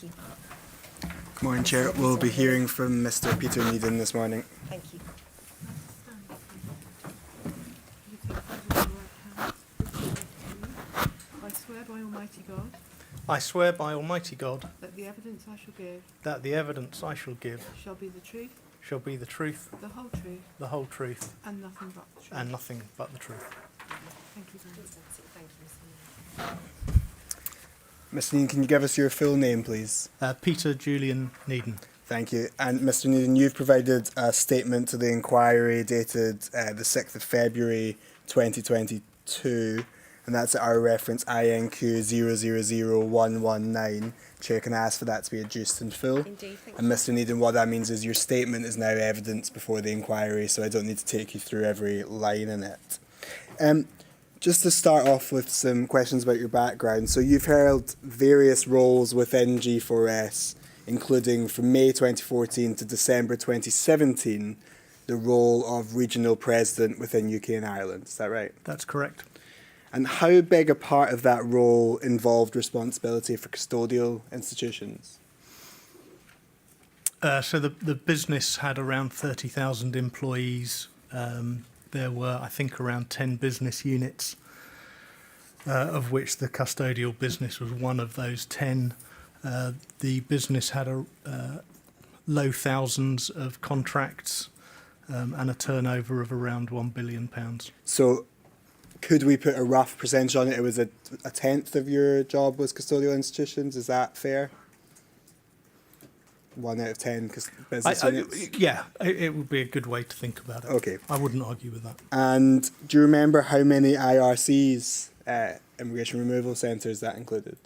you. Good morning, Chair. We'll be hearing from Mr. Peter Needham this morning. Thank you. I swear by Almighty God I swear by Almighty God that the evidence I shall give that the evidence I shall give shall be the truth, shall be the truth, the whole truth, the whole truth, and nothing but the truth. and nothing but the truth. Thank you very much. Thank you, Mr. Needham, can you give us your full name, please? Peter Julian Needham. Thank you. And Mr. Needham, you've provided a statement to the inquiry dated the 6th of February 2022, and that's at our reference INQ 000119. Chair, can I ask for that to be adduced in full? Indeed, thank And Mr. Needham, what that means is your statement is now evidence before the inquiry, so I don't need to take you through every line in it. Just to start off with some questions about your background. So you've held various roles within G4S, including from May 2014 to December 2017, the role of regional president within UK and Ireland. Is that right? That's correct. And how big a part of that role involved responsibility for custodial institutions? So the business had around 30,000 employees. There were, I think, around 10 business units, of which the custodial business was one of those 10. The business had a low thousands of contracts and a turnover of around £1 billion. So could we put a rough percentage on it? It was a tenth of your job was custodial institutions. Is that fair? 1 out of 10 business units? Yeah, it would be a good way to think about it. Okay. I wouldn't argue with that. And do you remember how many IRCs, immigration removal centres, that included?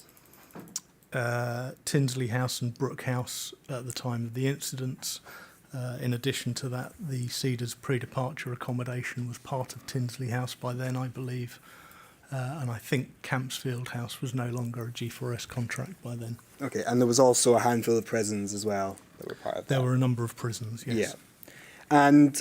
Tinsley House and Brook House at the time of the incidents. In addition to that, the Cedars pre-departure accommodation was part of Tinsley House by then, I believe. And I think Campsfield House was no longer a G4S contract by then. Okay, and there was also a handful of prisons as well that were part of that. There were a number of prisons, yes. Yeah. And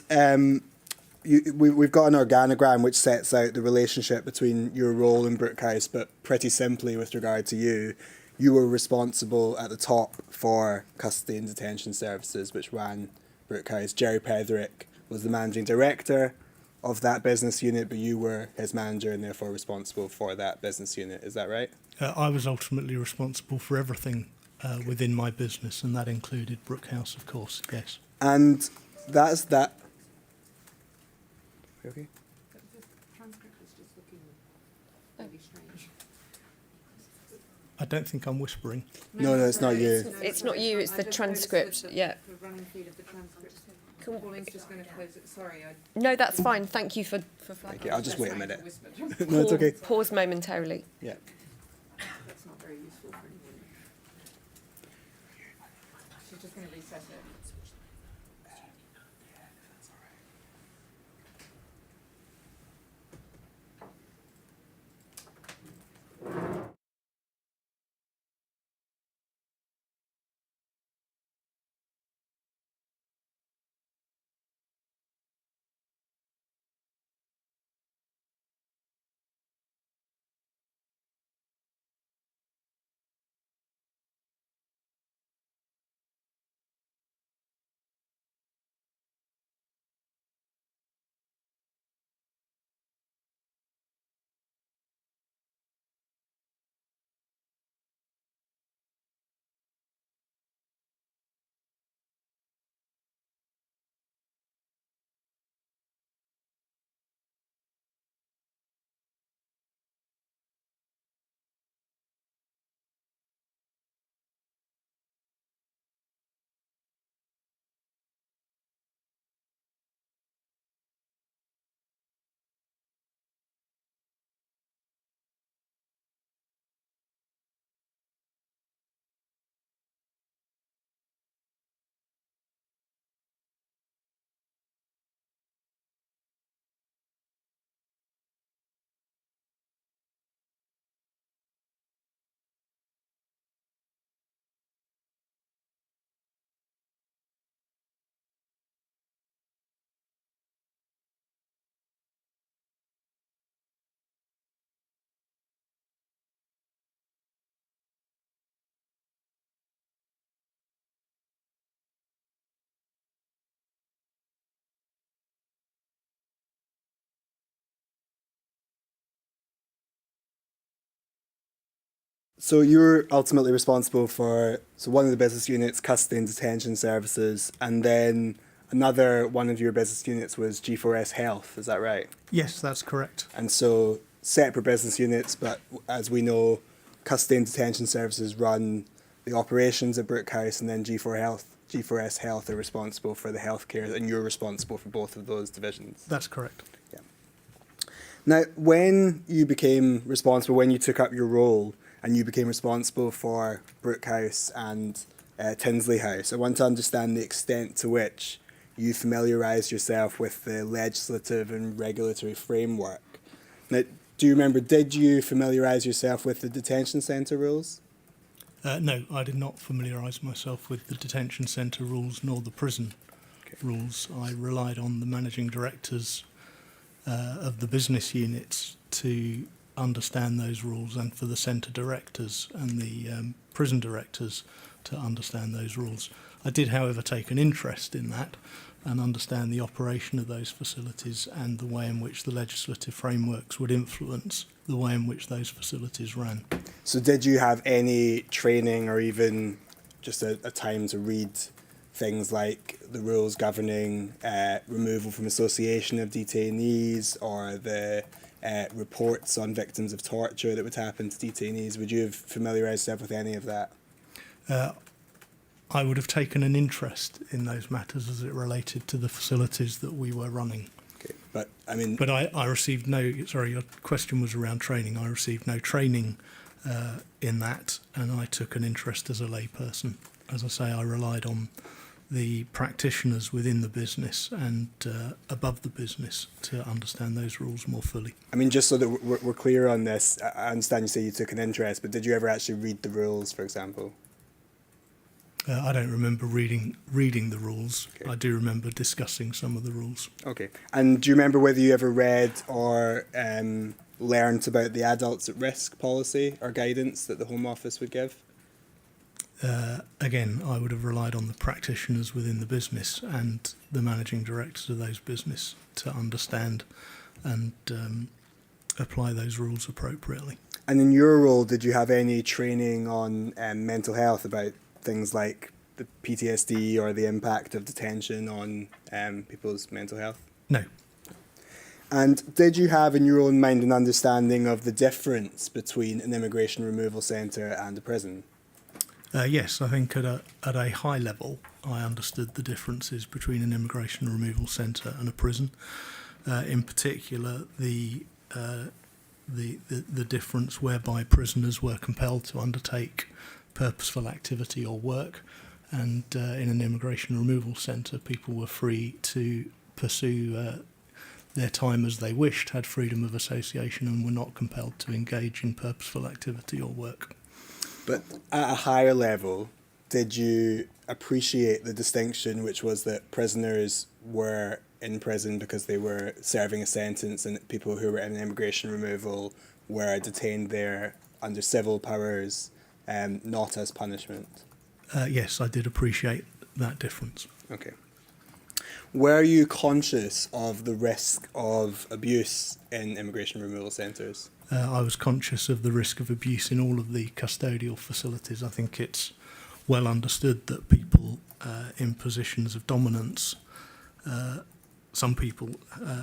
we've got an organogram which sets out the relationship between your role in Brook House, but pretty simply with regard to you, you were responsible at the top for custody and detention services, which ran Brook House. Jerry Petherick was the managing director of that business unit, but you were his manager and therefore responsible for that business unit. Is that right? I was ultimately responsible for everything within my business, and that included Brook House, of course, yes. And that's that. Okay. The transcript was just looking very strange. I don't think I'm whispering. No, it's not you. It's not you, it's the transcript, yeah. The running feed of the transcript. Cool. Pauling's just going to close it. Sorry, No, that's fine. Thank you for Thank you. I'll just wait a minute. whispered. No, it's okay. Pause momentarily. Yeah. That's not very useful for anyone. She's just going to reset it. So you're ultimately responsible for one of the business units, custody and detention services, and then another one of your business units was G4S Health. Is that right? Yes, that's correct. And so separate business units, but as we know, custody and detention services run the operations at Brook House, and then G4S Health are responsible for the healthcare, and you're responsible for both of those divisions. That's correct. Yeah. Now, when you became responsible, when you took up your role, and you became responsible for Brook House and Tinsley House, I want to understand the extent to which you familiarised yourself with the legislative and regulatory framework. Now, do you remember, did you familiarise yourself with the detention centre rules? No, I did not familiarise myself with the detention centre rules nor the prison rules. I relied on the managing directors of the business units to understand those rules, and for the centre directors and the prison directors to understand those rules. I did, however, take an interest in that and understand the operation of those facilities and the way in which the legislative frameworks would influence the way in which those facilities ran. So did you have any training or even just a time to read things like the rules governing removal from association of detainees, or the reports on victims of torture that would happen to detainees? Would you have familiarised yourself with any of that? I would have taken an interest in those matters as it related to the facilities that we were running. Okay, but I mean... But I received no... Sorry, your question was around training. I received no training in that, and I took an interest as a layperson. As I say, I relied on the practitioners within the business and above the business to understand those rules more fully. I mean, just so that we're clear on this, I understand you say you took an interest, but did you ever actually read the rules, for example? I don't remember reading the rules. Okay. I do remember discussing some of the rules. Okay. And do you remember whether you ever read or learnt about the adults at risk policy or guidance that the Home Office would give? Again, I would have relied on the practitioners within the business and the managing directors of those business to understand and apply those rules appropriately. And in your role, did you have any training on mental health, about things like the PTSD or the impact of detention on people's mental health? No. And did you have in your own mind an understanding of the difference between an immigration removal centre and a prison? Yes, I think at a high level, I understood the differences between an immigration removal centre and a prison. In particular, the difference whereby prisoners were compelled to undertake purposeful activity or work, and in an immigration removal centre, people were free to pursue their time as they wished, had freedom of association, and were not compelled to engage in purposeful activity or work. But at a higher level, did you appreciate the distinction, which was that prisoners were in prison because they were serving a sentence, and people who were in immigration removal were detained there under civil powers, not as punishment? Yes, I did appreciate that difference. Okay. Were you conscious of the risk of abuse in immigration removal centres? I was conscious of the risk of abuse in all of the custodial facilities. I think it's well understood that people in positions of dominance, some people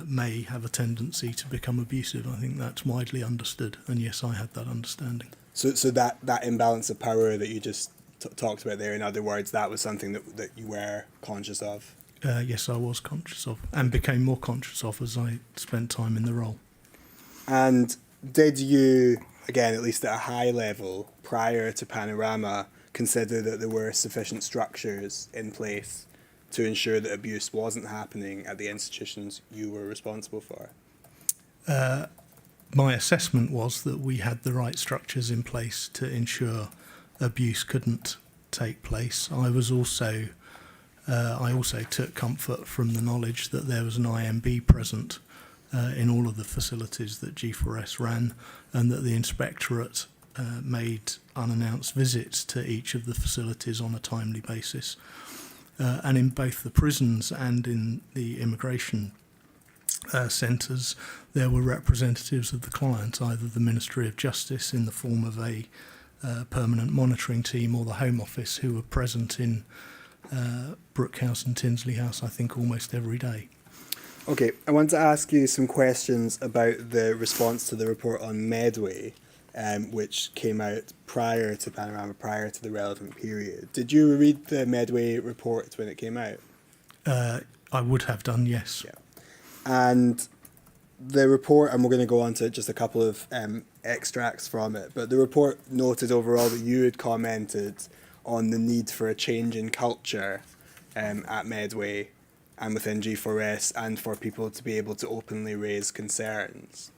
may have a tendency to become abusive. I think that's widely understood, and yes, I had that understanding. So that imbalance of power that you just talked about there, in other words, that was something that you were conscious of? Yes, I was conscious of, and became more conscious of as I spent time in the role. And did you, again, at least at a high level, prior to Panorama, consider that there were sufficient structures in place to ensure that abuse wasn't happening at the institutions you were responsible for? My assessment was that we had the right structures in place to ensure abuse couldn't take place. I also took comfort from the knowledge that there was an IMB present in all of the facilities that G4S ran, and that the inspectorate made unannounced visits to each of the facilities on a timely basis. And in both the prisons and in the immigration centres, there were representatives of the client, either the Ministry of Justice in the form of a permanent monitoring team or the Home Office who were present in Brook House and Tinsley House, I think, almost every day. Okay, I want to ask you some questions about the response to the report on Medway, which came out prior to Panorama, prior to the relevant period. Did you read the Medway report when it came out? I would have done, yes. Yeah. And the report, and we're going to go on to just a couple of extracts from it, but the report noted overall that you had commented on the need for a change in culture at Medway and within G4S, and for people to be able to openly raise concerns.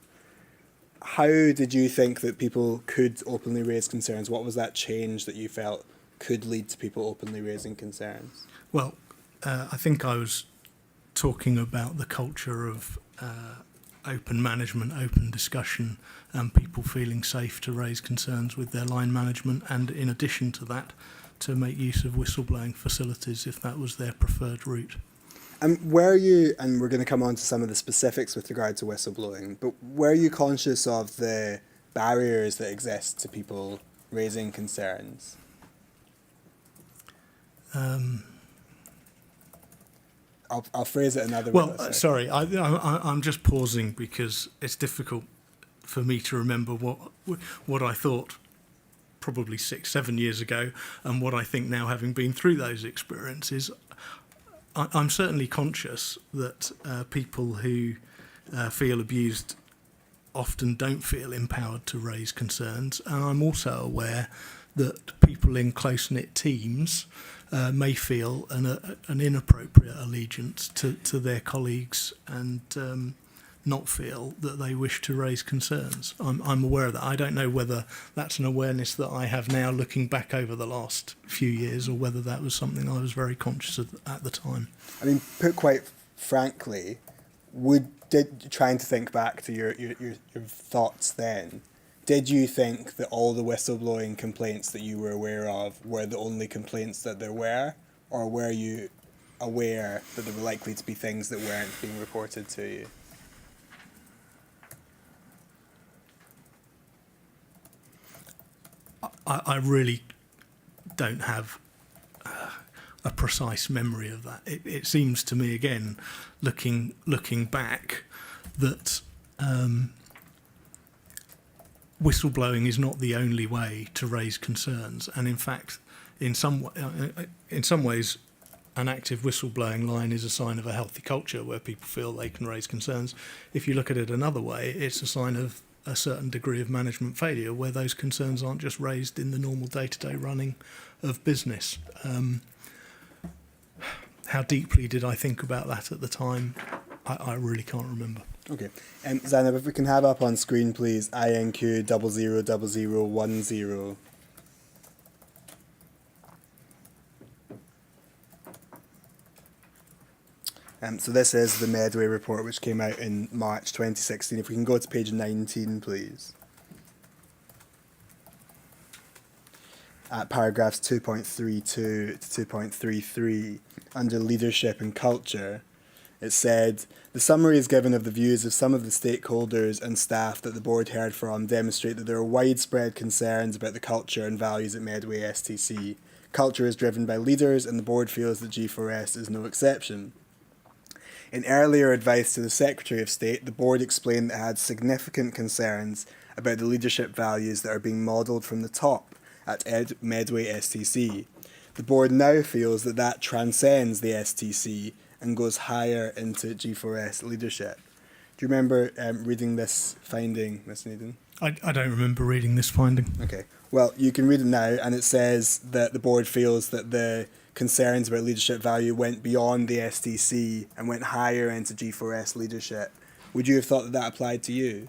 How did you think that people could openly raise concerns? What was that change that you felt could lead to people openly raising concerns? Well, I think I was talking about the culture of open management, open discussion, and people feeling safe to raise concerns with their line management, and in addition to that, to make use of whistleblowing facilities if that was their preferred route. Were you, and we're going to come on to some of the specifics with regard to whistleblowing, but were you conscious of the barriers that exist to people raising concerns? I'll phrase it another way. Well, sorry, I'm just pausing because it's difficult for me to remember what I thought probably 6-7 years ago and what I think now, having been through those experiences. I'm certainly conscious that people who feel abused often don't feel empowered to raise concerns, and I'm also aware that people in close-knit teams may feel an inappropriate allegiance to their colleagues and not feel that they wish to raise concerns. I'm aware of that. I don't know whether that's an awareness that I have now looking back over the last few years, or whether that was something I was very conscious of at the time. I mean, put quite frankly, trying to think back to your thoughts then, did you think that all the whistleblowing complaints that you were aware of were the only complaints that there were, or were you aware that there were likely to be things that weren't being reported to you? I really don't have a precise memory of that. It seems to me, again, looking back, that whistleblowing is not the only way to raise concerns, and in fact, in some ways, an active whistleblowing line is a sign of a healthy culture where people feel they can raise concerns. If you look at it another way, it's a sign of a certain degree of management failure where those concerns aren't just raised in the normal day-to-day running of business. How deeply did I think about that at the time? I really can't remember. Okay. Zainab, if we can have up on screen, please, INQ 000010. So this is the Medway report, which came out in March 2016. If we can go to page 19, please. At paragraphs 2.32 to 2.33, under leadership and culture, it said, the summary is given of the views of some of the stakeholders and staff that the board heard from demonstrate that there are widespread concerns about the culture and values at Medway STC. Culture is driven by leaders, and the board feels that G4S is no exception. In earlier advice to the Secretary of State, the board explained that it had significant concerns about the leadership values that are being modelled from the top at Medway STC. The board now feels that that transcends the STC and goes higher into G4S leadership. Do you remember reading this finding, Ms. Needham? I don't remember reading this finding. Okay. Well, you can read it now, and it says that the board feels that the concerns about leadership value went beyond the STC and went higher into G4S leadership. Would you have thought that that applied to you?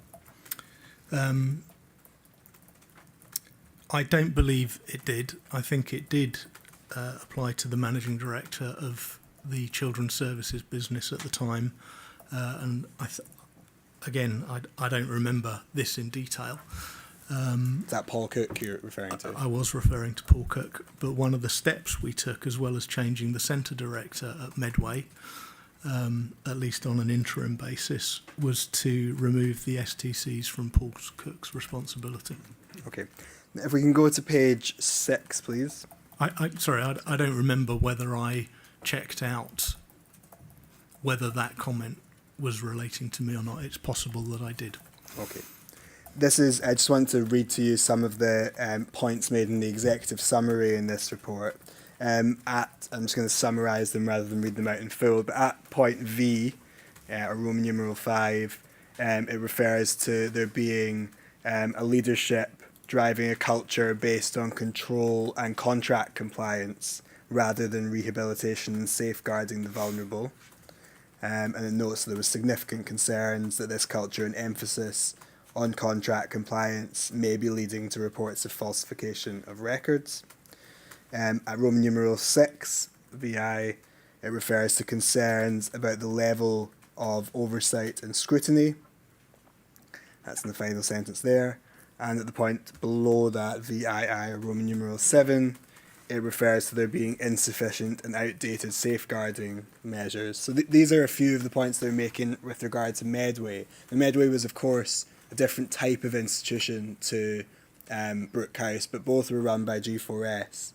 I don't believe it did. I think it did apply to the managing director of the children's services business at the time, and again, I don't remember this in detail. Is that Paul Cook you're referring to? I was referring to Paul Cook, but one of the steps we took, as well as changing the centre director at Medway, at least on an interim basis, was to remove the STCs from Paul Cook's responsibility. Okay. If we can go to page 6, please. Sorry, I don't remember whether I checked out whether that comment was relating to me or not. It's possible that I did. Okay. This is, I just want to read to you some of the points made in the executive summary in this report. I'm just going to summarise them rather than read them out in full, but at point V, or Roman numeral 5, it refers to there being a leadership driving a culture based on control and contract compliance rather than rehabilitation and safeguarding the vulnerable. And it notes that there were significant concerns that this culture and emphasis on contract compliance may be leading to reports of falsification of records. At Roman numeral 6, VI, it refers to concerns about the level of oversight and scrutiny. That's in the final sentence there. And at the point below that, VII, or Roman numeral 7, it refers to there being insufficient and outdated safeguarding measures. So these are a few of the points they're making with regard to Medway. The Medway was, of course, a different type of institution to Brook House, but both were run by G4S.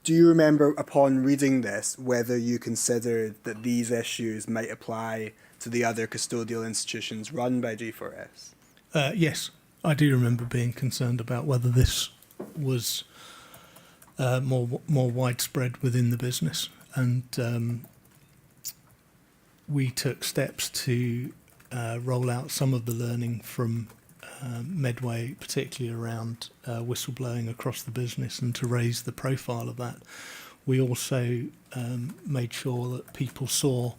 Do you remember, upon reading this, whether you considered that these issues might apply to the other custodial institutions run by G4S? Yes, I do remember being concerned about whether this was more widespread within the business, and we took steps to roll out some of the learning from Medway, particularly around whistleblowing across the business, and to raise the profile of that. We also made sure that people saw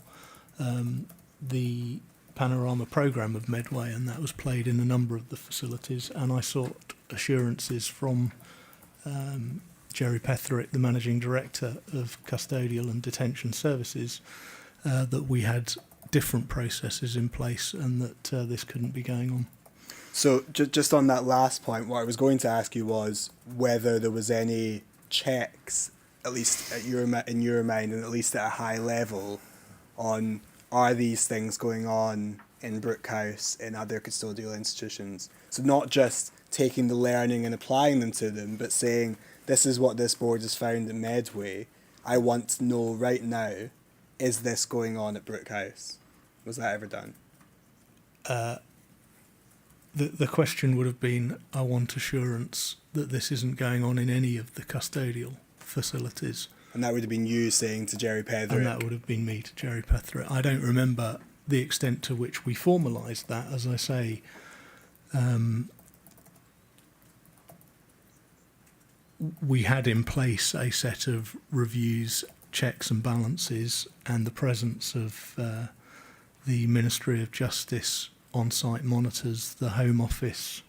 the panorama programme of Medway, and that was played in a number of the facilities, and I sought assurances from Jerry Petherick, the Managing Director of Custodial and Detention Services, that we had different processes in place and that this couldn't be going on. So just on that last point, what I was going to ask you was whether there was any checks, at least in your mind, and at least at a high level, on are these things going on in Brook House, in other custodial institutions? So not just taking the learning and applying them to them, but saying, this is what this board has found in Medway. I want to know right now, is this going on at Brook House? Was that ever done? The question would have been, I want assurance that this isn't going on in any of the custodial facilities. And that would have been you saying to Jerry Petherick? And that would have been me to Jerry Petherick. I don't remember the extent to which we formalised that. As I say, we had in place a set of reviews, checks and balances, and the presence of the Ministry of Justice on-site monitors, the Home Office.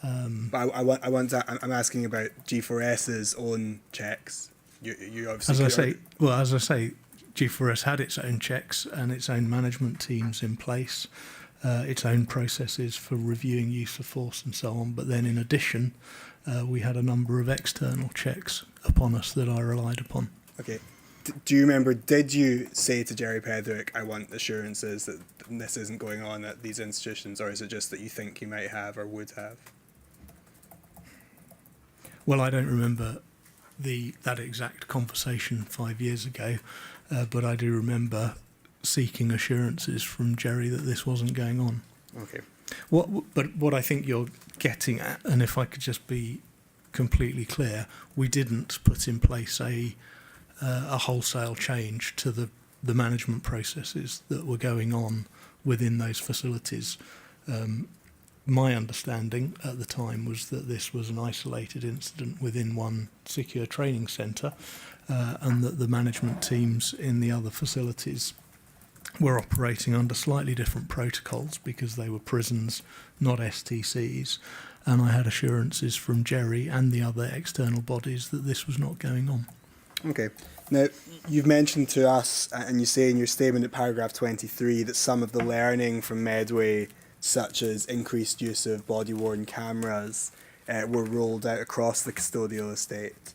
But I'm asking about G4S's own checks. You obviously. As I say, G4S had its own checks and its own management teams in place, its own processes for reviewing use of force and so on. But then, in addition, we had a number of external checks upon us that I relied upon. Okay. Do you remember, did you say to Jerry Petherick, I want assurances that this isn't going on at these institutions, or is it just that you think you might have or would have? Well, I don't remember that exact conversation 5 years ago, but I do remember seeking assurances from Jerry that this wasn't going on. Okay. But what I think you're getting at, and if I could just be completely clear, we didn't put in place a wholesale change to the management processes that were going on within those facilities. My understanding at the time was that this was an isolated incident within one secure training centre, and that the management teams in the other facilities were operating under slightly different protocols because they were prisons, not STCs, and I had assurances from Jerry and the other external bodies that this was not going on. Okay. Now, you've mentioned to us, and you say in your statement at paragraph 23, that some of the learning from Medway, such as increased use of body-worn cameras, were rolled out across the custodial estate.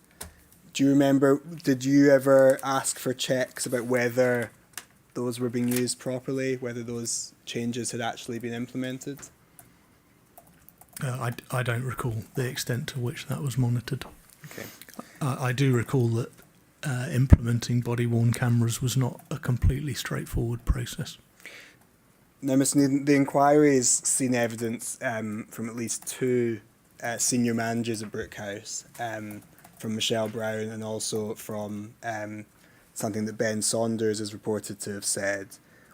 Do you remember, did you ever ask for checks about whether those were being used properly, whether those changes had actually been implemented? I don't recall the extent to which that was monitored. Okay. I do recall that implementing body-worn cameras was not a completely straightforward process. Now, Mr. Needham, the inquiry has seen evidence from at least two senior managers at Brook House, from Michelle Brown and also from something that Ben Saunders is reported to have said,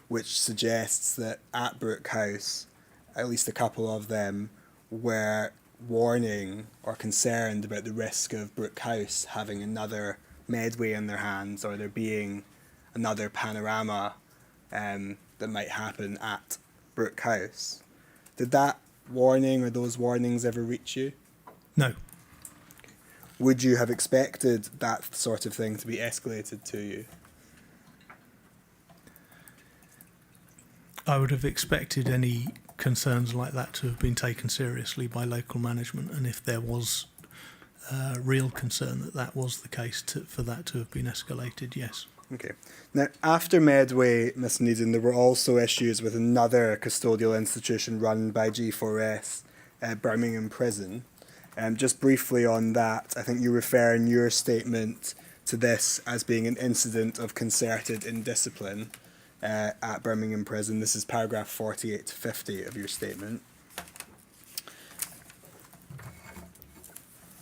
which suggests that at Brook House, at least a couple of them were warning or concerned about the risk of Brook House having another Medway in their hands, or there being another panorama that might happen at Brook House. Did that warning or those warnings ever reach you? No. Would you have expected that sort of thing to be escalated to you? I would have expected any concerns like that to have been taken seriously by local management, and if there was real concern that that was the case, for that to have been escalated, yes. Okay. Now, after Medway, Ms. Needham, there were also issues with another custodial institution run by G4S, Birmingham Prison. Just briefly on that, I think you refer in your statement to this as being an incident of concerted indiscipline at Birmingham Prison. This is paragraph 48 to 50 of your statement.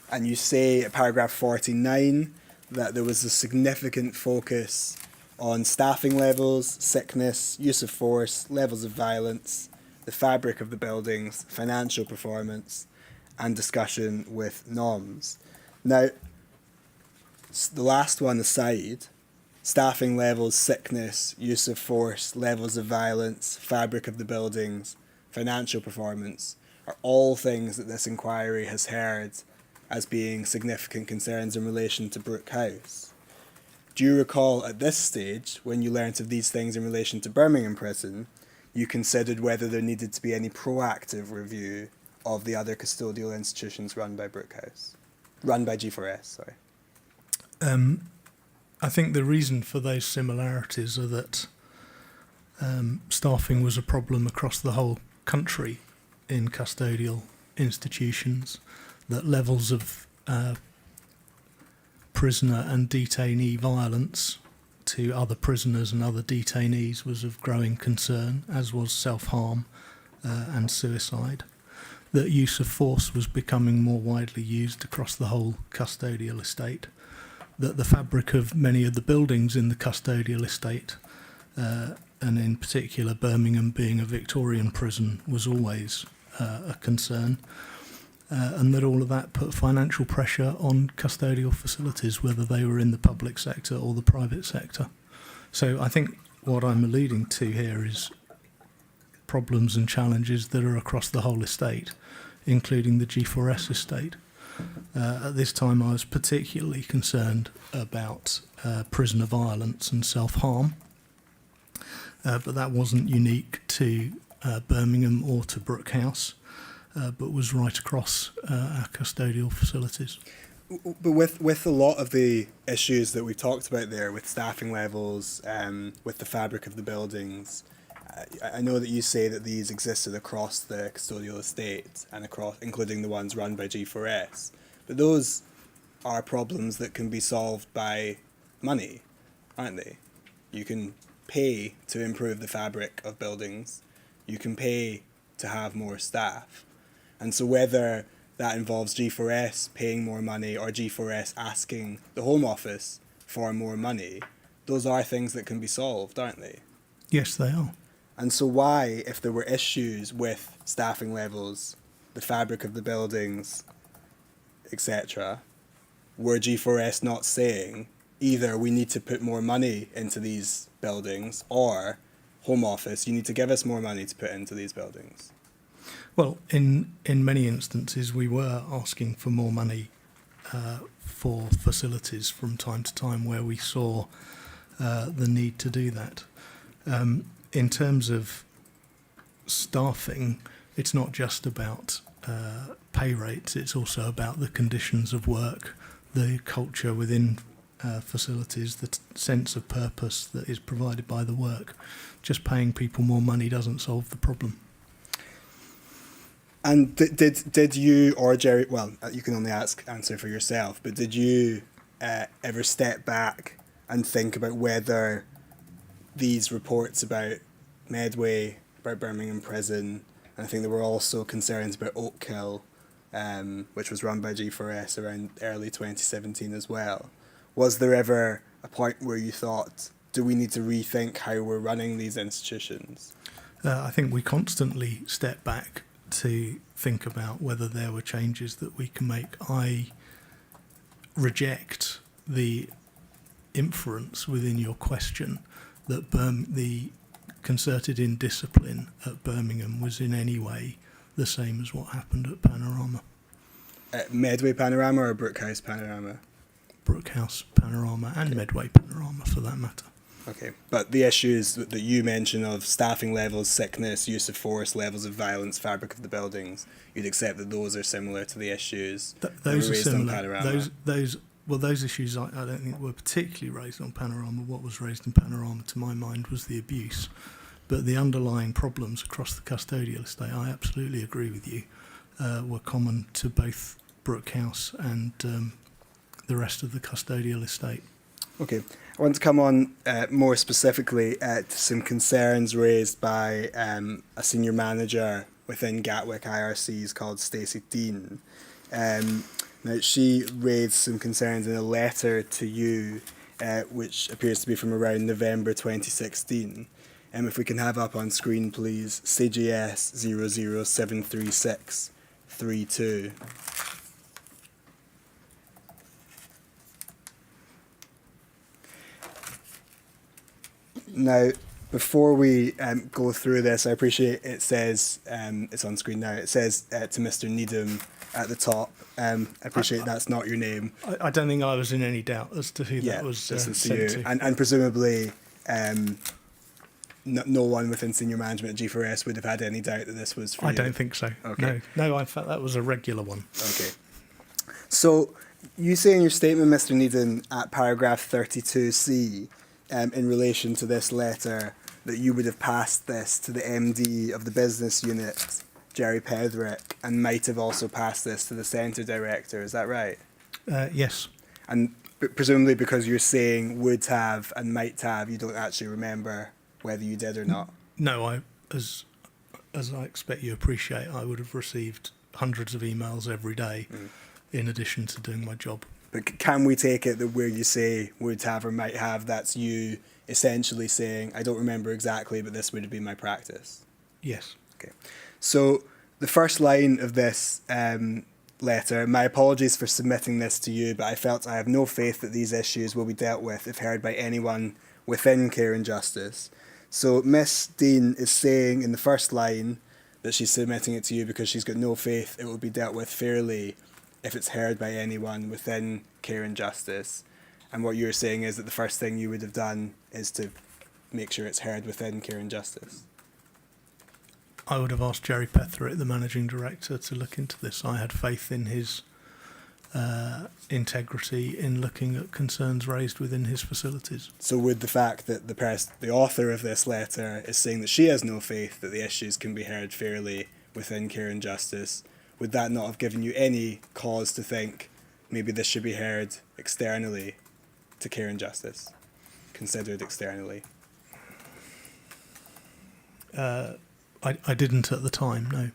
And you say at paragraph 49 that there was a significant focus on staffing levels, sickness, use of force, levels of violence, the fabric of the buildings, financial performance, and discussion with NOMs. Now, the last one aside, staffing levels, sickness, use of force, levels of violence, fabric of the buildings, financial performance, are all things that this inquiry has heard as being significant concerns in relation to Brook House. Do you recall at this stage, when you learnt of these things in relation to Birmingham Prison, you considered whether there needed to be any proactive review of the other custodial institutions run by Brook House? Run by G4S, sorry. I think the reason for those similarities are that staffing was a problem across the whole country in custodial institutions, that levels of prisoner and detainee violence to other prisoners and other detainees was of growing concern, as was self-harm and suicide. That use of force was becoming more widely used across the whole custodial estate. That the fabric of many of the buildings in the custodial estate, and in particular Birmingham being a Victorian prison, was always a concern. And that all of that put financial pressure on custodial facilities, whether they were in the public sector or the private sector. So I think what I'm alluding to here is problems and challenges that are across the whole estate, including the G4S estate. At this time I was particularly concerned about prisoner violence and self-harm, but that wasn't unique to Birmingham or to Brook House. But was right across our custodial facilities. But with a lot of the issues that we talked about there, with staffing levels, with the fabric of the buildings, I know that you say that these existed across the custodial estate and across, including the ones run by G4S. But those are problems that can be solved by money, aren't they? You can pay to improve the fabric of buildings. You can pay to have more staff. And so whether that involves G4S paying more money or G4S asking the Home Office for more money, those are things that can be solved, aren't they? Yes, they are. And so why, if there were issues with staffing levels, the fabric of the buildings, etc., were G4S not saying either we need to put more money into these buildings, or Home Office, you need to give us more money to put into these buildings? Well, in many instances, we were asking for more money for facilities from time to time where we saw the need to do that. In terms of staffing, it's not just about pay rates, it's also about the conditions of work, the culture within facilities, the sense of purpose that is provided by the work. Just paying people more money doesn't solve the problem. And did you or Jerry? Well, you can only answer for yourself. But did you ever step back and think about whether these reports about Medway, about Birmingham Prison, and I think there were also concerns about Oakhill, which was run by G4S around early 2017 as well. Was there ever a point where you thought, do we need to rethink how we're running these institutions? I think we constantly step back to think about whether there were changes that we can make. I reject the inference within your question that the concerted indiscipline at Birmingham was in any way the same as what happened at Panorama. Medway Panorama or Brook House Panorama? Brook House Panorama and Medway Panorama for that matter. Okay, but the issues that you mention of staffing levels, sickness, use of force, levels of violence, fabric of the buildings, you'd accept that those are similar to the issues Those are raised on similar. Panorama? Those issues I don't think were particularly raised on Panorama. What was raised in Panorama, to my mind, was the abuse. But the underlying problems across the custodial estate, I absolutely agree with you, were common to both Brook House and the rest of the custodial estate. Okay, I want to come on more specifically to some concerns raised by a senior manager within Gatwick IRCs called Stacey Dean. Now, she raised some concerns in a letter to you, which appears to be from around November 2016. If we can have up on screen, please, CGS 0073632. Now, before we go through this, I appreciate it says, it's on screen now, it says to Mr. Needham at the top. I appreciate that's not your name. I don't think I was in any doubt as to who that was this is sent you. to. And presumably no one within senior management at G4S would have had any doubt that this was for you. I don't think so. Okay. No, in fact, that was a regular one. Okay. So you say in your statement, Mr. Needham, at paragraph 32C, in relation to this letter, that you would have passed this to the MD of the business unit, Jerry Petherick, and might have also passed this to the centre director. Is that right? Yes. And presumably because you're saying would have and might have, you don't actually remember whether you did or not. No, as I expect you appreciate, I would have received hundreds of emails every day in addition to doing my job. But can we take it that where you say would have or might have, that's you essentially saying, I don't remember exactly, but this would have been my practice? Yes. Okay. So the first line of this letter, my apologies for submitting this to you, but I felt I have no faith that these issues will be dealt with if heard by anyone within Care and Justice. So Miss Dean is saying in the first line that she's submitting it to you because she's got no faith it will be dealt with fairly if it's heard by anyone within Care and Justice. And what you're saying is that the first thing you would have done is to make sure it's heard within Care and Justice. I would have asked Jerry Petherick, the managing director, to look into this. I had faith in his integrity in looking at concerns raised within his facilities. So would the fact that the author of this letter is saying that she has no faith that the issues can be heard fairly within Care and Justice, would that not have given you any cause to think maybe this should be heard externally to Care and Justice, considered externally? I didn't at the time, no.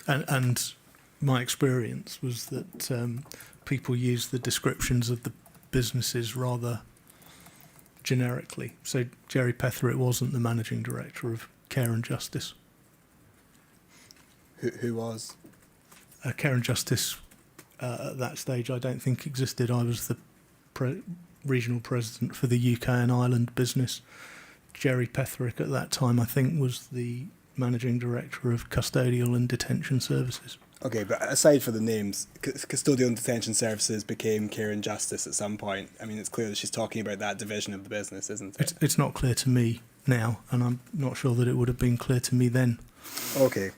And my experience was that people use the descriptions of the businesses rather generically. So Jerry Petherick wasn't the managing director of Care and Justice. Who was? Care and Justice at that stage I don't think existed. I was the regional president for the UK and Ireland business. Jerry Petherick at that time I think was the managing director of Custodial and Detention Services. Okay, but aside from the names, Custodial and Detention Services became Care and Justice at some point. I mean, it's clear that she's talking about that division of the business, isn't it? It's not clear to me now, and I'm not sure that it would have been clear to me then. Okay.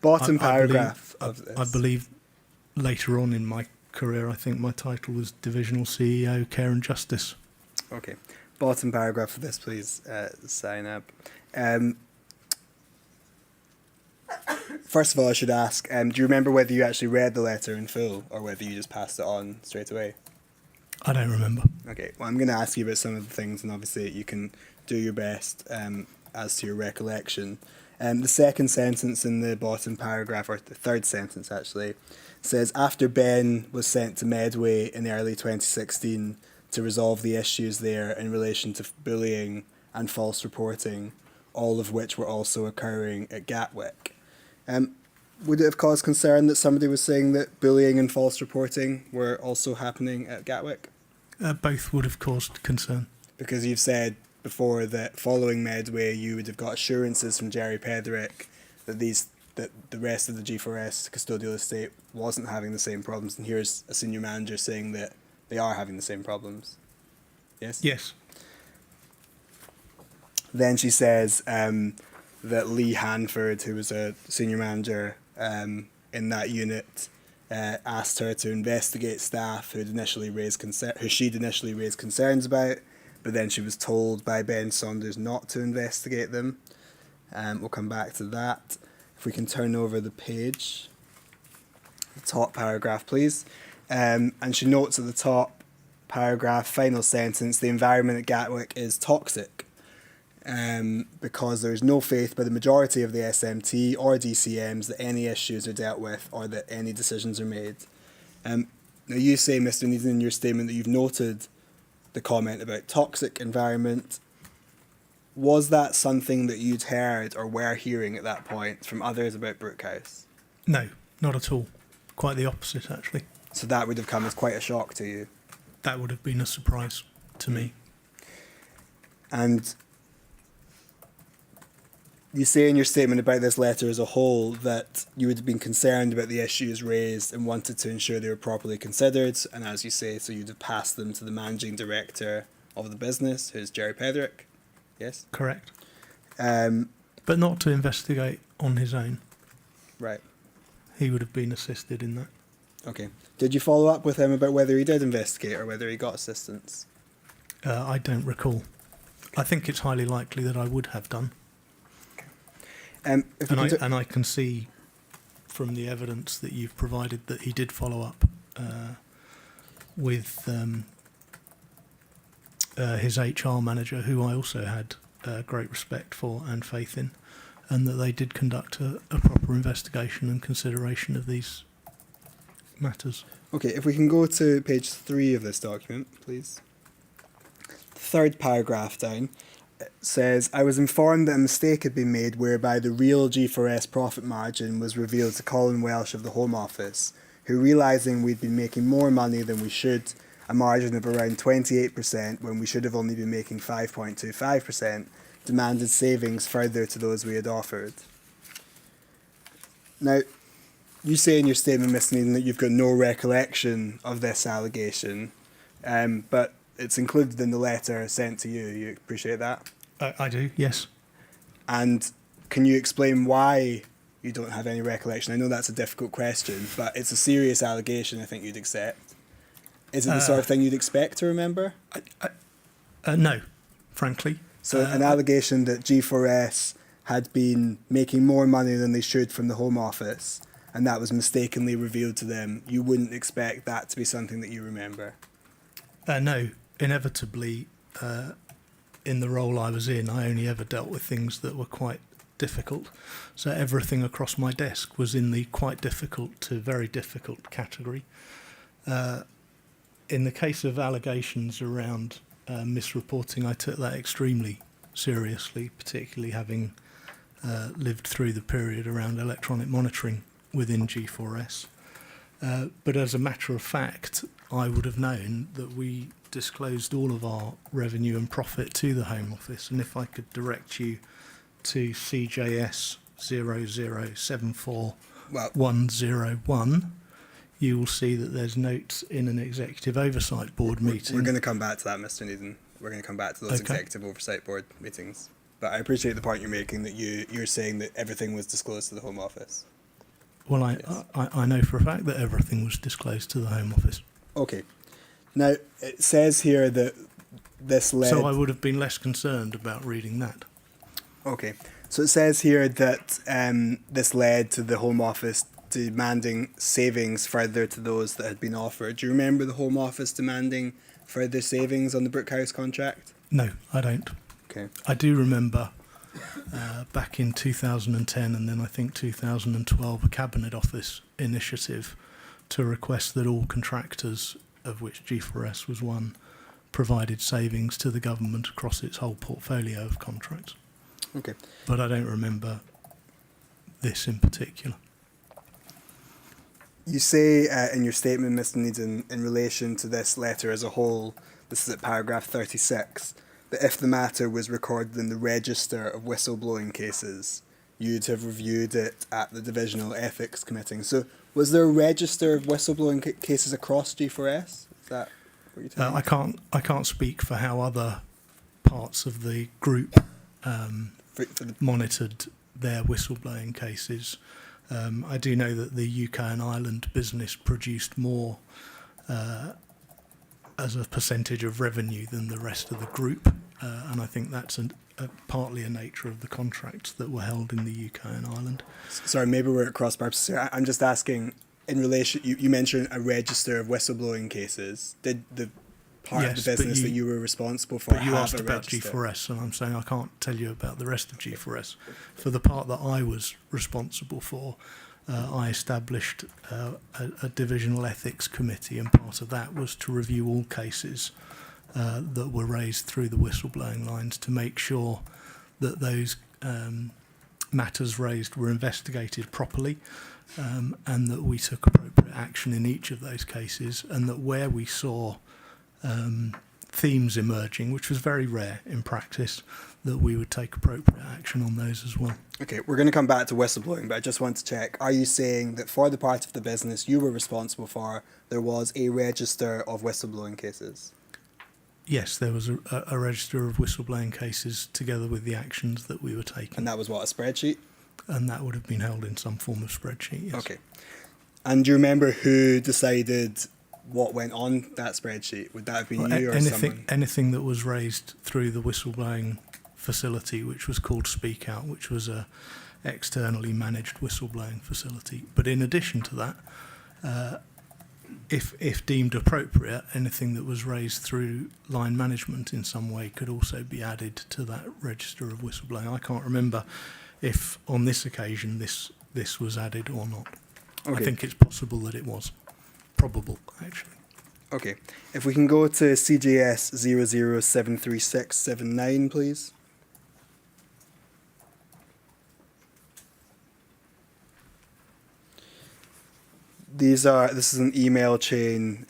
Bottom paragraph of this. I believe later on in my career, I think my title was Divisional CEO, Care and Justice. Okay. Bottom paragraph of this, please, sign up. First of all, I should ask, do you remember whether you actually read the letter in full or whether you just passed it on straight away? I don't remember. Okay, well, I'm going to ask you about some of the things, and obviously you can do your best as to your recollection. The second sentence in the bottom paragraph, or the third sentence actually, says, after Ben was sent to Medway in early 2016 to resolve the issues there in relation to bullying and false reporting, all of which were also occurring at Gatwick. Would it have caused concern that somebody was saying that bullying and false reporting were also happening at Gatwick? Both would have caused concern. Because you've said before that following Medway you would have got assurances from Jerry Pederick that the rest of the G4S custodial estate wasn't having the same problems, and here's a senior manager saying that they are having the same problems. Yes? Yes. Then she says that Lee Hanford, who was a senior manager in that unit, asked her to investigate staff who she'd initially raised concerns about, but then she was told by Ben Saunders not to investigate them. We'll come back to that. If we can turn over the page, the top paragraph, please. And she notes at the top paragraph, final sentence, the environment at Gatwick is toxic. Because there is no faith by the majority of the SMT or DCMs that any issues are dealt with or that any decisions are made. Now you say, Mr. Needham, in your statement that you've noted the comment about toxic environment. Was that something that you'd heard or were hearing at that point from others about Brook House? No, not at all. Quite the opposite, actually. So that would have come as quite a shock to you? That would have been a surprise to me. And you say in your statement about this letter as a whole that you would have been concerned about the issues raised and wanted to ensure they were properly considered, and as you say, so you'd have passed them to the managing director of the business, who's Jerry Pederick. Yes? Correct. But not to investigate on his own. Right. He would have been assisted in that. Okay. Did you follow up with him about whether he did investigate or whether he got assistance? I don't recall. I think it's highly likely that I would have done. And I can see from the evidence that you've provided that he did follow up with his HR manager, who I also had great respect for and faith in, and that they did conduct a proper investigation and consideration of these matters. Okay, if we can go to page 3 of this document, please. The third paragraph down. It says, I was informed that a mistake had been made whereby the real G4S profit margin was revealed to Colin Welsh of the Home Office, who, realising we'd been making more money than we should, a margin of around 28% when we should have only been making 5.25%, demanded savings further to those we had offered. Now, you say in your statement, Mr. Needham, that you've got no recollection of this allegation, but it's included in the letter sent to you. You appreciate that? I do, yes. And can you explain why you don't have any recollection? I know that's a difficult question, but it's a serious allegation I think you'd accept. Is it the sort of thing you'd expect to remember? No, frankly. So an allegation that G4S had been making more money than they should from the Home Office, and that was mistakenly revealed to them, you wouldn't expect that to be something that you remember? No, inevitably, in the role I was in, I only ever dealt with things that were quite difficult. So everything across my desk was in the quite difficult to very difficult category. In the case of allegations around misreporting, I took that extremely seriously, particularly having lived through the period around electronic monitoring within G4S. But as a matter of fact, I would have known that we disclosed all of our revenue and profit to the Home Office, and if I could direct you to CJS 0074101, you will see that there's notes in an Executive Oversight Board meeting. We're going to come back to that, Mr. Needham. We're going to come back to those Executive Oversight Board meetings. But I appreciate the point you're making, that you're saying that everything was disclosed to the Home Office. Well, Yes. I know for a fact that everything was disclosed to the Home Office. Okay. Now, it says here that this led... So I would have been less concerned about reading that. Okay. So it says here that this led to the Home Office demanding savings further to those that had been offered. Do you remember the Home Office demanding further savings on the Brook House contract? No, I don't. Okay. I do remember back in 2010 and then I think 2012 a Cabinet Office initiative to request that all contractors, of which G4S was one, provided savings to the government across its whole portfolio of contracts. Okay. But I don't remember this in particular. You say in your statement, Mr. Needham, in relation to this letter as a whole, this is at paragraph 36, that if the matter was recorded in the register of whistleblowing cases, you'd have reviewed it at the Divisional Ethics Committee. So was there a register of whistleblowing cases across G4S? Is that what you're telling me? I can't speak for how other parts of the group monitored their whistleblowing cases. I do know that the UK and Ireland business produced more as a percentage of revenue than the rest of the group, and I think that's partly a nature of the contracts that were held in the UK and Ireland. Sorry, maybe we're at cross purposes here. I'm just asking, in relation, you mentioned a register of whistleblowing cases. Did the part of the business that you were responsible for but you have asked a about register? G4S, and I'm saying I can't tell you about the rest of G4S. For the part that I was responsible for, I established a divisional ethics committee, and part of that was to review all cases that were raised through the whistleblowing lines to make sure that those matters raised were investigated properly, and that we took appropriate action in each of those cases, and that where we saw themes emerging, which was very rare in practice, that we would take appropriate action on those as well. Okay, we're going to come back to whistleblowing, but I just want to check. Are you saying that for the part of the business you were responsible for, there was a register of whistleblowing cases? Yes, there was a register of whistleblowing cases together with the actions that we were taking. And that was what, a spreadsheet? And that would have been held in some form of spreadsheet, yes. Okay. And do you remember who decided what went on that spreadsheet? Would that have been you or someone? Anything that was raised through the whistleblowing facility, which was called Speak Out, which was a externally managed whistleblowing facility. But in addition to that, if deemed appropriate, anything that was raised through line management in some way could also be added to that register of whistleblowing. I can't remember if on this occasion this was added or not. Okay. I think it's possible that it was. Probable, actually. Okay. If we can go to CJS 007369, please. This is an email chain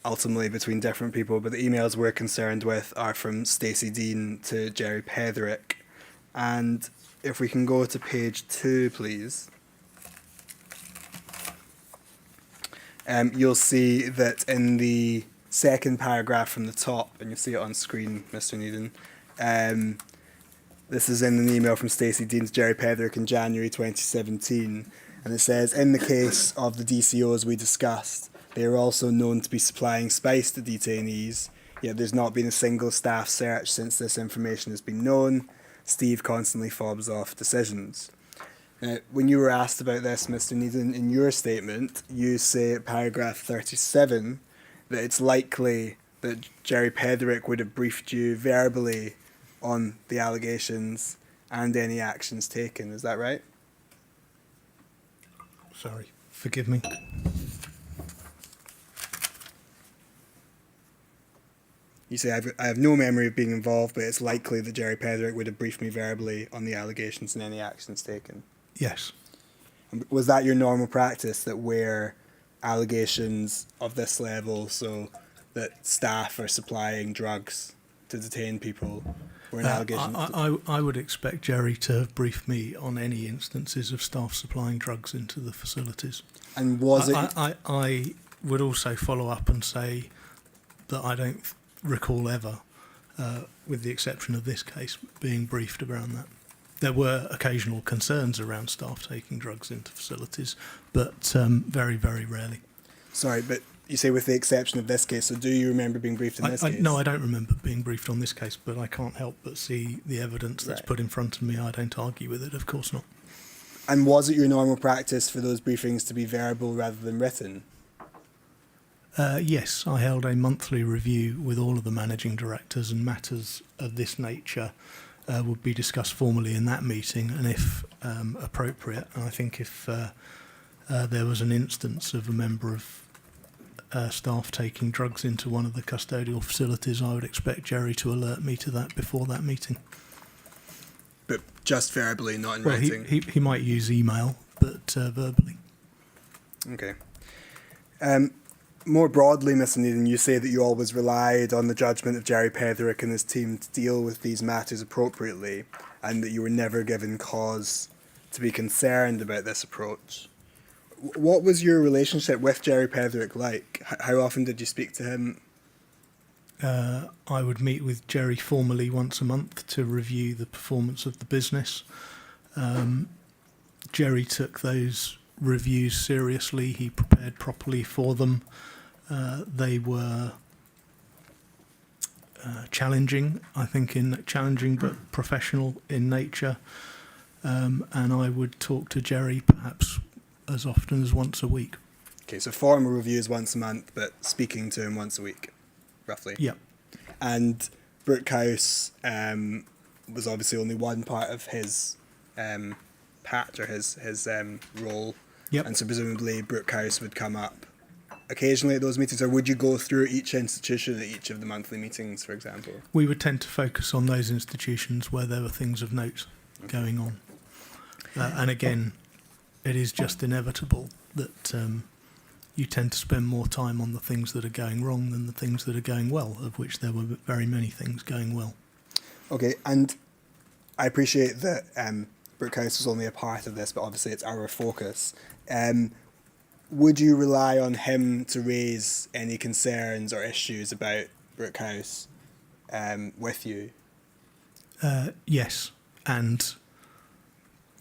ultimately between different people, but the emails we're concerned with are from Stacey Dean to Jerry Petherick. And if we can go to page 2, please. You'll see that in the second paragraph from the top, and you'll see it on screen, Mr. Needham, this is in an email from Stacey Dean to Jerry Petherick in January 2017. And it says, in the case of the DCOs we discussed, they are also known to be supplying spice to detainees, yet there's not been a single staff search since this information has been known. Steve constantly fobs off decisions. When you were asked about this, Mr. Needham, in your statement, you say at paragraph 37 that it's likely that Jerry Petherick would have briefed you verbally on the allegations and any actions taken. Is that right? Sorry, forgive me. You say, I have no memory of being involved, but it's likely that Jerry Petherick would have briefed me verbally on the allegations and any actions taken. Yes. Was that your normal practice, that where allegations of this level, so that staff are supplying drugs to detain people, were an allegation? I would expect Jerry to have briefed me on any instances of staff supplying drugs into the facilities. And was it? I would also follow up and say that I don't recall ever, with the exception of this case, being briefed around that. There were occasional concerns around staff taking drugs into facilities, but very, very rarely. Sorry, but you say with the exception of this case, so do you remember being briefed in this case? No, I don't remember being briefed on this case, but I can't help but see the evidence that's Right. put in front of me. I don't argue with it, of course not. And was it your normal practice for those briefings to be verbal rather than written? Yes, I held a monthly review with all of the managing directors, and matters of this nature would be discussed formally in that meeting, and if appropriate. And I think if there was an instance of a member of staff taking drugs into one of the custodial facilities, I would expect Jerry to alert me to that before that meeting. But just verbally, not in Well, writing? he might use email, but verbally. Okay. More broadly, Mr. Needham, you say that you always relied on the judgment of Jerry Petherick and his team to deal with these matters appropriately, and that you were never given cause to be concerned about this approach. What was your relationship with Jerry Petherick like? How often did you speak to him? I would meet with Jerry formally once a month to review the performance of the business. Jerry took those reviews seriously. He prepared properly for them. They were challenging, I think, challenging but professional in nature. And I would talk to Jerry perhaps as often as once a week. Okay, so formal reviews once a month, but speaking to him once a week, roughly. Yeah. And Brook House was obviously only one part of his patch or his role. Yep. And so presumably Brook House would come up occasionally at those meetings, or would you go through each institution at each of the monthly meetings, for example? We would tend to focus on those institutions where there were things of note going on. And again, it is just inevitable that you tend to spend more time on the things that are going wrong than the things that are going well, of which there were very many things going well. Okay, and I appreciate that Brook House was only a part of this, but obviously it's our focus. Would you rely on him to raise any concerns or issues about Brook House with you? Yes, and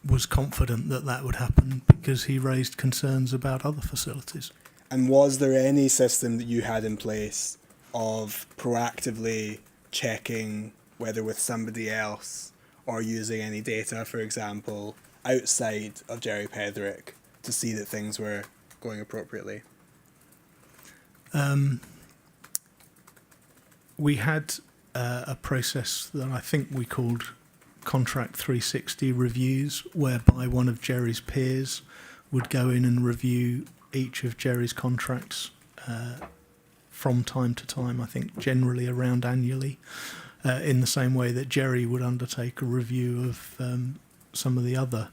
was confident that that would happen because he raised concerns about other facilities. And was there any system that you had in place of proactively checking whether with somebody else or using any data, for example, outside of Jerry Petherick to see that things were going appropriately? We had a process that I think we called Contract 360 reviews, whereby one of Jerry's peers would go in and review each of Jerry's contracts from time to time, I think generally around annually, in the same way that Jerry would undertake a review of some of the other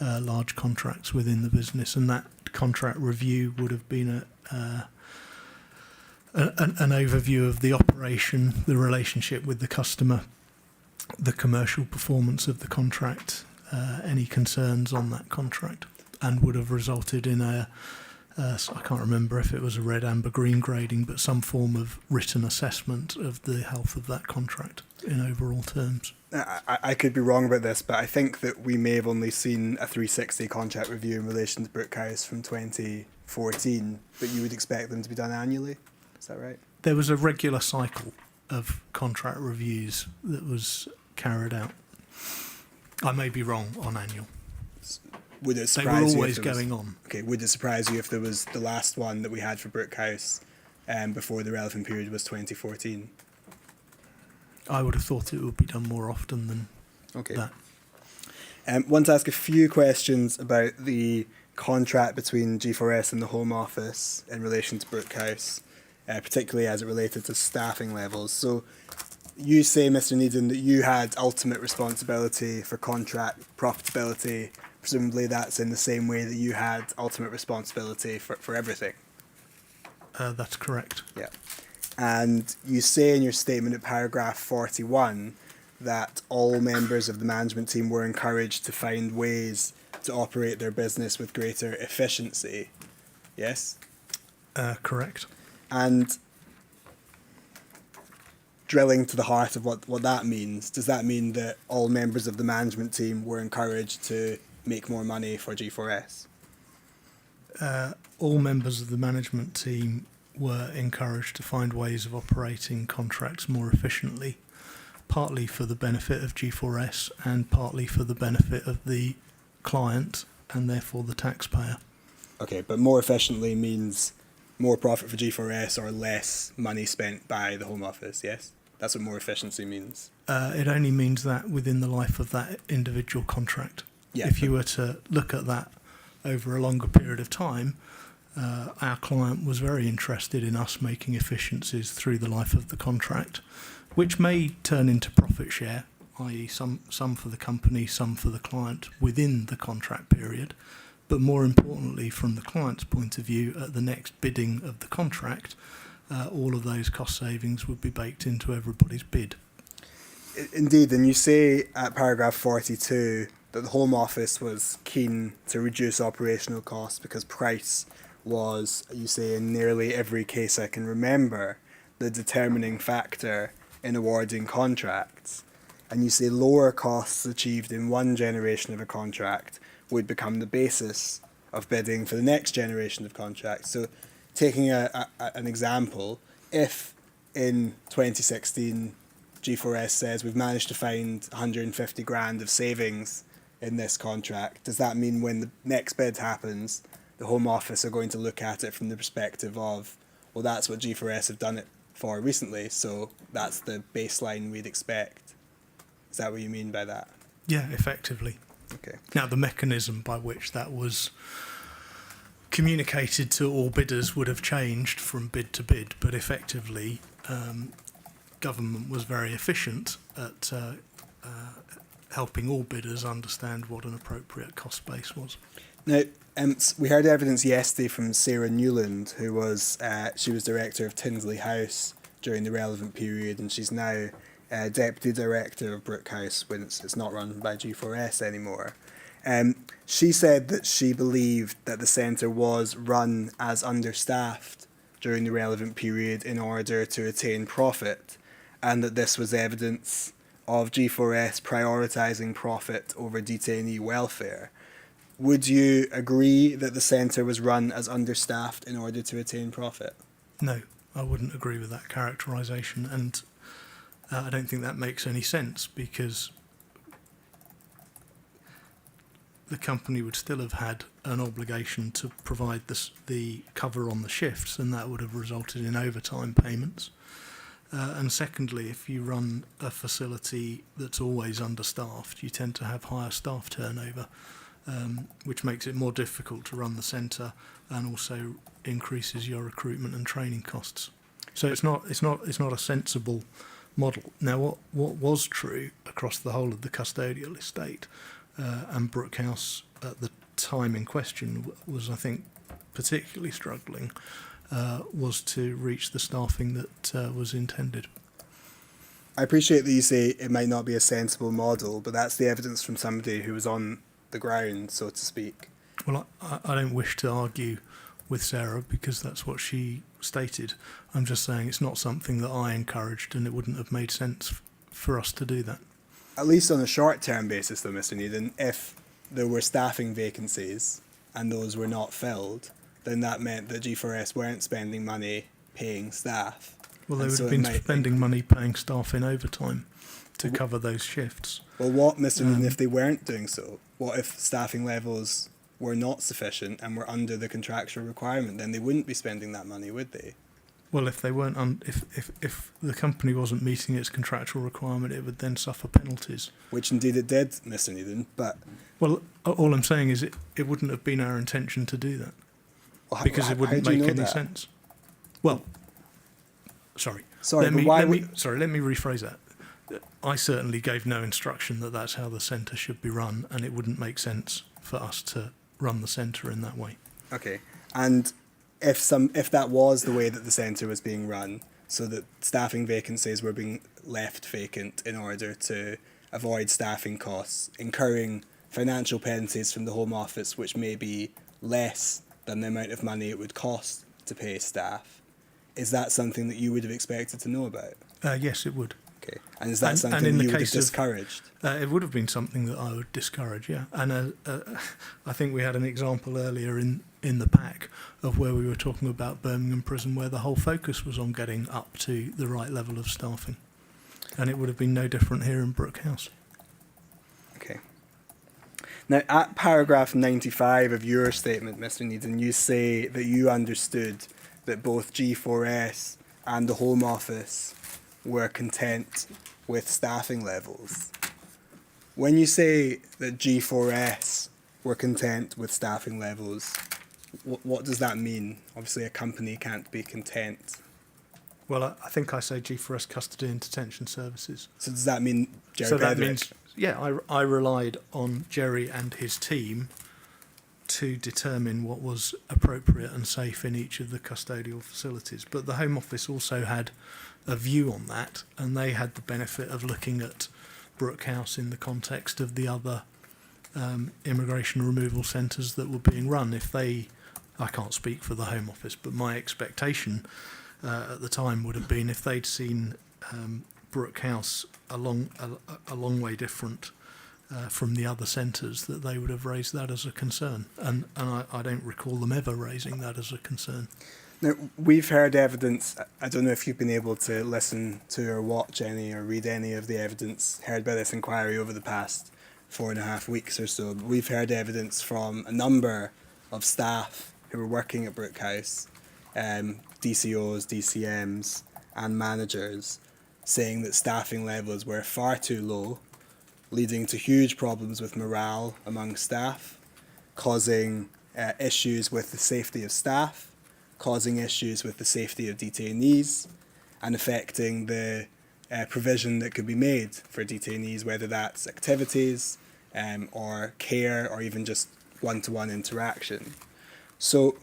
large contracts within the business, and that contract review would have been an overview of the operation, the relationship with the customer, the commercial performance of the contract, any concerns on that contract, and would have resulted in I can't remember if it was a red, amber, green grading, but some form of written assessment of the health of that contract in overall terms. I could be wrong about this, but I think that we may have only seen a 360 contract review in relation to Brook House from 2014, but you would expect them to be done annually? Is that right? There was a regular cycle of contract reviews that was carried out. I may be wrong on annual. Would it They surprise were you always if there was, going on. Okay, would it surprise you if there was the last one that we had for Brook House before the relevant period was 2014? I would have thought it would be done more often than that. Want to ask a few questions about the contract between G4S and the Home Office in relation to Brook House, particularly as it related to staffing levels. So you say, Mr. Needham, that you had ultimate responsibility for contract profitability. Presumably that's in the same way that you had ultimate responsibility for everything. That's correct. Yeah. And you say in your statement at paragraph 41 that all members of the management team were encouraged to find ways to operate their business with greater efficiency. Yes? Correct. And drilling to the heart of what that means, does that mean that all members of the management team were encouraged to make more money for G4S? All members of the management team were encouraged to find ways of operating contracts more efficiently, partly for the benefit of G4S and partly for the benefit of the client and therefore the taxpayer. Okay, but more efficiently means more profit for G4S or less money spent by the Home Office, yes? That's what more efficiency means. It only means that within the life of that individual contract. Yeah, If you were to look at that over a longer period of time, our client was very interested in us making efficiencies through the life of the contract, which may turn into profit share, i.e. some for the company, some for the client within the contract period. But more importantly, from the client's point of view, at the next bidding of the contract, all of those cost savings would be baked into everybody's bid. Indeed, and you say at paragraph 42 that the Home Office was keen to reduce operational costs because price was, you say, in nearly every case I can remember, the determining factor in awarding contracts. And you say lower costs achieved in one generation of a contract would become the basis of bidding for the next generation of contracts. So taking an example, if in 2016 G4S says we've managed to find 150 grand of savings in this contract, does that mean when the next bid happens, the Home Office are going to look at it from the perspective of, well, that's what G4S have done it for recently, so that's the baseline we'd expect? Is that what you mean by that? Yeah, effectively. Okay. Now, the mechanism by which that was communicated to all bidders would have changed from bid to bid, but effectively government was very efficient at helping all bidders understand what an appropriate cost base was. Now, we heard evidence yesterday from Sarah Newland, who was she was director of Tinsley House during the relevant period, and she's now deputy director of Brook House when it's not run by G4S anymore. She said that she believed that the centre was run as understaffed during the relevant period in order to attain profit, and that this was evidence of G4S prioritising profit over detainee welfare. Would you agree that the centre was run as understaffed in order to attain profit? No, I wouldn't agree with that characterisation, and I don't think that makes any sense, because the company would still have had an obligation to provide the cover on the shifts, and that would have resulted in overtime payments. And secondly, if you run a facility that's always understaffed, you tend to have higher staff turnover, which makes it more difficult to run the centre and also increases your recruitment and training costs. So it's not a sensible model. Now, what was true across the whole of the custodial estate and Brook House at the time in question was, I think, particularly struggling, was to reach the staffing that was intended. I appreciate that you say it might not be a sensible model, but that's the evidence from somebody who was on the ground, so to speak. Well, I don't wish to argue with Sarah because that's what she stated. I'm just saying it's not something that I encouraged, and it wouldn't have made sense for us to do that. At least on a short-term basis, though, Mr. Needham, if there were staffing vacancies and those were not filled, then that meant that G4S weren't spending money paying staff. Well, they would have been spending money paying staff in overtime to cover those shifts. Well, what, Mr. Needham, if they weren't doing so? What if staffing levels were not sufficient and were under the contractual requirement? Then they wouldn't be spending that money, would they? Well, if they weren't, if the company wasn't meeting its contractual requirement, it would then suffer penalties. Which indeed it did, Mr. Needham, but... Well, all I'm saying is it wouldn't have been our intention to do that. Well, because it wouldn't make any sense. Well, sorry. Let me rephrase that. I certainly gave no instruction that that's how the centre should be run, and it wouldn't make sense for us to run the centre in that way. Okay, and if that was the way that the centre was being run, so that staffing vacancies were being left vacant in order to avoid staffing costs, incurring financial penalties from the Home Office, which may be less than the amount of money it would cost to pay staff, is that something that you would have expected to know about? Yes, it would. Okay. Okay. And is that And something in the you would have case of- discouraged? It would have been something that I would discourage, yeah. And I think we had an example earlier in the pack of where we were talking about Birmingham Prison, where the whole focus was on getting up to the right level of staffing. And it would have been no different here in Brook House. Okay. Now, at paragraph 95 of your statement, Mr. Needham, you say that you understood that both G4S and the Home Office were content with staffing levels. When you say that G4S were content with staffing levels, what does that mean? Obviously, a company can't be content. Well, I think I say G4S Custody and Detention Services. So does that mean Jerry So that Pedrick? means, yeah, I relied on Jerry and his team to determine what was appropriate and safe in each of the custodial facilities. But the Home Office also had a view on that, and they had the benefit of looking at Brook House in the context of the other immigration removal centres that were being run. I can't speak for the Home Office, but my expectation at the time would have been if they'd seen Brook House a long way different from the other centres, that they would have raised that as a concern. And I don't recall them ever raising that as a concern. Now, we've heard evidence, I don't know if you've been able to listen to or watch any or read any of the evidence heard by this inquiry over the past 4.5 weeks or so, but we've heard evidence from a number of staff who were working at Brook House, DCOs, DCMs and managers, saying that staffing levels were far too low, leading to huge problems with morale among staff, causing issues with the safety of staff, causing issues with the safety of detainees, and affecting the provision that could be made for detainees, whether that's activities or care or even just one-to-one interaction. So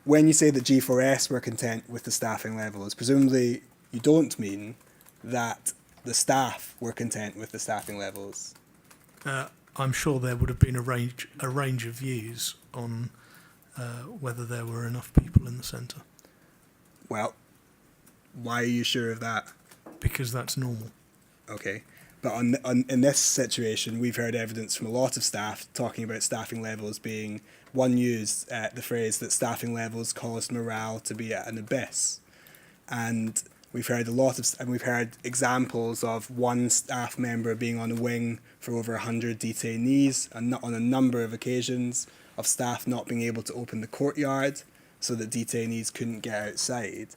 when you say that G4S were content with the staffing levels, presumably you don't mean that the staff were content with the staffing levels. I'm sure there would have been a range of views on whether there were enough people in the centre. Well, why are you sure of that? Because that's normal. Okay. But in this situation, we've heard evidence from a lot of staff talking about staffing levels being, one used the phrase that staffing levels caused morale to be at an abyss. And we've heard we've heard examples of one staff member being on a wing for over 100 detainees, and on a number of occasions of staff not being able to open the courtyard so that detainees couldn't get outside.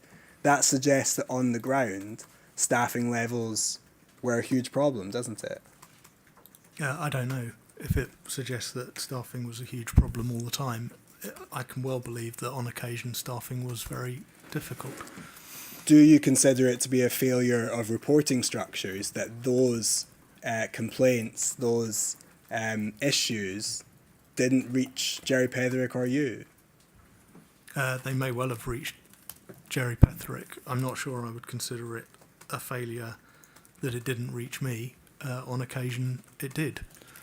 That suggests that on the ground, staffing levels were a huge problem, doesn't it? I don't know if it suggests that staffing was a huge problem all the time. I can well believe that on occasion staffing was very difficult. Do you consider it to be a failure of reporting structures that those complaints, those issues didn't reach Jerry Pedrick or you? They may well have reached Jerry Petherick. I'm not sure I would consider it a failure that it didn't reach me. On occasion, it did.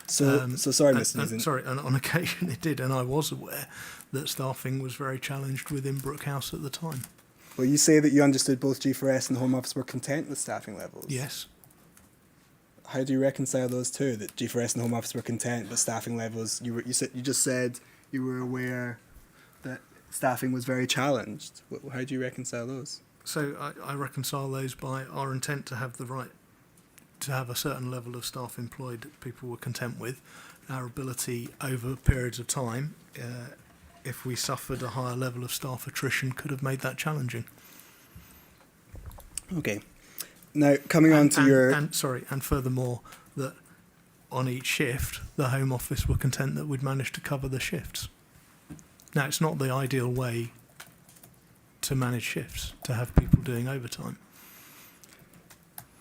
So sorry, Mr. Neeson. Sorry, and on occasion it did, and I was aware that staffing was very challenged within Brook House at the time. Well, you say that you understood both G4S and the Home Office were content with staffing levels. Yes. How do you reconcile those two? That G4S and the Home Office were content, but staffing levels, you just said you were aware that staffing was very challenged. How do you reconcile those? So I reconcile those by our intent to have the right to have a certain level of staff employed that people were content with, our ability over periods of time, if we suffered a higher level of staff attrition, could have made that challenging. Okay. Now, coming on to your... And furthermore, that on each shift, the Home Office were content that we'd managed to cover the shifts. Now, it's not the ideal way to manage shifts, to have people doing overtime.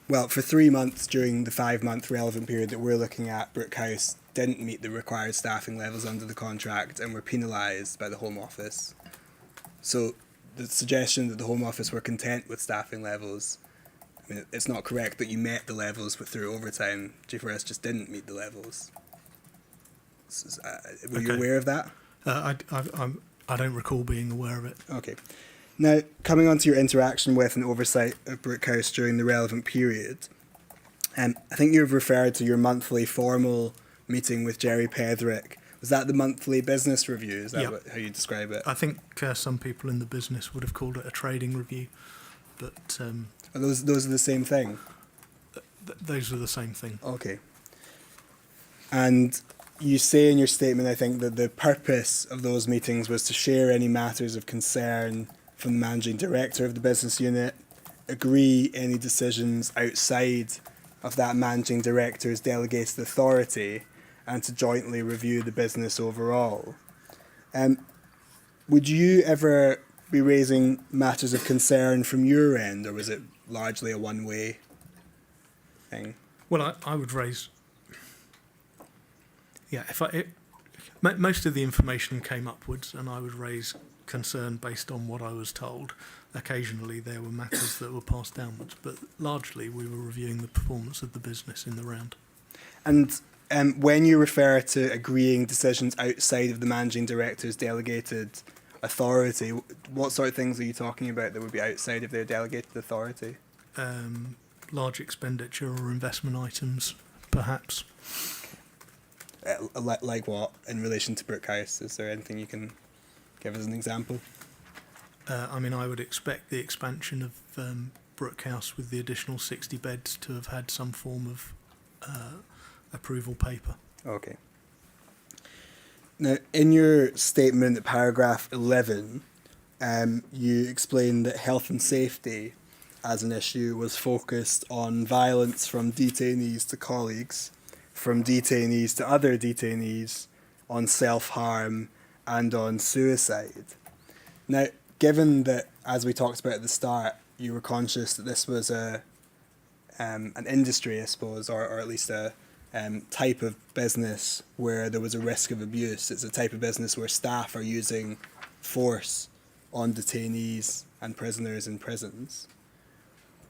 Well, for 3 months during the 5-month relevant period that we're looking at, Brook House didn't meet the required staffing levels under the contract and were penalised by the Home Office. So the suggestion that the Home Office were content with staffing levels, I mean, it's not correct that you met the levels but through overtime. G4S just didn't meet the levels. Were you aware of that? I don't recall being aware of it. Okay. Now, coming on to your interaction with and oversight of Brook House during the relevant period, I think you've referred to your monthly formal meeting with Jerry Pedrick. Was that the monthly business review? Is that Yep. how you describe it? I think some people in the business would have called it a trading review, but Are those are the same thing? those are the same thing. Okay. And you say in your statement, I think, that the purpose of those meetings was to share any matters of concern from the managing director of the business unit, agree any decisions outside of that managing director's delegated authority, and to jointly review the business overall. Would you ever be raising matters of concern from your end, or was it largely a one-way thing? Well, I would raise. Yeah, most of the information came upwards, and I would raise concern based on what I was told. Occasionally, there were matters that were passed downwards, but largely we were reviewing the performance of the business in the round. And when you refer to agreeing decisions outside of the managing director's delegated authority, what sort of things are you talking about that would be outside of their delegated authority? Large expenditure or investment items, perhaps. Like what, in relation to Brook House? Is there anything you can give us an example? I would expect the expansion of Brook House with the additional 60 beds to have had some form of approval paper. Okay. Now, in your statement at paragraph 11, you explained that health and safety as an issue was focused on violence from detainees to colleagues, from detainees to other detainees, on self-harm and on suicide. Now, given that, as we talked about at the start, you were conscious that this was an industry, I suppose, or at least a type of business where there was a risk of abuse. It's a type of business where staff are using force on detainees and prisoners in prisons.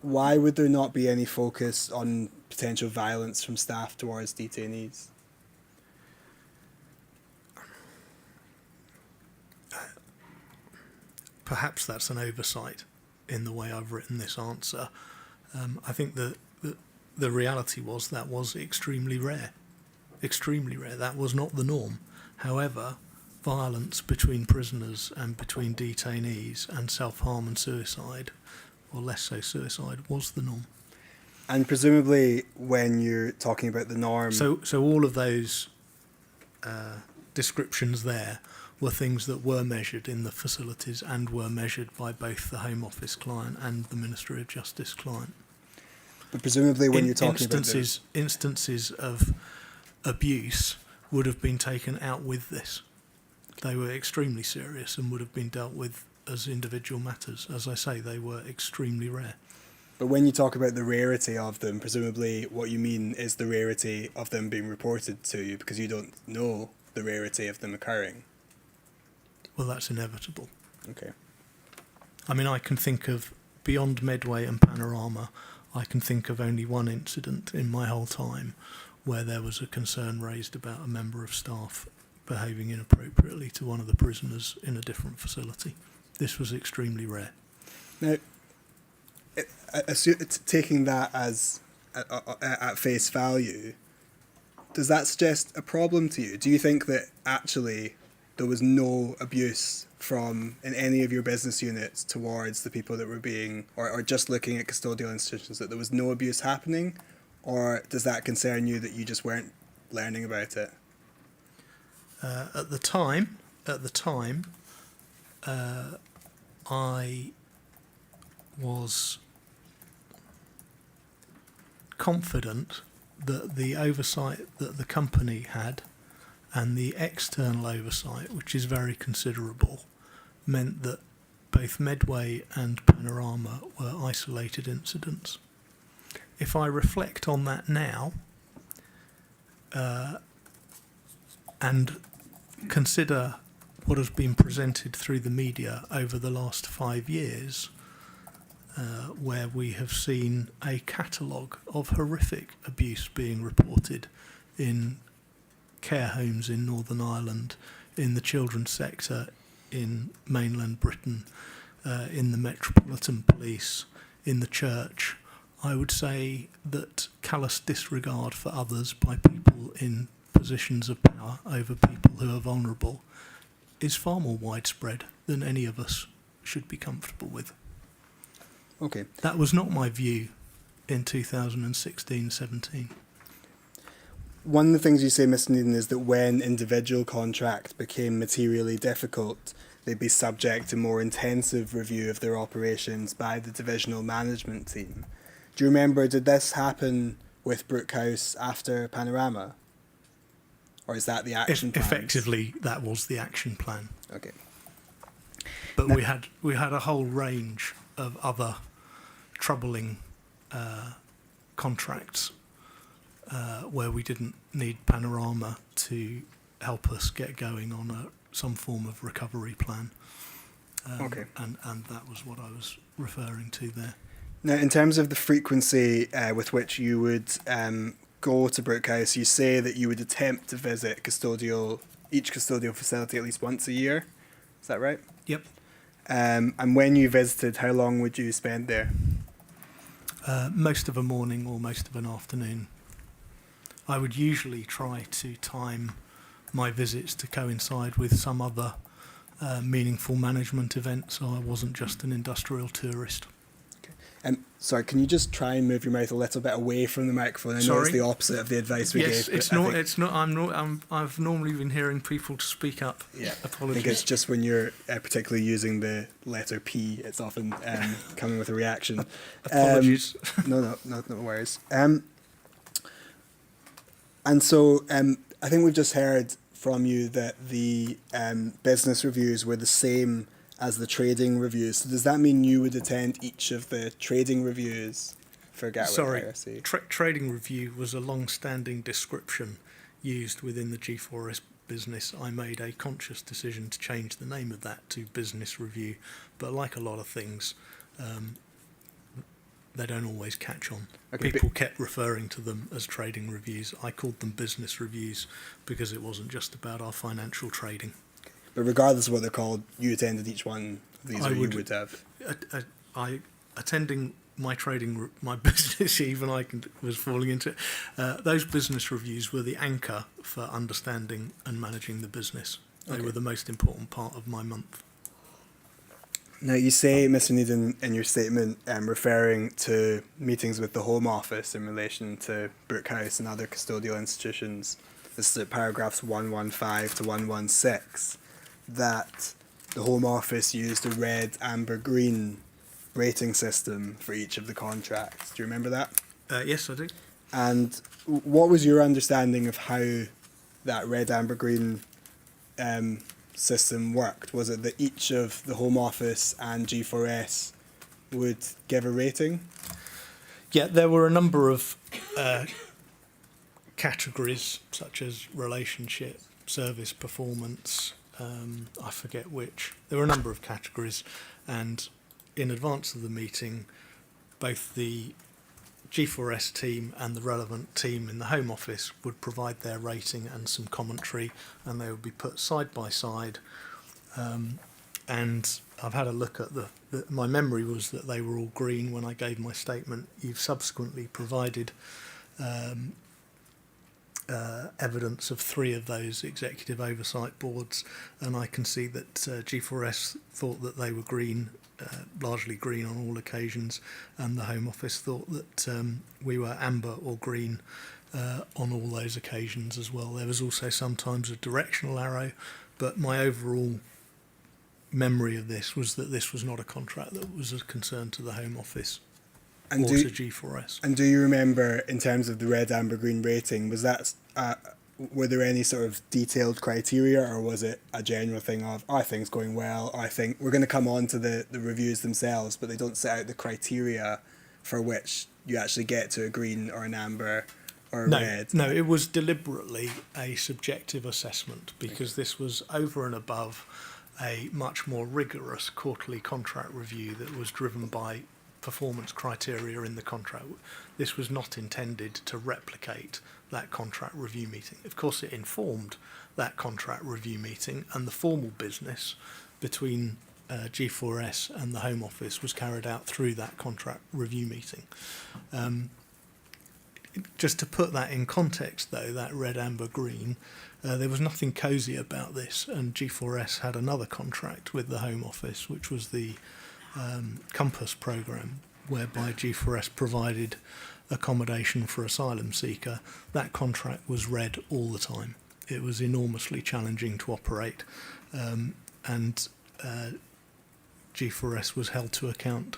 Why would there not be any focus on potential violence from staff towards detainees? Perhaps that's an oversight in the way I've written this answer. I think that the reality was that was extremely rare. Extremely rare. That was not the norm. However, violence between prisoners and between detainees and self-harm and suicide, or less so suicide, was the norm. And presumably when you're talking about the norm... So all of those descriptions there were things that were measured in the facilities and were measured by both the Home Office client and the Ministry of Justice client. But presumably when you're talking instances of abuse would have been taken out with this. They were extremely serious and would have been dealt with as individual matters. As I say, they were extremely rare. But when you talk about the rarity of them, presumably what you mean is the rarity of them being reported to you, because you don't know the rarity of them occurring. Well, that's inevitable. Okay. I can think of, beyond Medway and Panorama, I can think of only one incident in my whole time where there was a concern raised about a member of staff behaving inappropriately to one of the prisoners in a different facility. This was extremely rare. Now, taking that as at face value, does that suggest a problem to you? Do you think that actually there was no abuse in any of your business units towards the people that were being, or just looking at custodial institutions, that there was no abuse happening? Or does that concern you that you just weren't learning about it? At the time, I was confident that the oversight that the company had and the external oversight, which is very considerable, meant that both Medway and Panorama were isolated incidents. If I reflect on that now and consider what has been presented through the media over the last 5 years, where we have seen a catalogue of horrific abuse being reported in care homes in Northern Ireland, in the children's sector in mainland Britain, in the Metropolitan Police, in the church, I would say that callous disregard for others by people in positions of power over people who are vulnerable is far more widespread than any of us should be comfortable with. Okay. That was not my view in 2016-17. One of the things you say, Mr. Needham, is that when individual contracts became materially difficult, they'd be subject to more intensive review of their operations by the divisional management team. Do you remember, did this happen with Brook House after Panorama? Or is that the action plan? Effectively, that was the action plan. Okay. But we had a whole range of other troubling contracts where we didn't need Panorama to help us get going on some form of recovery plan. Okay. And that was what I was referring to there. Now, in terms of the frequency with which you would go to Brook House, you say that you would attempt to visit each custodial facility at least once a year. Is that right? Yep. And when you visited, how long would you spend there? Most of a morning or most of an afternoon. I would usually try to time my visits to coincide with some other meaningful management event, so I wasn't just an industrial tourist. Sorry, can you just try and move your mouth a little bit away from the microphone? I know it's the opposite of the advice we gave. Yes, it's not. It's not. I've normally been hearing people to speak up. Yeah, Apologies. I think it's just when you're particularly using the letter P, it's often coming with a reaction. Apologies. No worries. And so I think we've just heard from you that the business reviews were the same as the trading reviews. So does that mean you would attend each of the trading reviews for Gatwick IRC? Trading review was a long-standing description used within the G4S business. I made a conscious decision to change the name of that to business review, but like a lot of things, they don't always catch on. Okay, People kept referring to them as trading reviews. I called them business reviews because it wasn't just about our financial trading. But regardless of what they're called, you attended each one of these, or you would have? Attending my my business, even was falling into it. Those business reviews were the anchor for understanding and managing the business. They were the most important part of my month. Now, you say, Mr. Needham, in your statement, referring to meetings with the Home Office in relation to Brook House and other custodial institutions, this is at paragraphs 115 to 116, that the Home Office used a red, amber, green rating system for each of the contracts. Do you remember that? Yes, I do. And what was your understanding of how that red, amber, green system worked? Was it that each of the Home Office and G4S would give a rating? Yeah, there were a number of categories, such as relationship, service performance, I forget which. There were a number of categories, and in advance of the meeting, both the G4S team and the relevant team in the Home Office would provide their rating and some commentary, and they would be put side by side. And I've had a look at my memory was that they were all green when I gave my statement. You've subsequently provided evidence of 3 of those executive oversight boards, and I can see that G4S thought that they were green, largely green on all occasions, and the Home Office thought that we were amber or green on all those occasions as well. There was also sometimes a directional arrow, but my overall memory of this was that this was not a contract that was a concern to the Home Office or to G4S. And do you remember, in terms of the red, amber, green rating, was that were there any sort of detailed criteria, or was it a general thing of, I think it's going well, I think we're going to come on to the reviews themselves, but they don't set out the criteria for which you actually get to a green or an amber or a red? No, it was deliberately a subjective assessment, because this was over and above a much more rigorous quarterly contract review that was driven by performance criteria in the contract. This was not intended to replicate that contract review meeting. Of course, it informed that contract review meeting and the formal business between G4S and the Home Office was carried out through that contract review meeting. Just to put that in context, though, that red, amber, green, there was nothing cosy about this, and G4S had another contract with the Home Office, which was the Compass programme, whereby G4S provided accommodation for asylum seeker. That contract was red all the time. It was enormously challenging to operate, and G4S was held to account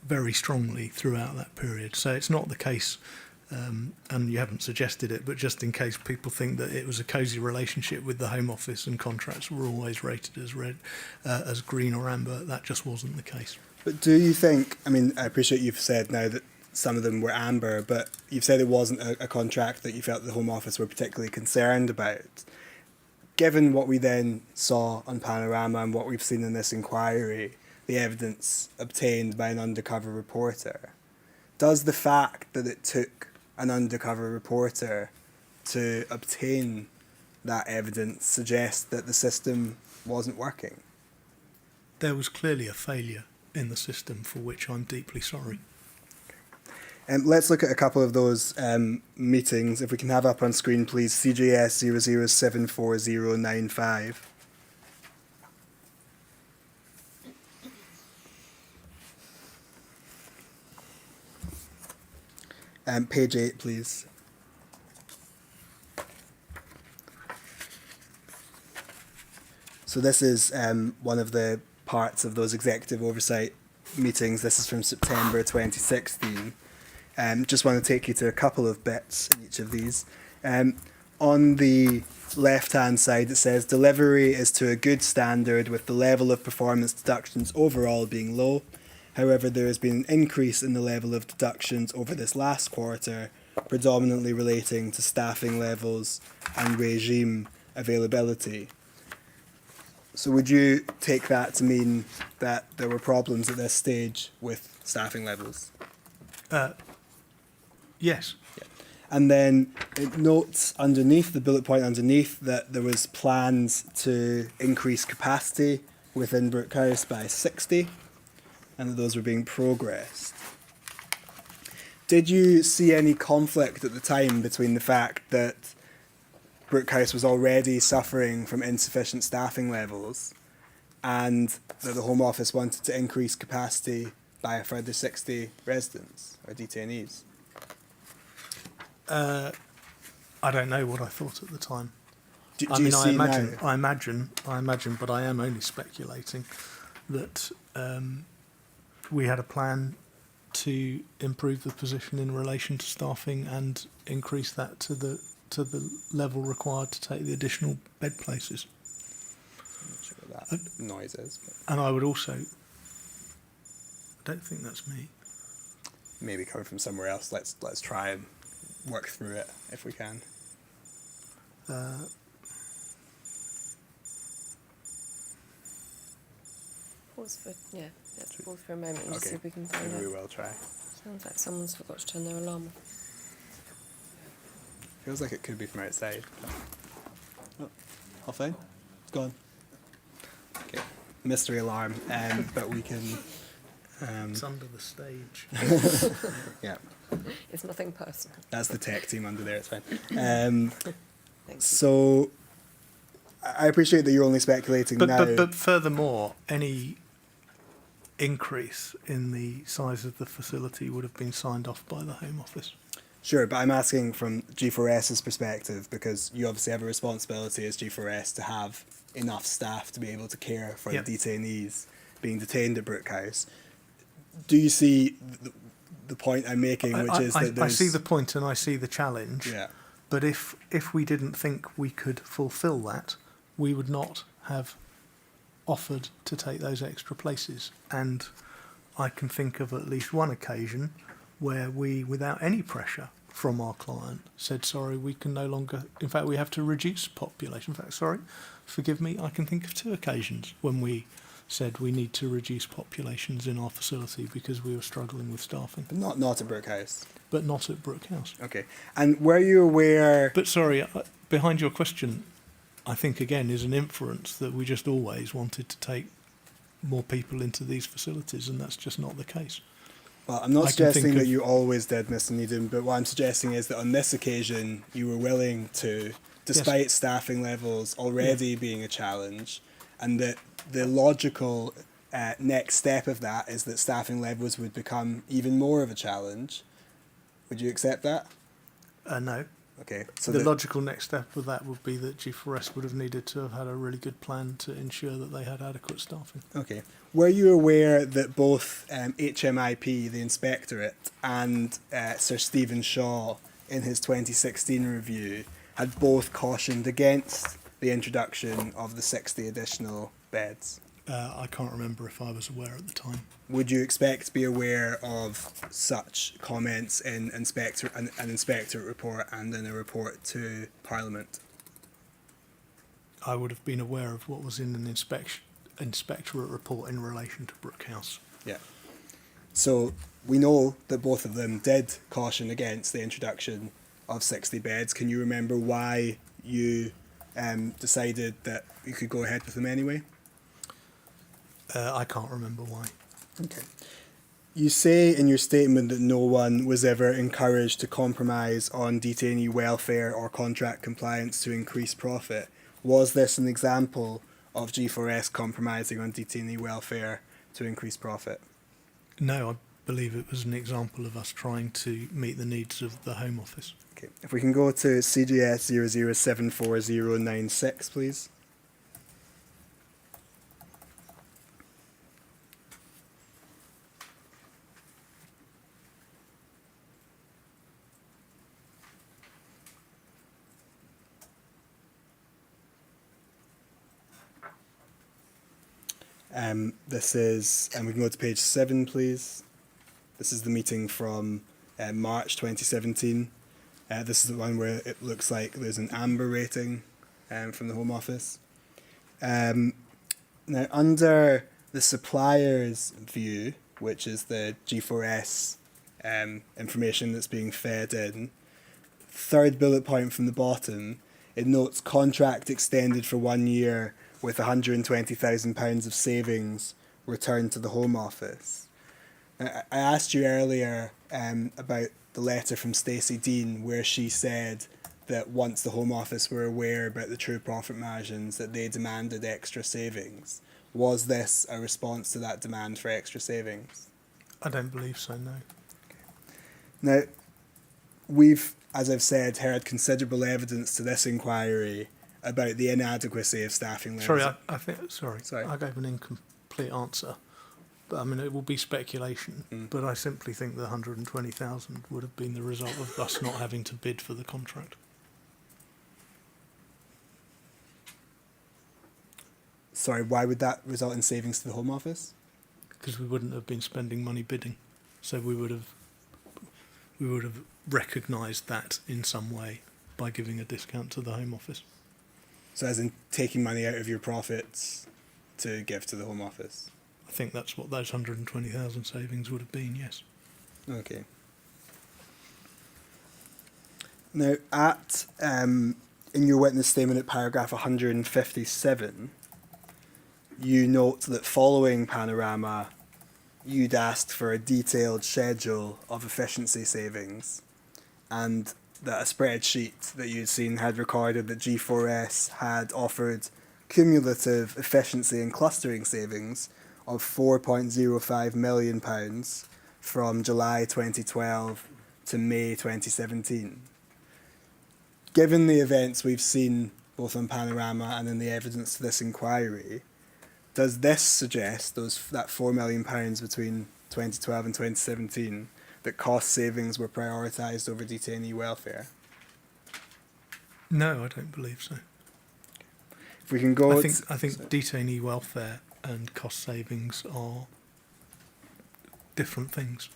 very strongly throughout that period. So it's not the case, and you haven't suggested it, but just in case people think that it was a cosy relationship with the Home Office and contracts were always rated as red, as green or amber, that just wasn't the case. But do you think, I mean, I appreciate you've said now that some of them were amber, but you've said it wasn't a contract that you felt the Home Office were particularly concerned about. Given what we then saw on Panorama and what we've seen in this inquiry, the evidence obtained by an undercover reporter, does the fact that it took an undercover reporter to obtain that evidence suggest that the system wasn't working? There was clearly a failure in the system for which I'm deeply sorry. Let's look at a couple of those meetings. If we can have up on screen, please, CJS 00744095. Page 8, please. So this is one of the parts of those executive oversight meetings. This is from September 2016. Just want to take you to a couple of bits in each of these. On the left-hand side, it says delivery is to a good standard with the level of performance deductions overall being low. However, there has been an increase in the level of deductions over this last quarter, predominantly relating to staffing levels and regime availability. So would you take that to mean that there were problems at this stage with staffing levels? Yes. Yeah. And then it notes underneath, the bullet point underneath, that there was plans to increase capacity within Brook House by 60, and that those were being progressed. Did you see any conflict at the time between the fact that Brook House was already suffering from insufficient staffing levels and that the Home Office wanted to increase capacity by a further 60 residents or detainees? I don't know what I thought at the time. Do I you mean, see I imagine, but I am only speculating that we had a plan to improve the position in relation to staffing and increase that to the level required to take the additional bed places. I'm not sure what that noise is, but And I would also, I don't think that's me. maybe coming from somewhere else. Let's try and work through it if we can. Pause for, let's pause for a moment and just see if we can find maybe out. we will try. Sounds like someone's forgot to turn their alarm off. Feels like it could be from outside. Oh, all fine. It's gone. Okay, mystery alarm. But we can. It's under the stage. Yeah, It's nothing personal. that's the tech team under there. It's fine. Thank you. So, I appreciate that you're only speculating now. But furthermore, any increase in the size of the facility would have been signed off by the Home Office. Sure, but I'm asking from G4S's perspective, because you obviously have a responsibility as G4S to have enough staff to be able to care for Yep. the detainees being detained at Brook House. Do you see the point I'm making, which is that I there's... see the point and I see the challenge. Yeah. But if we didn't think we could fulfil that, we would not have offered to take those extra places. And I can think of at least one occasion where we, without any pressure from our client, said, sorry, we can no longer, in fact, we have to reduce population. In fact, sorry, forgive me, I can think of 2 occasions when we said we need to reduce populations in our facility because we were struggling with staffing. But not at Brook House. But not at Brook House. Okay. And were you aware... But sorry, behind your question, I think, again, is an inference that we just always wanted to take more people into these facilities, and that's just not the case. Well, I'm not I can think suggesting that of- you always did, Mr. Needham, but what I'm suggesting is that on this occasion you were willing to, despite staffing levels already being a challenge, and that the logical next step of that is that staffing levels would become even more of a challenge. Would you accept that? No. Okay. So The logical next step of that would be that G4S would have needed to have had a really good plan to ensure that they had adequate staffing. Okay. Were you aware that both HMIP, the inspectorate, and Sir Stephen Shaw, in his 2016 review, had both cautioned against the introduction of the 60 additional beds? I can't remember if I was aware at the time. Would you expect to be aware of such comments in an inspectorate report and in a report to Parliament? I would have been aware of what was in an inspectorate report in relation to Brook House. Yeah. So we know that both of them did caution against the introduction of 60 beds. Can you remember why you decided that you could go ahead with them anyway? I can't remember why. Okay. You say in your statement that no one was ever encouraged to compromise on detainee welfare or contract compliance to increase profit. Was this an example of G4S compromising on detainee welfare to increase profit? No, I believe it was an example of us trying to meet the needs of the Home Office. Okay. If we can go to CGS 0074096, please. This is, and we can go to page 7, please. This is the meeting from March 2017. This is the one where it looks like there's an amber rating from the Home Office. Now, under the supplier's view, which is the G4S information that's being fed in, third bullet point from the bottom, it notes contract extended for 1 year with £120,000 of savings returned to the Home Office. I asked you earlier about the letter from Stacey Dean where she said that once the Home Office were aware about the true profit margins that they demanded extra savings. Was this a response to that demand for extra savings? I don't believe so, no. Now, we've, as I've said, heard considerable evidence to this inquiry about the inadequacy of staffing levels. Sorry, I gave an incomplete answer. But I mean, it will be speculation, but I simply think the 120,000 would have been the result of us not having to bid for the contract. Sorry, why would that result in savings to the Home Office? Because we wouldn't have been spending money bidding. So we would have recognised that in some way by giving a discount to the Home Office. So as in taking money out of your profits to give to the Home Office? I think that's what those 120,000 savings would have been, yes. Okay. Now, in your witness statement at paragraph 157, you note that following Panorama, you'd asked for a detailed schedule of efficiency savings, and that a spreadsheet that you'd seen had recorded that G4S had offered cumulative efficiency and clustering savings of £4.05 million from July 2012 to May 2017. Given the events we've seen both on Panorama and in the evidence to this inquiry, does this suggest that £4 million between 2012 and 2017 that cost savings were prioritised over detainee welfare? No, I don't believe so. If we can go... I think detainee welfare and cost savings are different things.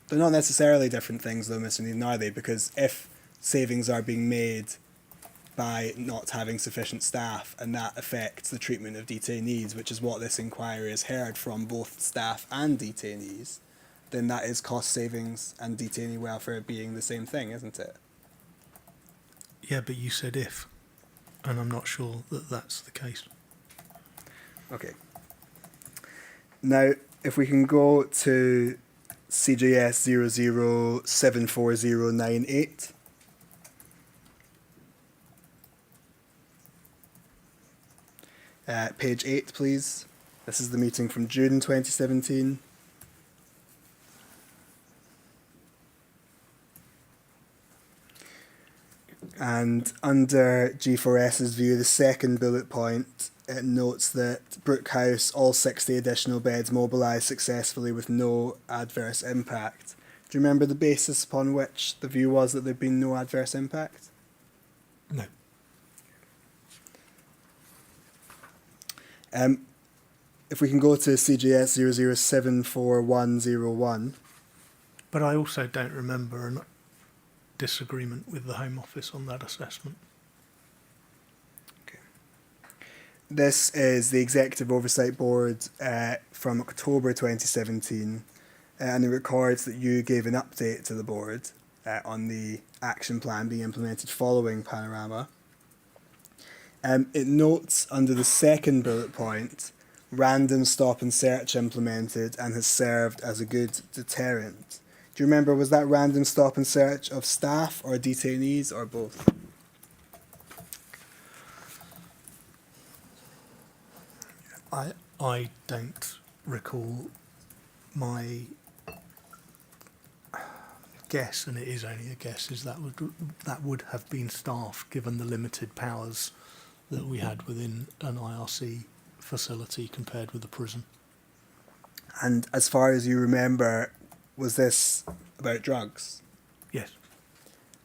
They're not necessarily different things though, Mr. Needham, are they? Because if savings are being made by not having sufficient staff and that affects the treatment of detainees, which is what this inquiry has heard from both staff and detainees, then that is cost savings and detainee welfare being the same thing, isn't it? Yeah, but you said if. and I'm not sure that that's the case. Okay. Now, if we can go to CJS 00744098. Page 8, please. This is the meeting from June 2017. And under G4S's view, the second bullet point, it notes that Brook House, all 60 additional beds mobilised successfully with no adverse impact. Do you remember the basis upon which the view was that there'd been no adverse impact? No. If we can go to CGS 00744101. But I also don't remember a disagreement with the Home Office on that assessment. Okay. This is the Executive Oversight Board from October 2017, and it records that you gave an update to the board on the action plan being implemented following Panorama. It notes under the second bullet point, random stop and search implemented and has served as a good deterrent. Do you remember, was that random stop and search of staff or detainees or both? I don't recall. My guess, and it is only a guess, is that would have been staff, given the limited powers that we had within an IRC facility compared with the prison. And as far as you remember, was this about drugs? Yes.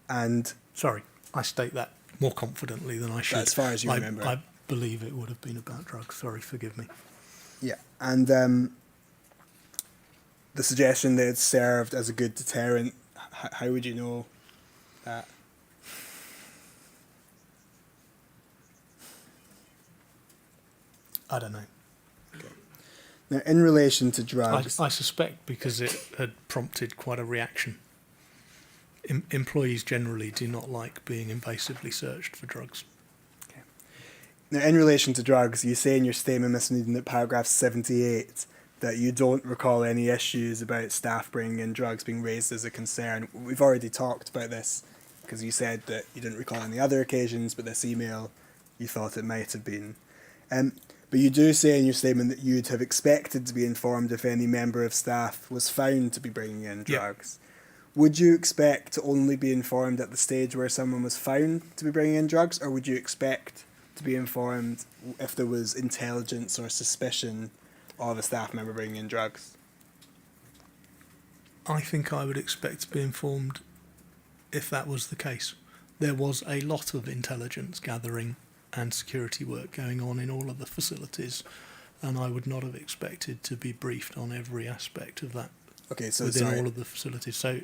And Sorry, I state that more confidently than I should. as far as you remember. I believe it would have been about drugs. Sorry, forgive me. Yeah, and the suggestion that it served as a good deterrent, how would you know that? I don't know. Now, in relation to drugs, I suspect because it had prompted quite a reaction. Employees generally do not like being invasively searched for drugs. now, in relation to drugs, you say in your statement, Mr. Needham, that paragraph 78, that you don't recall any issues about staff bringing in drugs being raised as a concern. We've already talked about this because you said that you didn't recall any other occasions, but this email, you thought it might have been. But you do say in your statement that you'd have expected to be informed if any member of staff was found to be bringing in drugs. Would you expect to only be informed at the stage where someone was found to be bringing in drugs, or would you expect to be informed if there was intelligence or suspicion of a staff member bringing in drugs? I think I would expect to be informed if that was the case. There was a lot of intelligence gathering and security work going on in all of the facilities, and I would not have expected to be briefed on every aspect of that within all of the facilities. So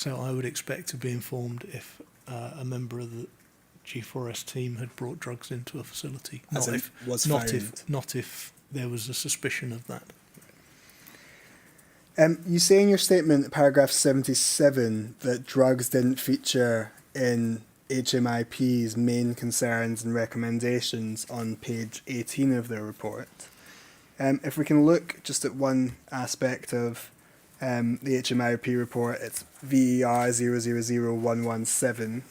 I would expect to be informed if a member of the G4S team had brought drugs into a facility, not if there was a suspicion of that. You say in your statement, paragraph 77, that drugs didn't feature in HMIP's main concerns and recommendations on page 18 of their report. If we can look just at one aspect of the HMIP report, it's VER 000117.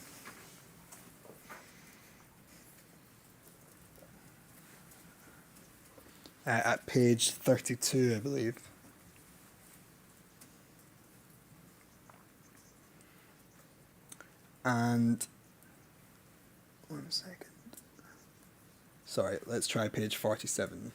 At page 32, I believe. And 1 second. Sorry, let's try page 47.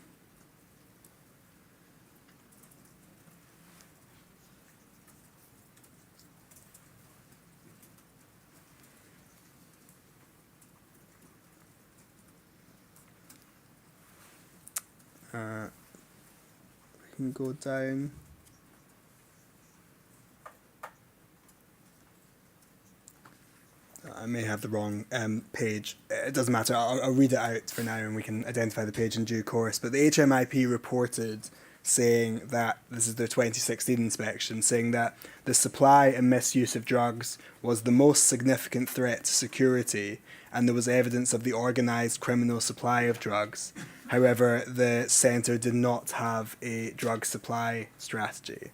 We can go down. I may have the wrong page. It doesn't matter. I'll read it out for now and we can identify the page in due course. But the HMIP reported saying that, this is their 2016 inspection, saying that the supply and misuse of drugs was the most significant threat to security, and there was evidence of the organised criminal supply of drugs. However, the centre did not have a drug supply strategy.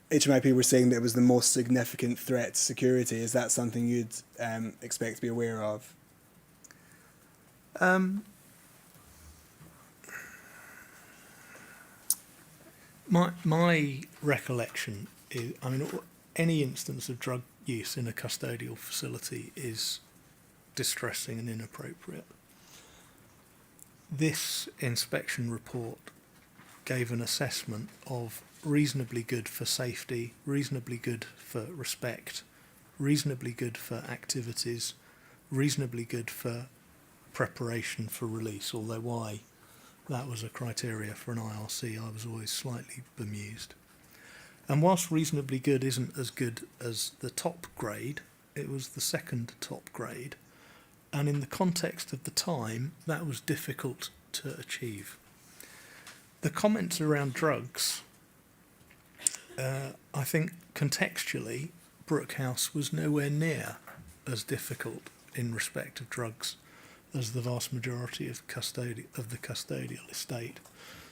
HMIP were saying that it was the most significant threat to security. Is that something you'd expect to be aware of? My recollection is, I mean, any instance of drug use in a custodial facility is distressing and inappropriate. This inspection report gave an assessment of reasonably good for safety, reasonably good for respect, reasonably good for activities, reasonably good for preparation for release, although why that was a criteria for an IRC, I was always slightly bemused. And whilst reasonably good isn't as good as the top grade, it was the second top grade. And in the context of the time, that was difficult to achieve. The comments around drugs, I think contextually, Brook House was nowhere near as difficult in respect of drugs as the vast majority of the custodial estate,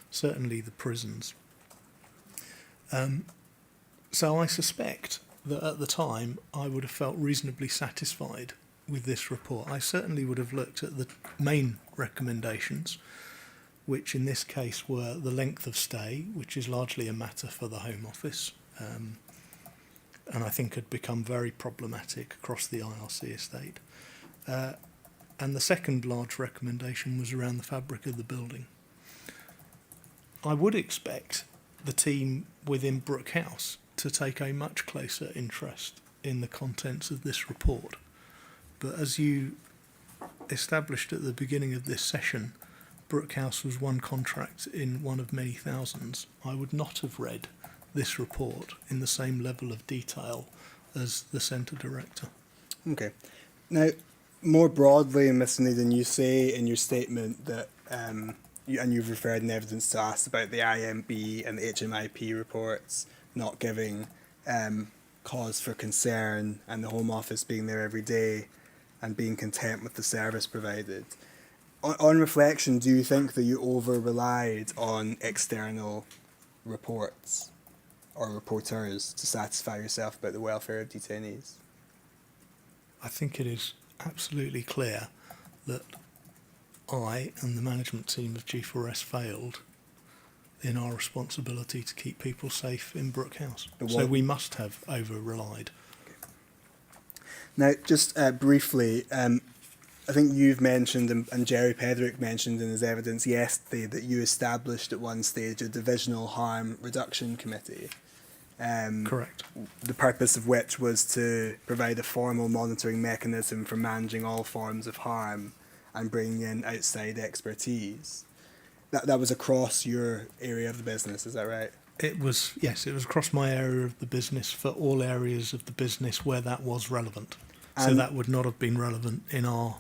certainly the prisons. So I suspect that at the time I would have felt reasonably satisfied with this report. I certainly would have looked at the main recommendations, which in this case were the length of stay, which is largely a matter for the Home Office, and I think had become very problematic across the IRC estate. And the second large recommendation was around the fabric of the building. I would expect the team within Brook House to take a much closer interest in the contents of this report. But as you established at the beginning of this session, Brook House was one contract in one of many thousands. I would not have read this report in the same level of detail as the centre director. Okay. Now, more broadly, Mr. Needham, you say in your statement that, and you've referred in evidence to us about the IMB and the HMIP reports not giving cause for concern, and the Home Office being there every day and being content with the service provided. On reflection, do you think that you over-relied on external reports or reporters to satisfy yourself about the welfare of detainees? I think it is absolutely clear that I and the management team of G4S failed in our responsibility to keep people safe in Brook House. So we must have over-relied. Okay. Now, just briefly, I think you've mentioned, and Jerry Pedrick mentioned in his evidence yesterday, that you established at one stage a divisional harm reduction committee. Correct. The purpose of which was to provide a formal monitoring mechanism for managing all forms of harm and bringing in outside expertise. That was across your area of the business, is that right? It was, yes, it was across my area of the business for all areas of the business where that was relevant. So that would not have been relevant in our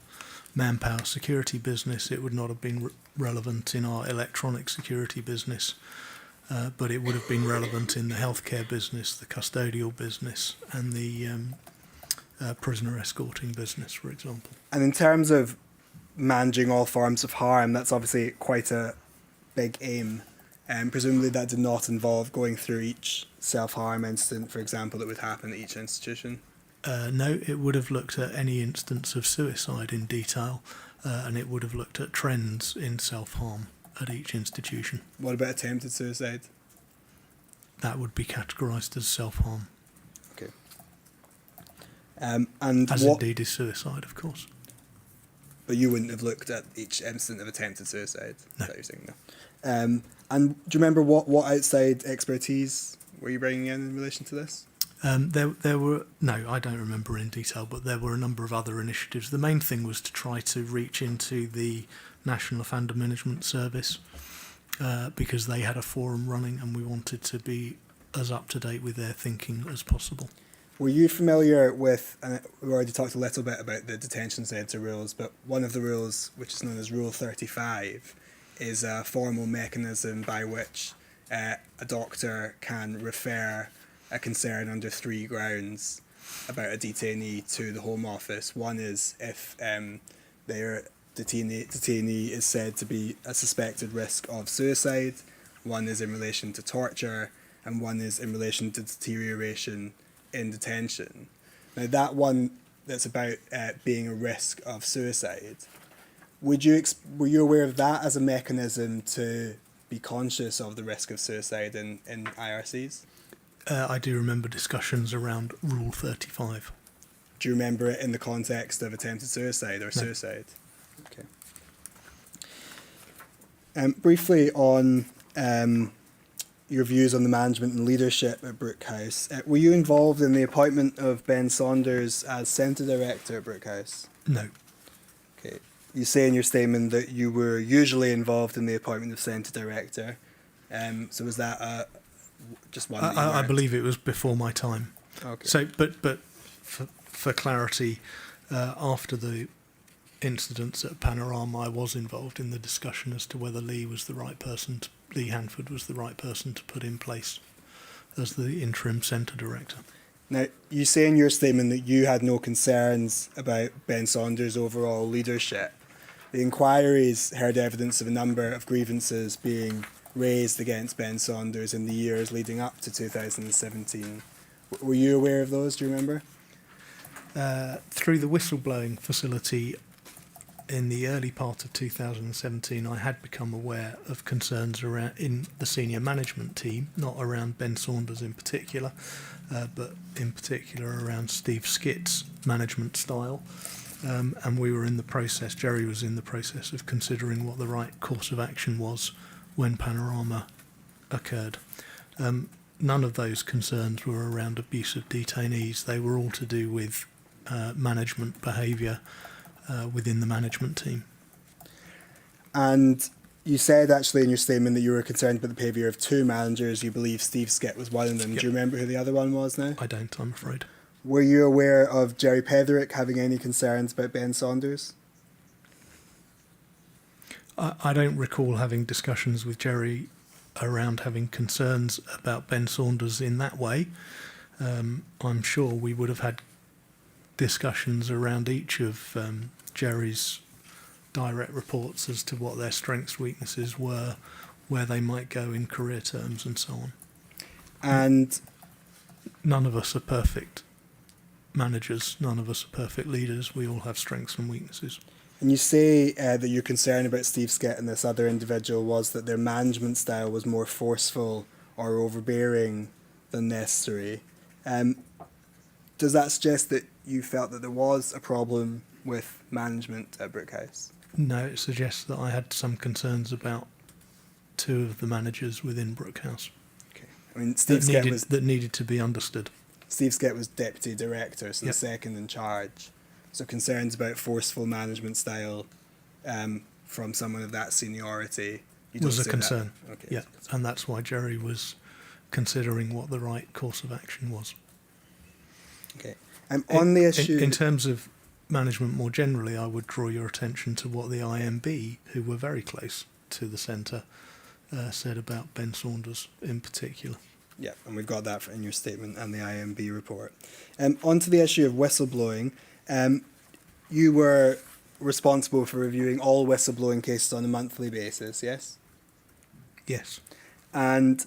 manpower security business. It would not have been relevant in our electronic security business. But it would have been relevant in the healthcare business, the custodial business, and the prisoner escorting business, for example. And in terms of managing all forms of harm, that's obviously quite a big aim. Presumably that did not involve going through each self-harm incident, for example, that would happen at each institution? No, it would have looked at any instance of suicide in detail, and it would have looked at trends in self-harm at each institution. What about attempted suicide? That would be categorised as self-harm. Okay. Indeed is suicide, of course. But you wouldn't have looked at each incident of attempted suicide? No. Is that what you're saying? No. And do you remember what outside expertise were you bringing in relation to this? There were, no, I don't remember in detail, but there were a number of other initiatives. The main thing was to try to reach into the National Offender Management Service because they had a forum running and we wanted to be as up to date with their thinking as possible. Were you familiar with, and we already talked a little bit about the detention centre rules, but one of the rules, which is known as Rule 35, is a formal mechanism by which a doctor can refer a concern under 3 grounds about a detainee to the Home Office. One is if their detainee is said to be a suspected risk of suicide, one is in relation to torture, and one is in relation to deterioration in detention. Now that one that's about being a risk of suicide, were you aware of that as a mechanism to be conscious of the risk of suicide in IRCs? I do remember discussions around Rule 35. Do you remember it in the context of attempted suicide or No. suicide? Okay. Briefly on your views on the management and leadership at Brook House. Were you involved in the appointment of Ben Saunders as Centre Director at Brook House? No. Okay. You say in your statement that you were usually involved in the appointment of Centre Director. So was that just one that you I weren't? believe it was before my time. Okay. So, but for clarity, after the incidents at Panorama, I was involved in the discussion as to whether Lee Hanford was the right person to put in place as the interim centre director. Now, you say in your statement that you had no concerns about Ben Saunders' overall leadership. The inquiries heard evidence of a number of grievances being raised against Ben Saunders in the years leading up to 2017. Were you aware of those? Do you remember? Through the whistleblowing facility in the early part of 2017, I had become aware of concerns around in the senior management team, not around Ben Saunders in particular, but in particular around Steve Skitt's management style. And we were in the process, Jerry was in the process of considering what the right course of action was when Panorama occurred. None of those concerns were around abuse of detainees. They were all to do with management behaviour within the management team. And you said actually in your statement that you were concerned about the behaviour of 2 managers. You believe Steve Skitt was one of them. Yep. Do you remember who the other one was now? I don't, I'm afraid. Were you aware of Jerry Petherick having any concerns about Ben Saunders? I don't recall having discussions with Jerry around having concerns about Ben Saunders in that way. I'm sure we would have had discussions around each of Jerry's direct reports as to what their strengths, weaknesses were, where they might go in career terms and so on. And None of us are perfect managers, none of us are perfect leaders, we all have strengths and weaknesses. And you say that your concern about Steve Skitt and this other individual was that their management style was more forceful or overbearing than necessary. Does that suggest that you felt that there was a problem with management at Brook House? No, it suggests that I had some concerns about 2 of the managers within Brook House Okay. I mean, Steve Skitt that needed to be understood. Steve Skitt was deputy director, so Yep. the second in charge. So concerns about forceful management style from someone of that seniority Was a say that? concern. Okay. Yeah, and that's why Jerry was considering what the right course of action was. Okay. On the issue, In terms of management more generally, I would draw your attention to what the IMB, who were very close to the centre, said about Ben Saunders in particular. yeah, and we've got that in your statement and the IMB report. On to the issue of whistleblowing. You were responsible for reviewing all whistleblowing cases on a monthly basis, yes? Yes. And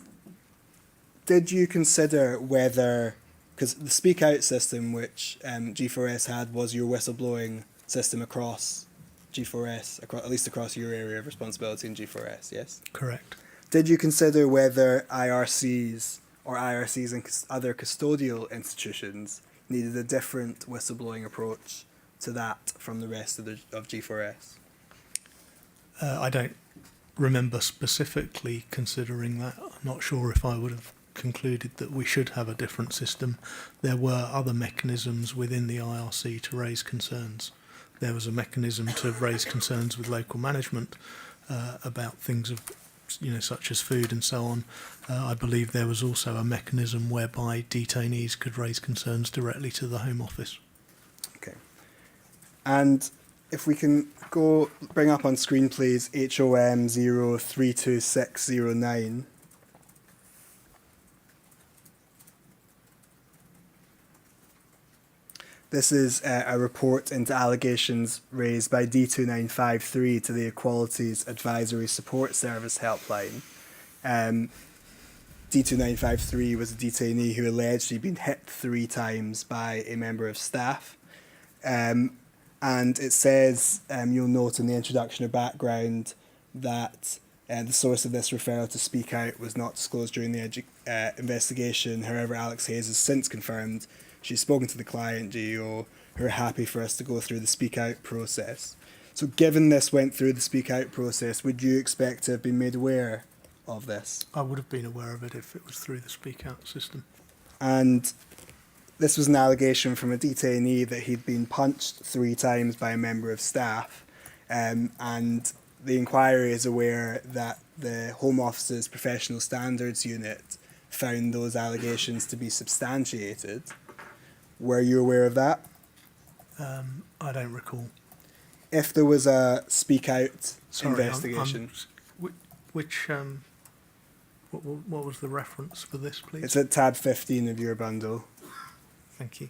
did you consider whether, because the Speak Out system which G4S had was your whistleblowing system across G4S, at least across your area of responsibility in G4S, yes? Correct. Did you consider whether IRCs or IRCs and other custodial institutions needed a different whistleblowing approach to that from the rest of G4S? I don't remember specifically considering that. I'm not sure if I would have concluded that we should have a different system. There were other mechanisms within the IRC to raise concerns. There was a mechanism to raise concerns with local management about things of, such as food and so on. I believe there was also a mechanism whereby detainees could raise concerns directly to the Home Office. Okay. And if we can bring up on screen, please, HOM 032609. This is a report into allegations raised by D2953 to the Equalities Advisory Support Service helpline. D2953 was a detainee who alleged he'd been hit 3 times by a member of staff. And it says, you'll note in the introduction or background, that the source of this referral to Speak Out was not disclosed during the investigation. However, Alex Hayes has since confirmed she's spoken to the client, GEO, who are happy for us to go through the Speak Out process. So given this went through the Speak Out process, would you expect to have been made aware of this? I would have been aware of it if it was through the Speak Out system. And this was an allegation from a detainee that he'd been punched 3 times by a member of staff, and the inquiry is aware that the Home Office's Professional Standards Unit found those allegations to be substantiated. Were you aware of that? I don't recall. If there was a Speak Out Sorry, investigation. What was the reference for this, please? It's at tab 15 of your bundle. Thank you.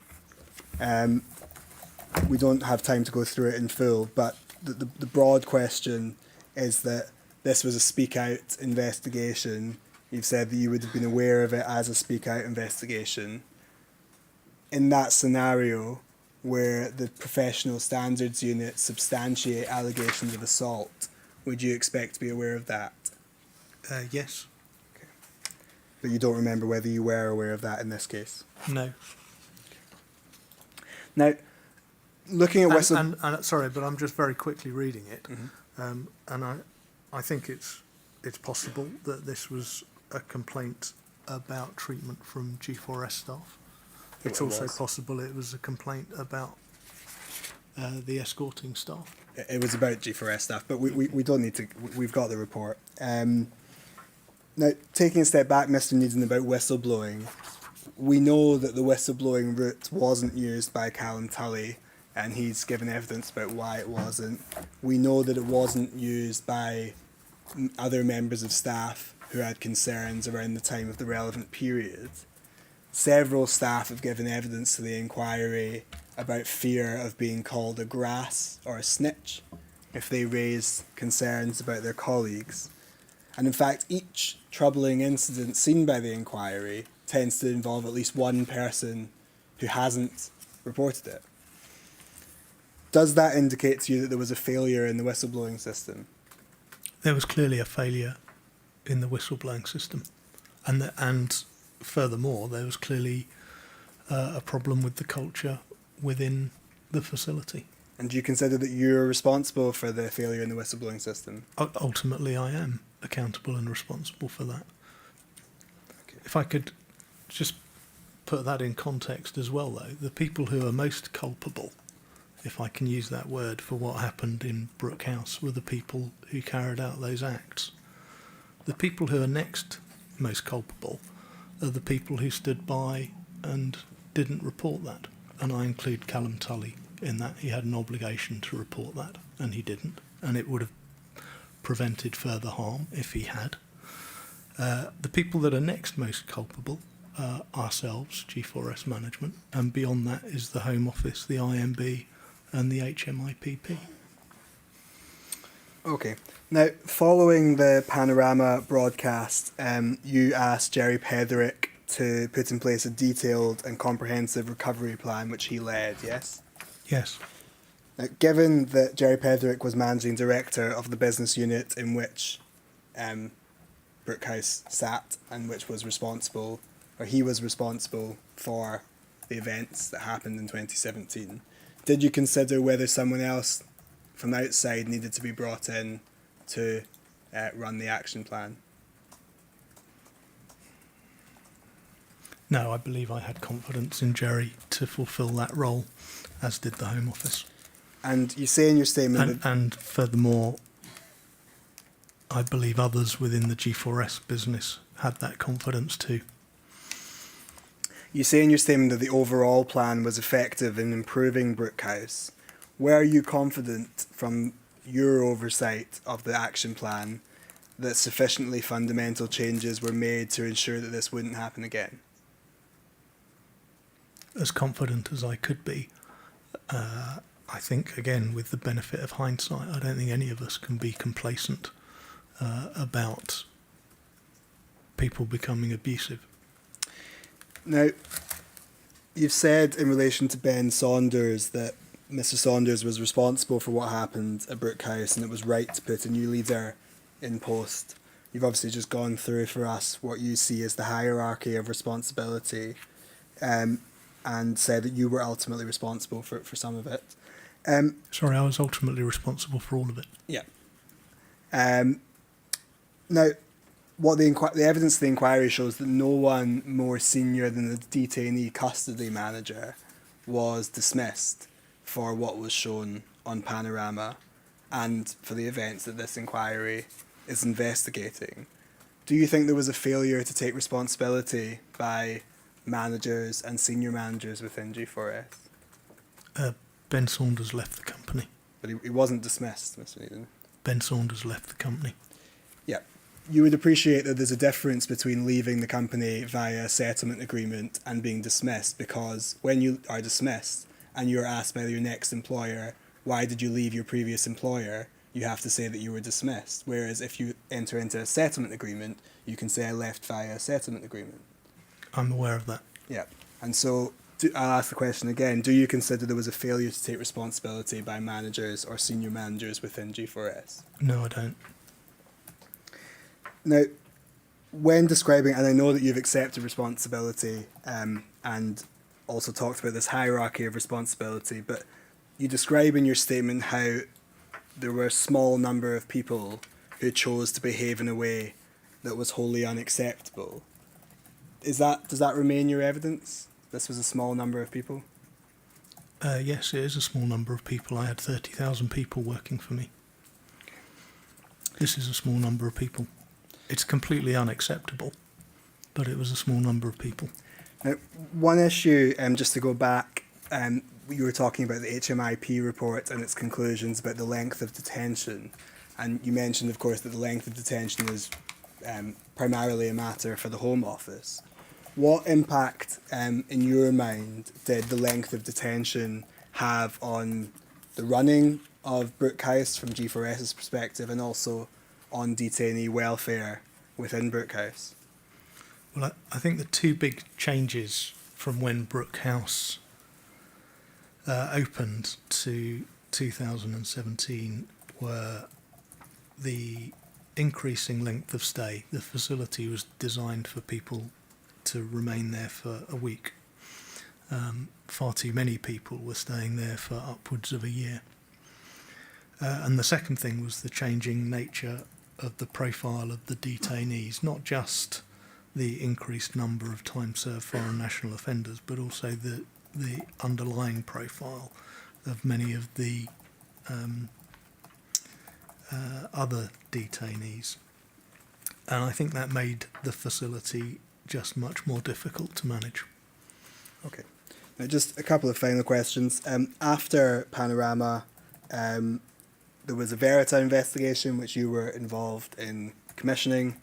We don't have time to go through it in full, but the broad question is that this was a Speak Out investigation. You've said that you would have been aware of it as a Speak Out investigation. In that scenario, where the Professional Standards Unit substantiate allegations of assault, would you expect to be aware of that? Yes. Okay. But you don't remember whether you were aware of that in this case? No. Now, looking at and sorry, but I'm just very quickly reading it, and I think it's possible that this was a complaint about treatment from G4S staff. It's also possible it was a complaint about the escorting staff. It was about G4S staff, but we don't need to. We've got the report. Now, taking a step back, Mr. Needham, about whistleblowing, we know that the whistleblowing route wasn't used by Callum Tully, and he's given evidence about why it wasn't. We know that it wasn't used by other members of staff who had concerns around the time of the relevant period. Several staff have given evidence to the inquiry about fear of being called a grass or a snitch if they raise concerns about their colleagues. And in fact, each troubling incident seen by the inquiry tends to involve at least one person who hasn't reported it. Does that indicate to you that there was a failure in the whistleblowing system? There was clearly a failure in the whistleblowing system, and furthermore, there was clearly a problem with the culture within the facility. And do you consider that you're responsible for the failure in the whistleblowing system? Ultimately, I am accountable and responsible for that. Okay. If I could just put that in context as well, though, the people who are most culpable, if I can use that word, for what happened in Brook House were the people who carried out those acts. The people who are next most culpable are the people who stood by and didn't report that. And I include Callum Tully in that. He had an obligation to report that, and he didn't. And it would have prevented further harm if he had. The people that are next most culpable are ourselves, G4S management, and beyond that is the Home Office, the IMB, and the HMIPP. Okay. Now, following the Panorama broadcast, you asked Jerry Petherick to put in place a detailed and comprehensive recovery plan, which he led, yes? Yes. Now, given that Jerry Petherick was managing director of the business unit in which Brook House sat and which was responsible, or he was responsible for the events that happened in 2017, did you consider whether someone else from outside needed to be brought in to run the action plan? No, I believe I had confidence in Jerry to fulfil that role, as did the Home Office. And you say in your statement and furthermore, I believe others within the G4S business had that confidence too. You say in your statement that the overall plan was effective in improving Brook House. were you confident from your oversight of the action plan that sufficiently fundamental changes were made to ensure that this wouldn't happen again? As confident as I could be. I think, again, with the benefit of hindsight, I don't think any of us can be complacent about people becoming abusive. Now, you've said in relation to Ben Saunders that Mr. Saunders was responsible for what happened at Brook House and it was right to put a new leader in post. You've obviously just gone through for us what you see as the hierarchy of responsibility, and said that you were ultimately responsible for some of it. Sorry, I was ultimately responsible for all of it. Yeah. Now, what the evidence of the inquiry shows that no one more senior than the detainee custody manager was dismissed for what was shown on Panorama and for the events that this inquiry is investigating. Do you think there was a failure to take responsibility by managers and senior managers within G4S? Ben Saunders left the company. But he wasn't dismissed, Mr. Needham. Ben Saunders left the company. Yeah. You would appreciate that there's a difference between leaving the company via a settlement agreement and being dismissed, because when you are dismissed and you're asked by your next employer, why did you leave your previous employer, you have to say that you were dismissed. Whereas if you enter into a settlement agreement, you can say I left via a settlement agreement. I'm aware of that. Yeah. And so I'll ask the question again. Do you consider there was a failure to take responsibility by managers or senior managers within G4S? No, I don't. Now, when describing, and I know that you've accepted responsibility and also talked about this hierarchy of responsibility, but you describe in your statement how there were a small number of people who chose to behave in a way that was wholly unacceptable. Does that remain your evidence? This was a small number of people? Yes, it is a small number of people. I had 30,000 people working for me. This is a small number of people. It's completely unacceptable, but it was a small number of people. Now, one issue, just to go back, you were talking about the HMIP report and its conclusions about the length of detention. And you mentioned, of course, that the length of detention is primarily a matter for the Home Office. What impact, in your mind, did the length of detention have on the running of Brook House from G4S's perspective and also on detainee welfare within Brook House? Well, I think the two big changes from when Brook House opened to 2017 were the increasing length of stay. The facility was designed for people to remain there for a week. Far too many people were staying there for upwards of a year. And the second thing was the changing nature of the profile of the detainees, not just the increased number of time-served foreign national offenders, but also the underlying profile of many of the other detainees. And I think that made the facility just much more difficult to manage. Okay. Now, just a couple of final questions. After Panorama, there was a Verita investigation which you were involved in commissioning,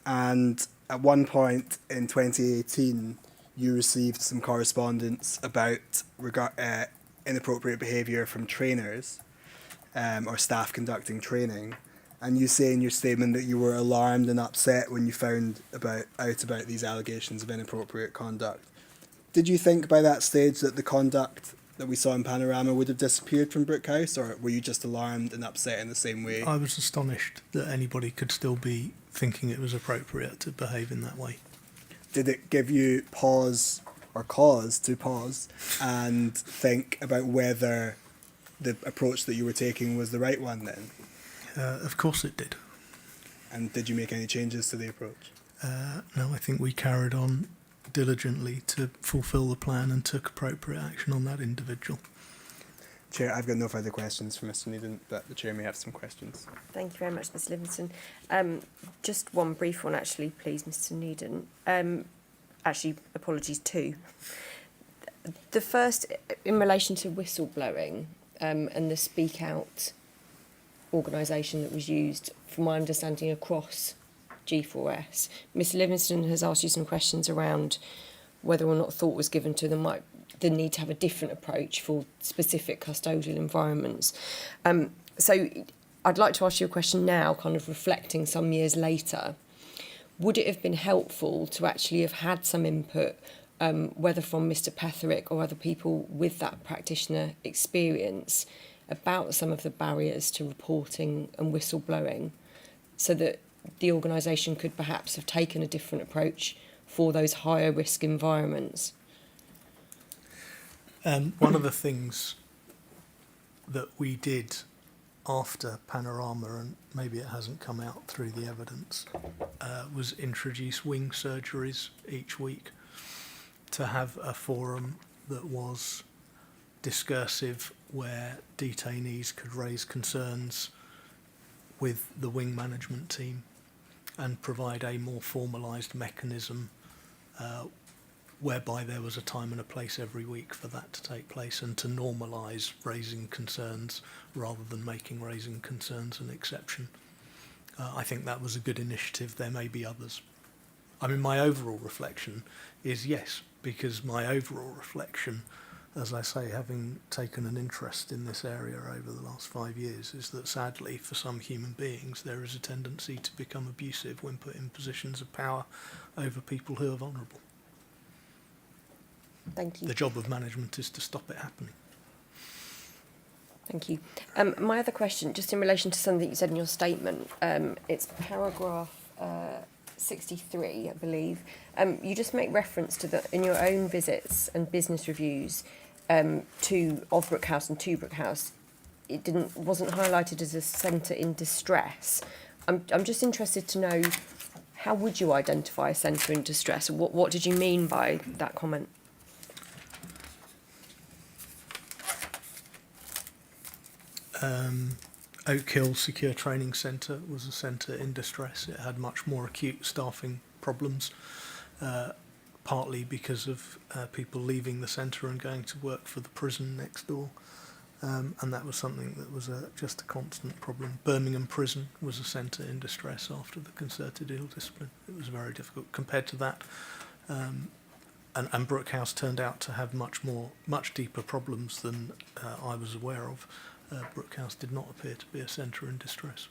and at one point in 2018 you received some correspondence about inappropriate behaviour from trainers or staff conducting training, and you say in your statement that you were alarmed and upset when you found out about these allegations of inappropriate conduct. Did you think by that stage that the conduct that we saw in Panorama would have disappeared from Brook House, or were you just alarmed and upset in the same way? I was astonished that anybody could still be thinking it was appropriate to behave in that way. Did it give you pause or cause to pause and think about whether the approach that you were taking was the right one then? Of course it did. And did you make any changes to the approach? No, I think we carried on diligently to fulfil the plan and took appropriate action on that individual. Chair, I've got no further questions for Mr. Needham, but the Chair may have some questions. Thank you very much, Mr. Livingston. Just one brief one, actually, please, Mr. Needham. Actually, apologies, two. The first, in relation to whistleblowing, and the Speak Out organisation that was used, from my understanding, across G4S. Mr Livingston has asked you some questions around whether or not thought was given to the need to have a different approach for specific custodial environments. So I'd like to ask you a question now, kind of reflecting some years later. Would it have been helpful to actually have had some input, whether from Mr Petherick or other people with that practitioner experience, about some of the barriers to reporting and whistleblowing, so that the organisation could perhaps have taken a different approach for those higher risk environments? One of the things that we did after Panorama, and maybe it hasn't come out through the evidence, was introduce wing surgeries each week, to have a forum that was discursive, where detainees could raise concerns with the wing management team and provide a more formalised mechanism whereby there was a time and a place every week for that to take place, and to normalise raising concerns rather than making raising concerns an exception. I think that was a good initiative. There may be others. I mean, my overall reflection is yes, because my overall reflection, as I say, having taken an interest in this area over the last 5 years, is that sadly for some human beings there is a tendency to become abusive when put in positions of power over people who are vulnerable. Thank you. The job of management is to stop it happening. Thank you. My other question, just in relation to something you said in your statement, it's paragraph 63, I believe. You just make reference to in your own visits and business reviews of Brook House and to Brook House, it wasn't highlighted as a centre in distress. I'm just interested to know, how would you identify a centre in distress? What did you mean by that comment? Oak Hill Secure Training Centre was a centre in distress. It had much more acute staffing problems, partly because of people leaving the centre and going to work for the prison next door, and that was something that was just a constant problem. Birmingham Prison was a centre in distress after the concerted ill discipline. It was very difficult compared to that. And Brook House turned out to have much deeper problems than I was aware of. Brook House did not appear to be a centre in distress.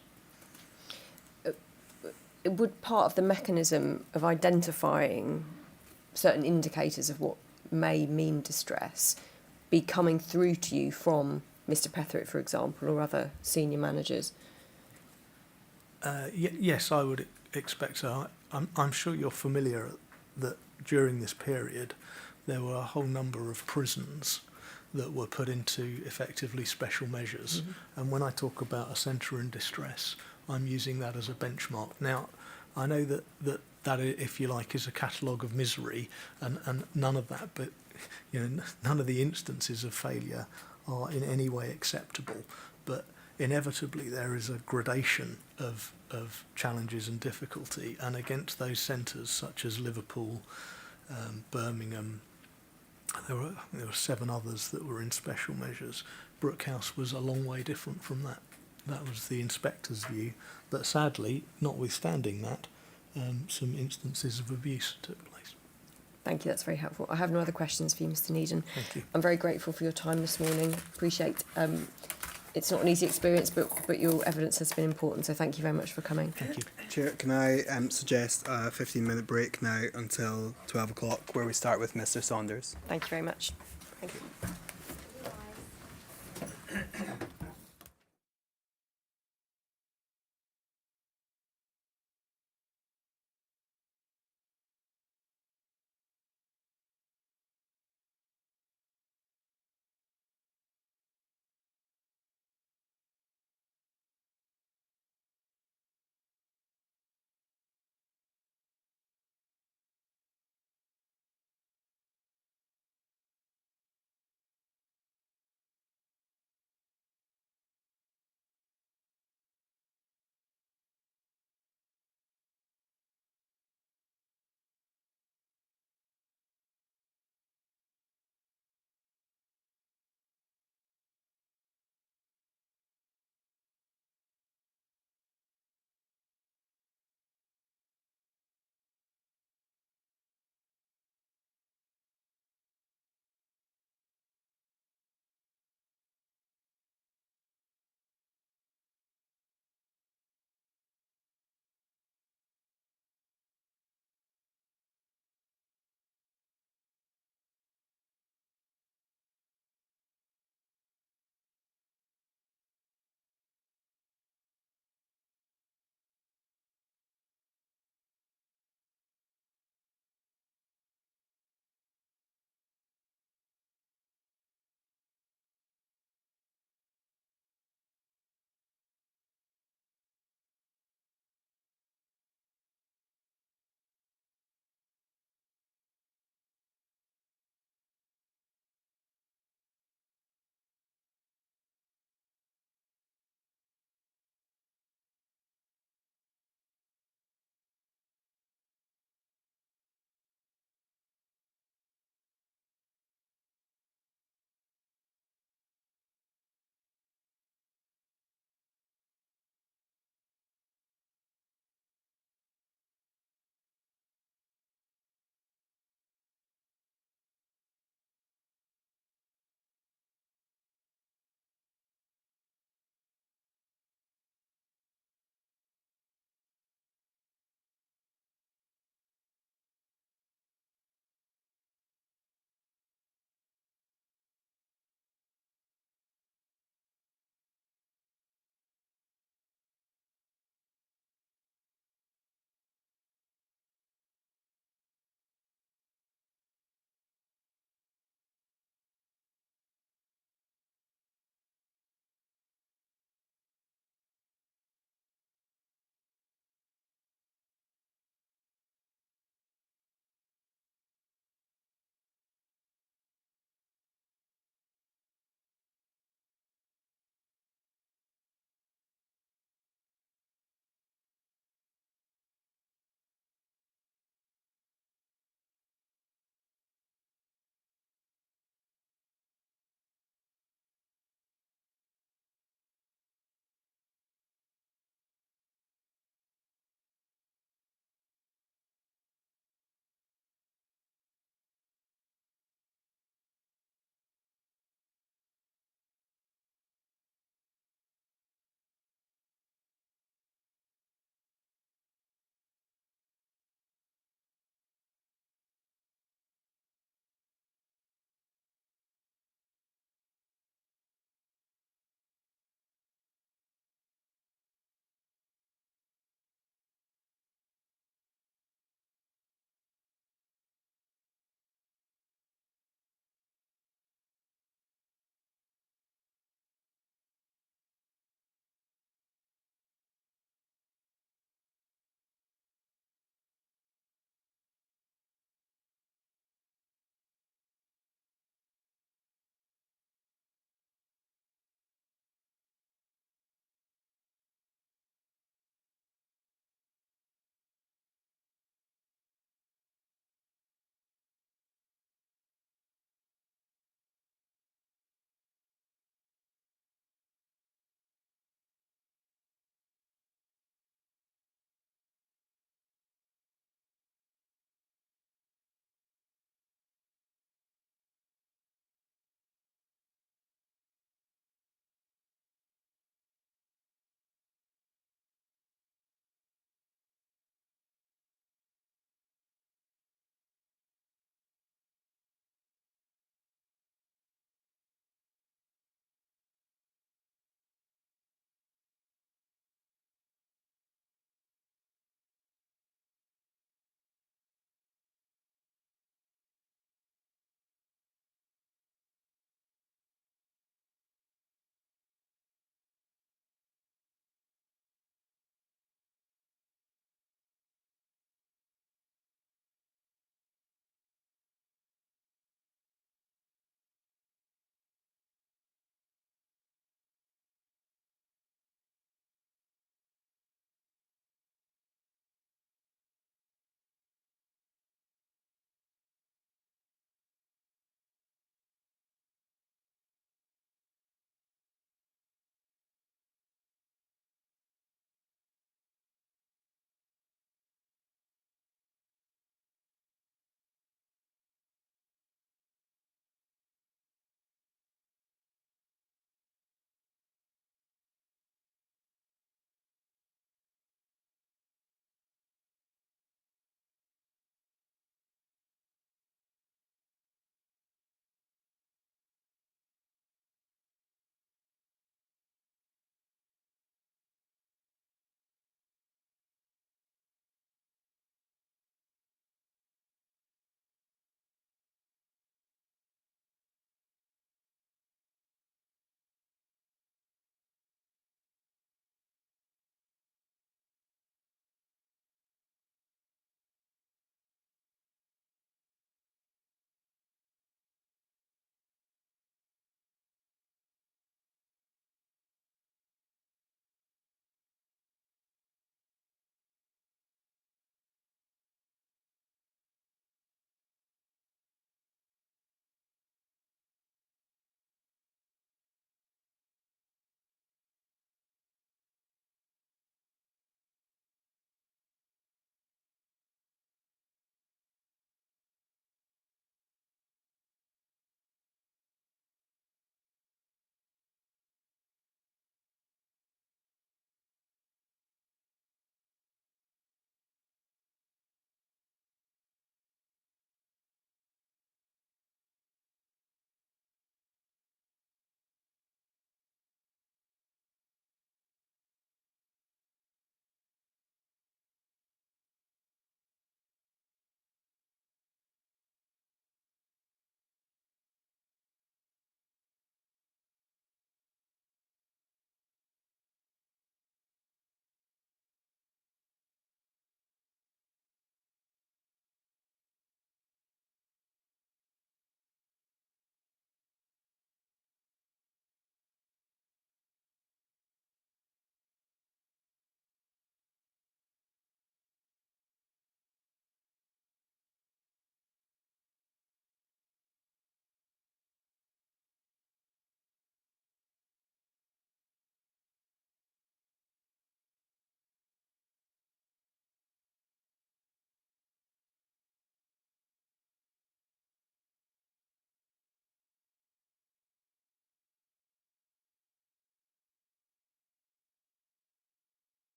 Would part of the mechanism of identifying certain indicators of what may mean distress be coming through to you from Mr Petherick, for example, or other senior managers? Yes, I would expect so. I'm sure you're familiar that during this period there were a whole number of prisons that were put into effectively special measures. Mm-hmm. And when I talk about a centre in distress, I'm using that as a benchmark. Now, I know that if you like, is a catalogue of misery, and none of that, but none of the instances of failure are in any way acceptable. But inevitably there is a gradation of challenges and difficulty, and against those centres such as Liverpool, Birmingham, there were 7 others that were in special measures. Brook House was a long way different from that. That was the inspector's view. But sadly, notwithstanding that, some instances of abuse took place. Thank you, that's very helpful. I have no other questions for you, Mr Needham. Thank you. I'm very grateful for your time this morning. Appreciate it's not an easy experience, but your evidence has been important, so thank you very much for coming. Thank you. Chair, can I suggest a 15-minute break now until 12 o'clock, where we start with Mr Saunders? Thank you very much. Thank you.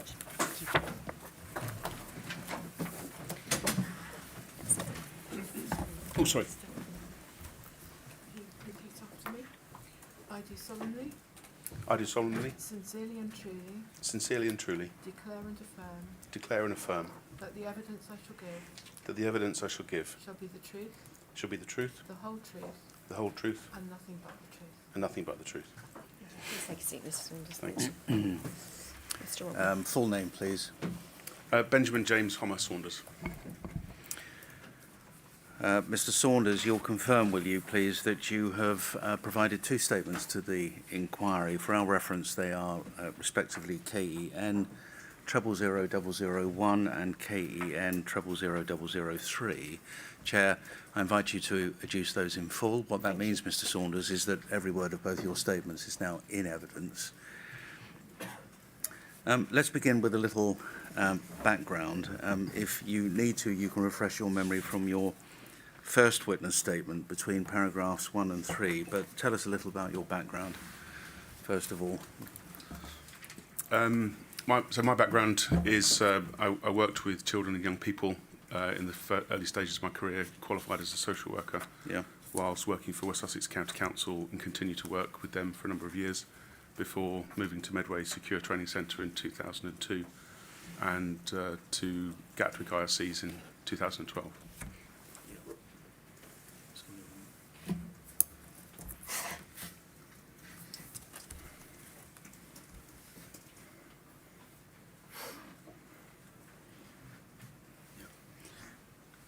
much. Oh, sorry. He repeats after me. I do solemnly, I do solemnly, sincerely and truly declare and affirm that the evidence I shall give that the evidence I shall give shall be the truth, shall be the truth, the whole truth, the whole truth, and nothing but the truth. and nothing but the truth. Please take a seat, Mr. Saunders. Thanks. Mr. Robin. Full name, please. Benjamin James Homer Saunders. Mr. Saunders, you'll confirm, will you, please, that you have provided two statements to the inquiry. For our reference, they are respectively KEN 000001 and KEN 000003. Chair, I invite you to adduce those in full. What that means, Mr. Saunders, is that every word of both your statements is now in evidence. Let's begin with a little background. If you need to, you can refresh your memory from your first witness statement between paragraphs 1 and 3, but tell us a little about your background, first of all. My background is I worked with children and young people in the early stages of my career, qualified as a social worker, whilst working for West Sussex County Council, and continued to work with them for a number of years before moving to Medway Secure Training Centre in 2002 and to Gatwick IRCs in 2012.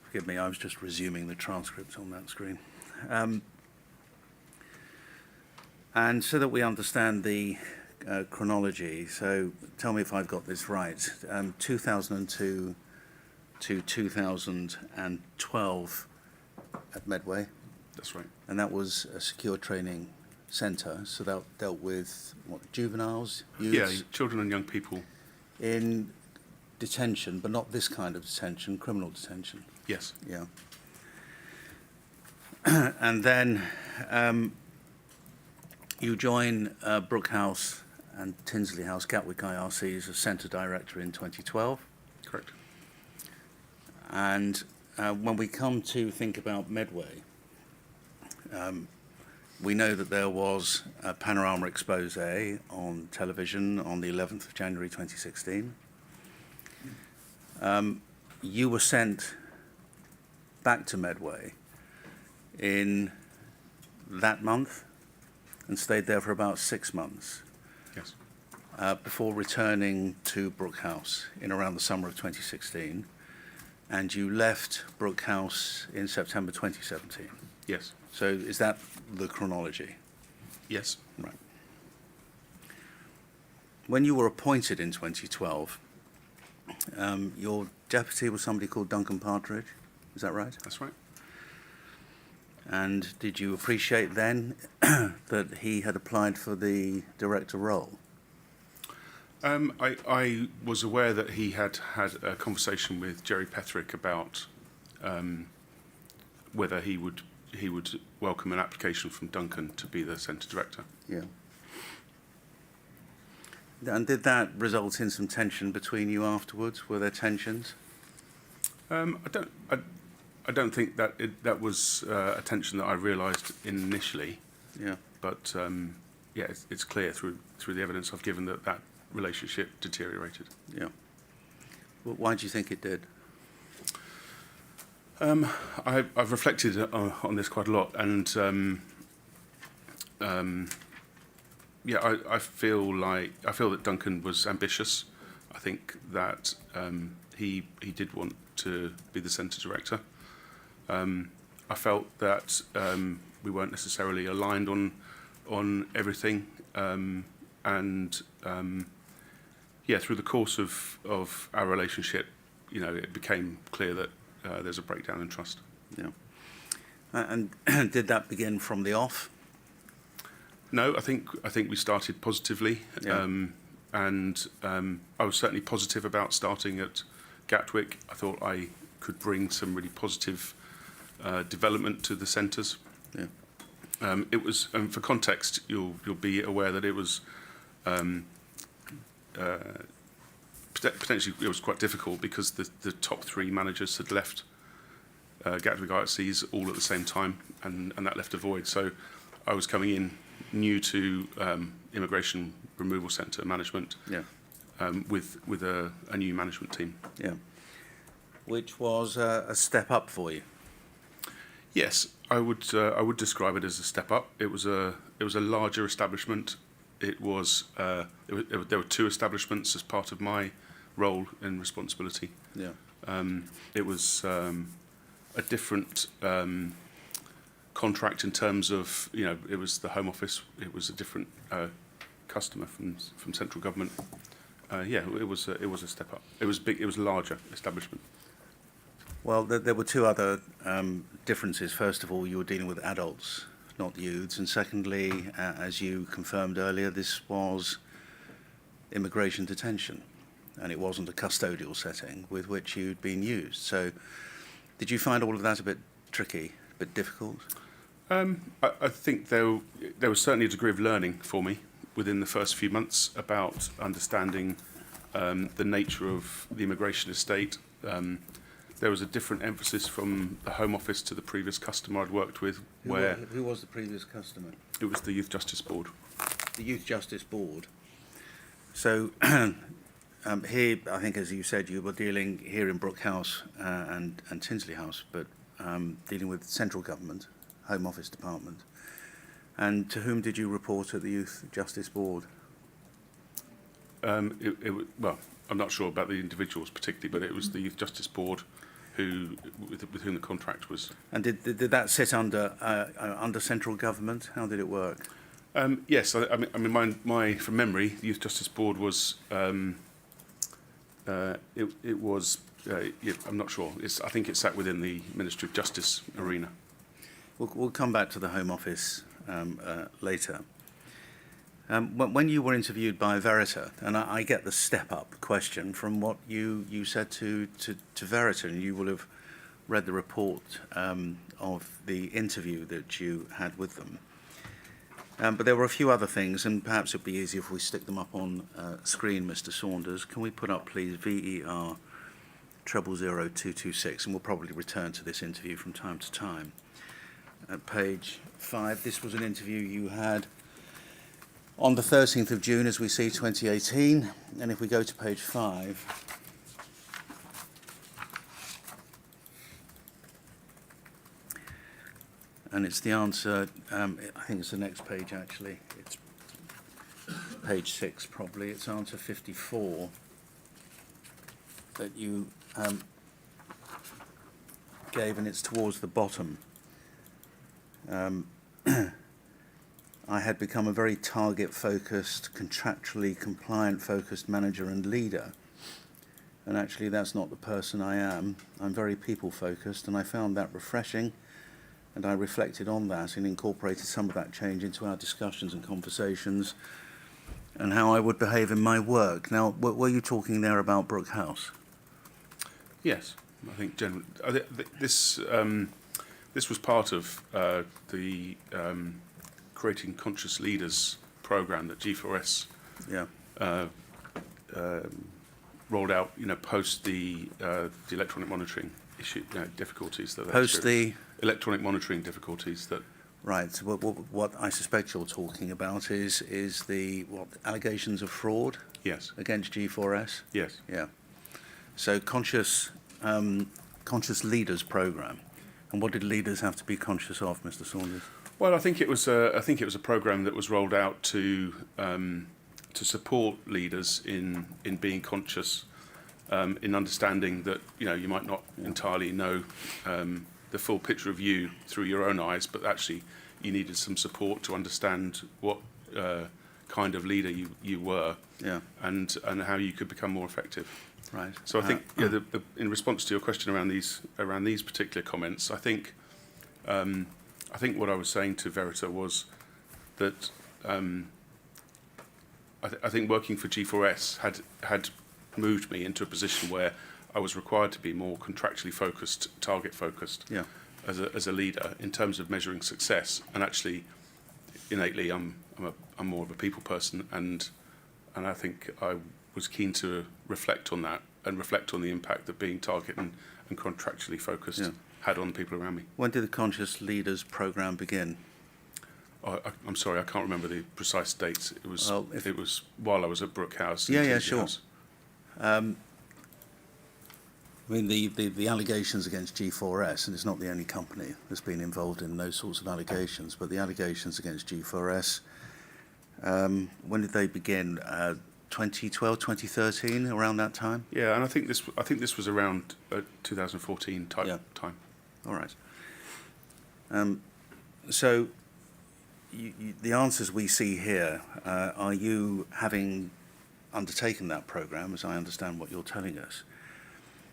Forgive me, I was just resuming the transcript on that screen. And so that we understand the chronology, so tell me if I've got this right. 2002 to 2012 at Medway, That's right. and that was a secure training centre, so that dealt with what, juveniles, youths? Yeah, children and young people. In detention, but not this kind of detention, criminal detention. Yes. Yeah. And then you join Brook House and Tinsley House, Gatwick IRCs, as Centre Director in 2012. Correct. And when we come to think about Medway, we know that there was a panorama expose on television on the 11th of January 2016. You were sent back to Medway in that month and stayed there for about 6 months Yes. before returning to Brook House in around the summer of 2016. And you left Brook House in September 2017. Yes. So is that the chronology? Yes. Right. When you were appointed in 2012, your deputy was somebody called Duncan Partridge, is that right? That's right. And did you appreciate then that he had applied for the director role? I was aware that he had had a conversation with Jerry Petherick about whether he would welcome an application from Duncan to be the centre director. Yeah. And did that result in some tension between you afterwards? Were there tensions? I don't think that that was a tension that I realised initially. Yeah. But yeah, it's clear through the evidence I've given that relationship deteriorated. Yeah. Well, why do you think it did? I've reflected on this quite a lot, and yeah, I feel that Duncan was ambitious. I think that he did want to be the centre director. I felt that we weren't necessarily aligned on everything, and yeah, through the course of our relationship, you know, it became clear that there's a breakdown in trust. Yeah. And did that begin from the off? No, I think we started positively, Yeah. and I was certainly positive about starting at Gatwick. I thought I could bring some really positive development to the centres. Yeah. It was, for context, you'll be aware that it was potentially it was quite difficult because the top three managers had left Gatwick IRCs all at the same time, and that left a void. So I was coming in new to Immigration Removal Centre management, Yeah. with a new management team. Yeah. Which was a step up for you. Yes, I would describe it as a step up. It was a larger establishment. There were two establishments as part of my role and responsibility. Yeah. It was a different contract in terms of, it was the Home Office. It was a different customer from central government. It was a step up. It was big. It was a larger establishment. Well, there were two other differences. First of all, you were dealing with adults, not youths. And secondly, as you confirmed earlier, this was immigration detention, and it wasn't a custodial setting with which you'd been used. So did you find all of that a bit tricky, a bit difficult? I think there was certainly a degree of learning for me within the first few months about understanding the nature of the immigration estate. There was a different emphasis from the Home Office to the previous customer I'd worked with. Who was the previous customer? It was the Youth Justice Board. The Youth Justice Board. So here, I think, as you said, you were dealing here in Brook House and Tinsley House, but dealing with central government, Home Office Department. And to whom did you report at the Youth Justice Board? Well, I'm not sure about the individuals particularly, but it was the Youth Justice Board with whom the contract was. And did that sit under central government? How did it work? Yes, I mean, my from memory, the Youth Justice Board was. It was. I'm not sure. I think it sat within the Ministry of Justice arena. We'll come back to the Home Office later. When you were interviewed by Verita, and I get the step-up question from what you said to Verita, and you will have read the report of the interview that you had with them. But there were a few other things, and perhaps it'd be easier if we stick them up on screen, Mr. Saunders. Can we put up, please, VER 000226, and we'll probably return to this interview from time to time. At page 5, this was an interview you had on the 13th of June, as we see, 2018. And if we go to page 5, and it's the answer, I think it's the next page actually, it's page 6 probably, it's answer 54 that you gave, and it's towards the bottom. I had become a very target-focused, contractually compliant-focused manager and leader. And actually, that's not the person I am. I'm very people-focused, and I found that refreshing. And I reflected on that and incorporated some of that change into our discussions and conversations and how I would behave in my work. Now, were you talking there about Brook House? Yes, I think generally this was part of the Creating Conscious Leaders program that G4S rolled out, post the electronic monitoring issue, difficulties that post the electronic monitoring difficulties that. Right. So what I suspect you're talking about is the allegations of fraud? Yes. Against G4S? Yes. Yeah. So conscious leaders program, and what did leaders have to be conscious of, Mr. Saunders? Well, I think it was a program that was rolled out to support leaders in being conscious, in understanding that you might not entirely know the full picture of you through your own eyes, but actually you needed some support to understand what kind of leader you were, and how you could become more effective. Right. So I think in response to your question around these particular comments, I think what I was saying to Verita was that I think working for G4S had moved me into a position where I was required to be more contractually focused, target focused, as a leader in terms of measuring success. And actually, innately, I'm more of a people person, and I think I was keen to reflect on that and reflect on the impact that being target and contractually focused had on the people around me. When did the Conscious Leaders programme begin? I'm sorry, I can't remember the precise dates. It was Well, it was while I was at Brook House. Yeah, and yeah, Tinsley sure. House. I mean, the allegations against G4S, and it's not the only company that's been involved in those sorts of allegations, but the allegations against G4S, when did they begin? 2012, 2013, around that time? Yeah, and I think this was around 2014 type time. All right. So the answers we see here, are you having undertaken that programme, as I understand what you're telling us?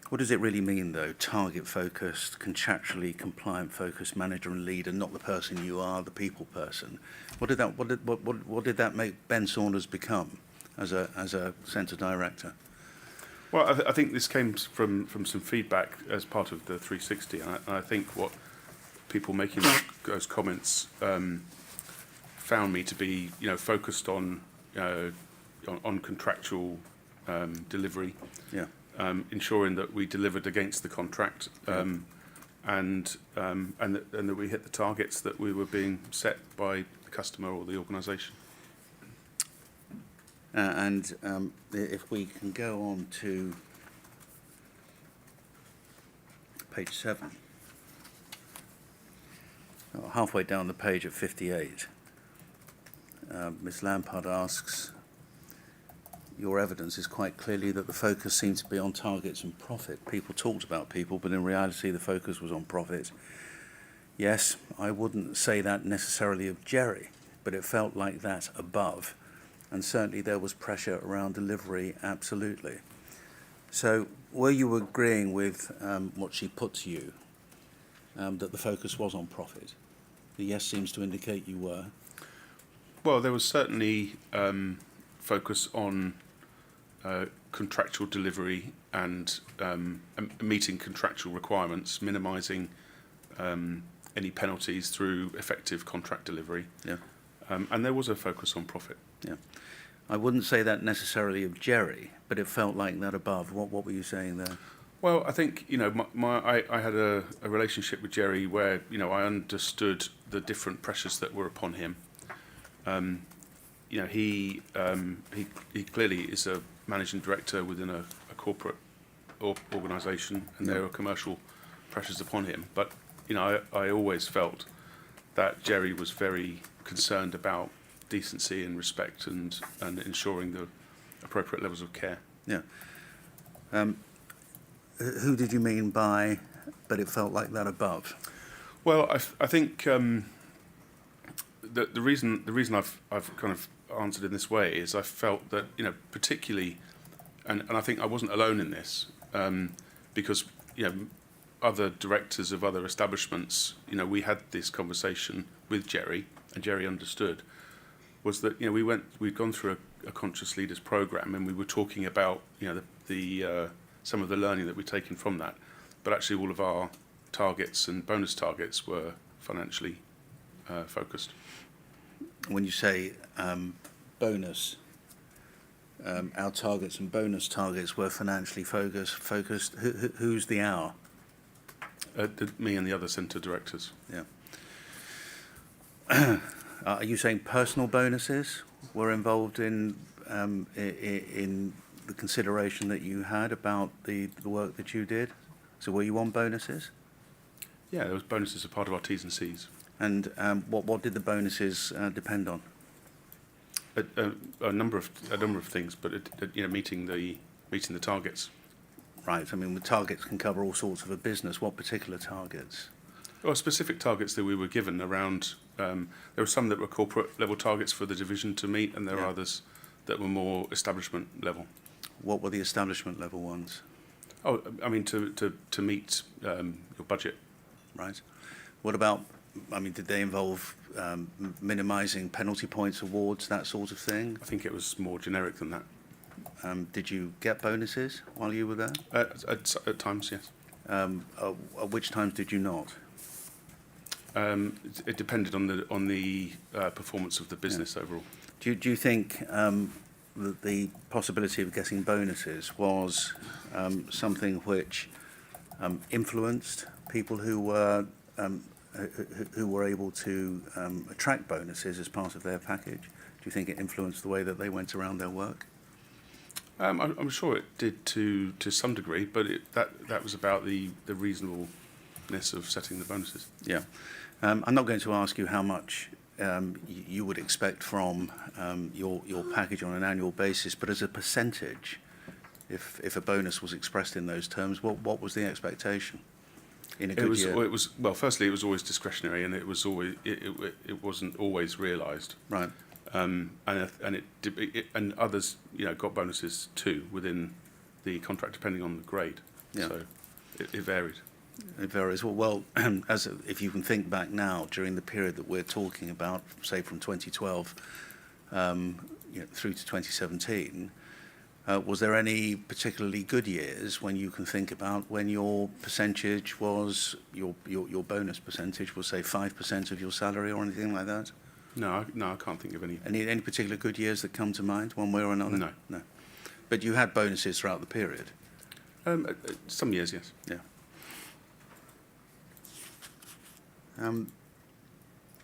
What does it really mean, though? Target-focused, contractually compliant-focused manager and leader, not the person you are, the people person. What did that make Ben Saunders become as a centre director? Well, I think this came from some feedback as part of the 360, and I think what people making those comments found me to be, focused on contractual delivery. Yeah. Ensuring that we delivered against the contract, and that we hit the targets that we were being set by the customer or the organisation. If we can go on to page 7, halfway down the page at 58, Ms. Lampard asks, your evidence is quite clearly that the focus seemed to be on targets and profit. People talked about people, but in reality the focus was on profit. Yes, I wouldn't say that necessarily of Jerry, but it felt like that above. And certainly there was pressure around delivery, absolutely. So were you agreeing with what she put to you, that the focus was on profit? The yes seems to indicate you were. Well, there was certainly focus on contractual delivery and meeting contractual requirements, minimising any penalties through effective contract delivery. Yeah. And there was a focus on profit. Yeah. I wouldn't say that necessarily of Jerry, but it felt like that above. What were you saying there? Well, I think, I had a relationship with Jerry where, I understood the different pressures that were upon him. He clearly is a managing director within a corporate organisation, and there are commercial pressures upon him. But I always felt that Jerry was very concerned about decency and respect and ensuring the appropriate levels of care. Yeah. Who did you mean by, but it felt like that above? Well, I think the reason I've kind of answered in this way is I felt that particularly, and I think I wasn't alone in this, because other directors of other establishments, we had this conversation with Jerry, and Jerry understood, was that we'd gone through a Conscious Leaders programme, and we were talking about the some of the learning that we'd taken from that, but actually all of our targets and bonus targets were financially focused. When you say bonus, our targets and bonus targets were financially focused. Who's the our? Me and the other centre directors. Yeah. Are you saying personal bonuses were involved in the consideration that you had about the work that you did? So were you on bonuses? Yeah, there was bonuses as part of our T's and C's. And what did the bonuses depend on? A number of things, but meeting the targets. Right. I mean, the targets can cover all sorts of a business. What particular targets? Well, specific targets that we were given around. There were some that were corporate level targets for the division to meet, and there are others that were more establishment level. What were the establishment level ones? Oh, I mean, to meet your budget. Right. What about? I mean, did they involve minimising penalty points, awards, that sort of thing? I think it was more generic than that. Did you get bonuses while you were there? At times, yes. At which times did you not? It depended on the performance of the business overall. Do you think that the possibility of getting bonuses was something which influenced people who were able to attract bonuses as part of their package? Do you think it influenced the way that they went around their work? I'm sure it did to some degree, but that was about the reasonableness of setting the bonuses. Yeah. I'm not going to ask you how much you would expect from your package on an annual basis, but as a percentage, if a bonus was expressed in those terms, what was the expectation in a good year? Well, firstly, it was always discretionary, and it wasn't always realised. Right. And others, got bonuses too within the contract, depending on the grade. Yeah. So it varied. It varies. Well, if you can think back now, during the period that we're talking about, say from 2012 through to 2017, was there any particularly good years when you can think about when your percentage was, your bonus percentage was, say, 5% of your salary or anything like that? No, I can't think of any. Any particular good years that come to mind, one way or another? No. But you had bonuses throughout the period? Some years, yes. Yeah.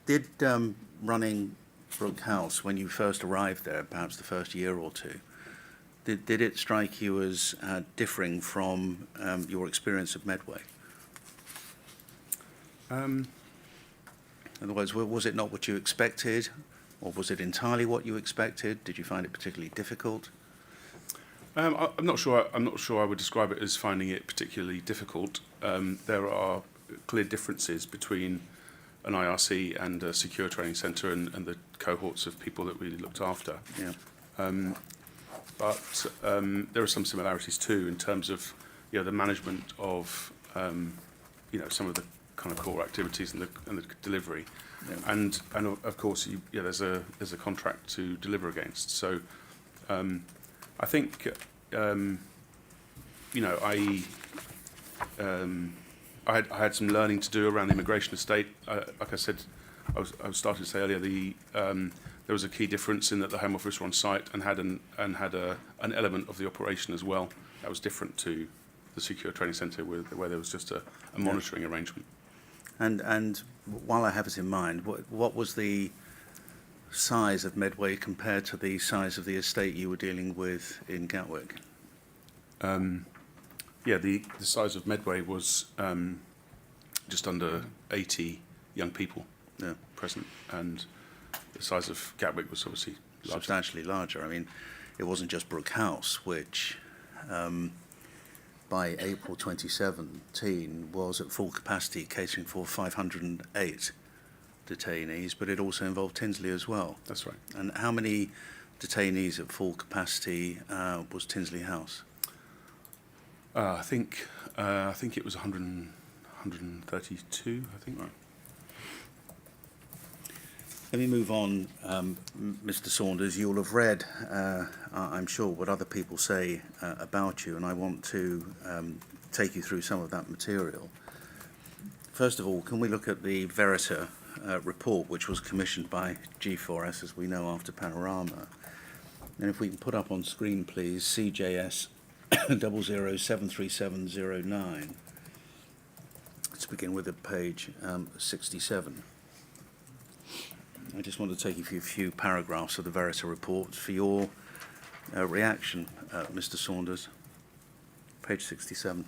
Did running Brook House, when you first arrived there, perhaps the first year or two, did it strike you as differing from your experience at Medway? In other words, was it not what you expected, or was it entirely what you expected? Did you find it particularly difficult? I'm not sure I would describe it as finding it particularly difficult. There are clear differences between an IRC and a secure training centre and the cohorts of people that we looked after. Yeah. But there are some similarities too in terms of the management of some of the kind of core activities and the delivery, Yeah. and of course there's a contract to deliver against. So I think I had some learning to do around the immigration estate. Like I said, I was starting to say earlier, there was a key difference in that the Home Office were on site and had an element of the operation as well. That was different to the secure training centre where there was just a monitoring arrangement. And while I have it in mind, what was the size of Medway compared to the size of the estate you were dealing with in Gatwick? The size of Medway was just under 80 young people present, and the size of Gatwick was obviously larger. Substantially larger. I mean, it wasn't just Brook House, which by April 2017 was at full capacity, catering for 508 detainees, but it also involved Tinsley as well. That's right. And how many detainees at full capacity was Tinsley House? I think it was 132. I think. Right. Let me move on, Mr. Saunders. You'll have read, I'm sure, what other people say about you, and I want to take you through some of that material. First of all, can we look at the Verita report, which was commissioned by G4S, as we know, after Panorama? And if we can put up on screen, please, CJS 00073709. Let's begin with page 67. I just want to take you through a few paragraphs of the Verita report for your reaction, Mr. Saunders. Page 67.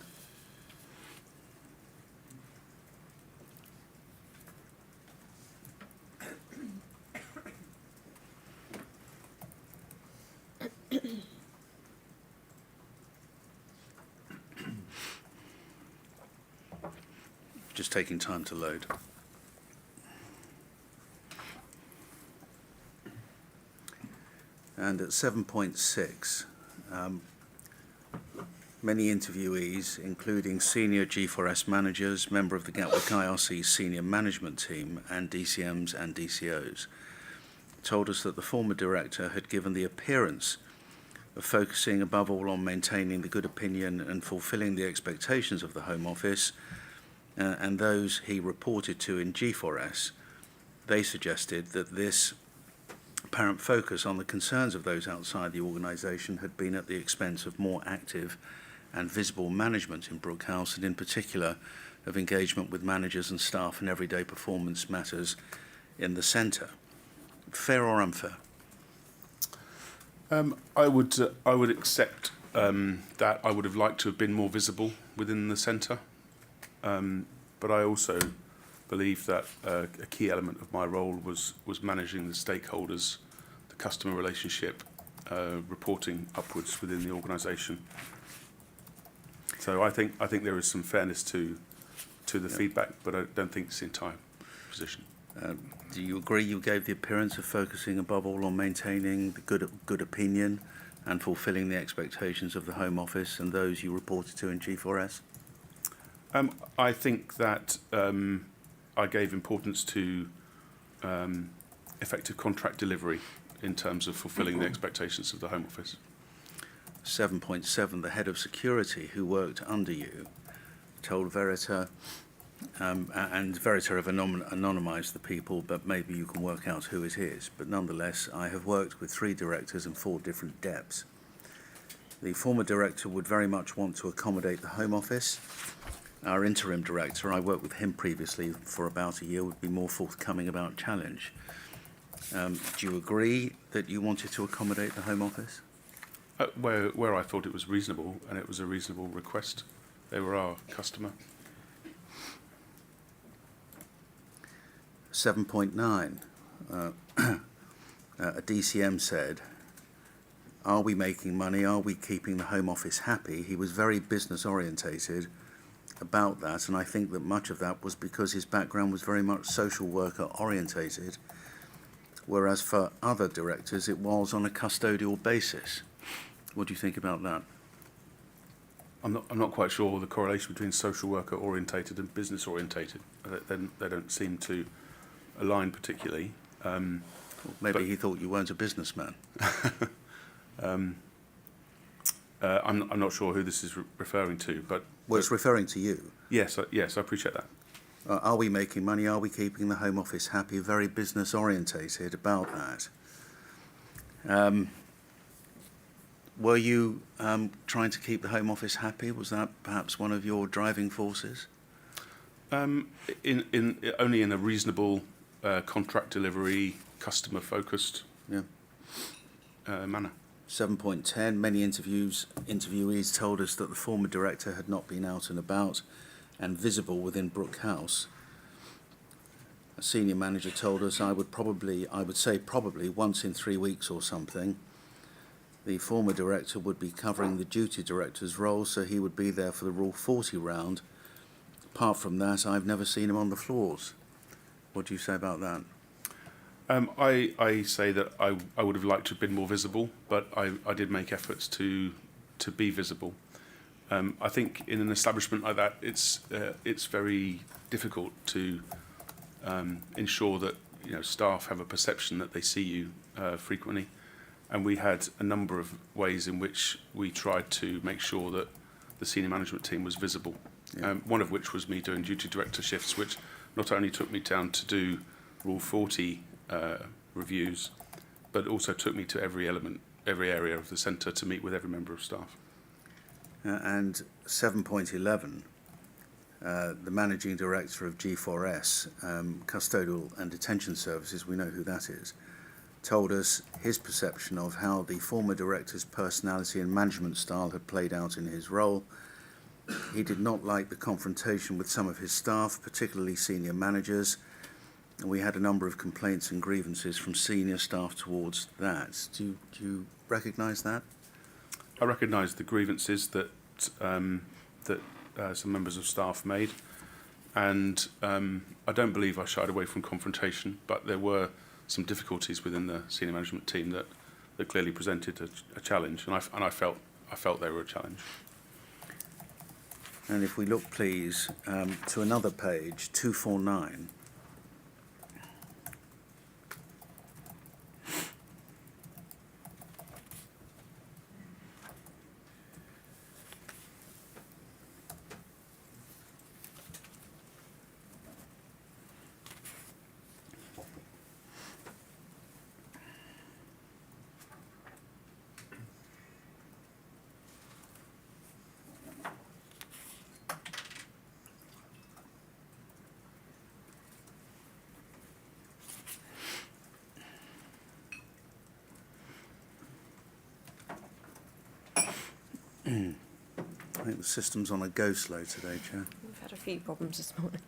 Just taking time to load. And at 7.6, many interviewees, including senior G4S managers, member of the Gatwick IRC senior management team, and DCMs and DCOs, told us that the former director had given the appearance of focusing above all on maintaining the good opinion and fulfilling the expectations of the Home Office and those he reported to in G4S. They suggested that this apparent focus on the concerns of those outside the organisation had been at the expense of more active and visible management in Brook House, and in particular of engagement with managers and staff in everyday performance matters in the centre. Fair or unfair? I would accept that I would have liked to have been more visible within the centre, but I also believe that a key element of my role was managing the stakeholders, the customer relationship, reporting upwards within the organisation. So I think there is some fairness to the feedback, but I don't think it's the entire position. Do you agree you gave the appearance of focusing above all on maintaining the good opinion and fulfilling the expectations of the Home Office and those you reported to in G4S? I think that I gave importance to effective contract delivery in terms of fulfilling the expectations of the Home Office. 7.7, the head of security who worked under you told Verita, and Verita have anonymised the people, but maybe you can work out who it is. But nonetheless, I have worked with 3 directors and 4 different DEPs. The former director would very much want to accommodate the Home Office. Our interim director, I worked with him previously for about a year, would be more forthcoming about challenge. Do you agree that you wanted to accommodate the Home Office? Where I thought it was reasonable, and it was a reasonable request. They were our customer. 7.9, a DCM said, are we making money? Are we keeping the Home Office happy? He was very business orientated about that, and I think that much of that was because his background was very much social worker orientated, whereas for other directors it was on a custodial basis. What do you think about that? I'm not quite sure the correlation between social worker orientated and business orientated. They don't seem to align particularly. Maybe he thought you weren't a businessman. I'm not sure who this is referring to, but Well, it's referring to you. yes, I appreciate that. Are we making money? Are we keeping the Home Office happy? Very business orientated about that. Were you trying to keep the Home Office happy? Was that perhaps one of your driving forces? Only in a reasonable contract delivery, customer focused manner. 7.10, many interviewees told us that the former director had not been out and about and visible within Brook House. A senior manager told us I would say probably once in 3 weeks or something. The former director would be covering the duty director's role, so he would be there for the Rule 40 round. Apart from that, I've never seen him on the floors. What do you say about that? I say that I would have liked to have been more visible, but I did make efforts to be visible. I think in an establishment like that, it's very difficult to ensure that staff have a perception that they see you frequently. And we had a number of ways in which we tried to make sure that the senior management team was visible. Yeah. One of which was me doing duty director shifts, which not only took me down to do Rule 40 reviews, but also took me to every area of the centre to meet with every member of staff. And 7.11, the managing director of G4S, Custodial and Detention Services, we know who that is, told us his perception of how the former director's personality and management style had played out in his role. He did not like the confrontation with some of his staff, particularly senior managers, and we had a number of complaints and grievances from senior staff towards that. Do you recognise that? I recognise the grievances that some members of staff made, and I don't believe I shied away from confrontation, but there were some difficulties within the senior management team that clearly presented a challenge, and I felt they were a challenge. And if we look, please, to another page, 249. I think the system's on a go slow today, Chair. We've had a few problems this morning.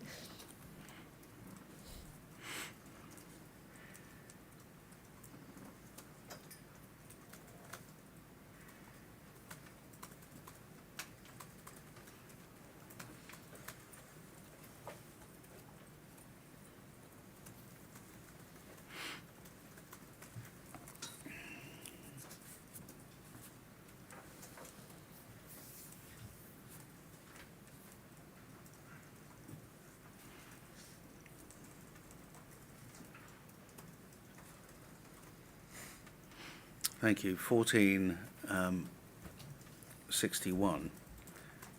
Thank you. 1461.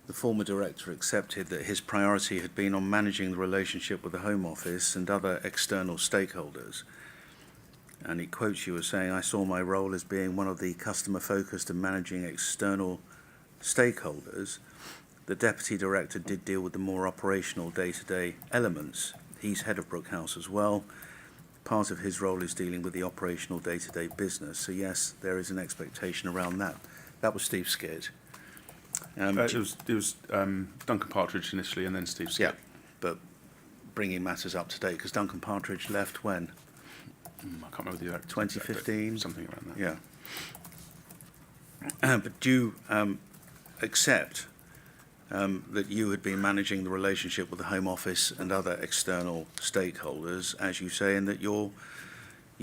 The former director accepted that his priority had been on managing the relationship with the Home Office and other external stakeholders. And he quotes you as saying, "I saw my role as being one of the customer-focused and managing external stakeholders. The deputy director did deal with the more operational day-to-day elements. He's head of Brook House as well. Part of his role is dealing with the operational day-to-day business." So yes, there is an expectation around that. That was Steve Skid. It was Duncan Partridge initially, and then Steve Yeah, Skid. but bringing matters up to date, because Duncan Partridge left when? I can't remember the exact 2015? something around that. Yeah. But do you accept that you had been managing the relationship with the Home Office and other external stakeholders, as you say, and that you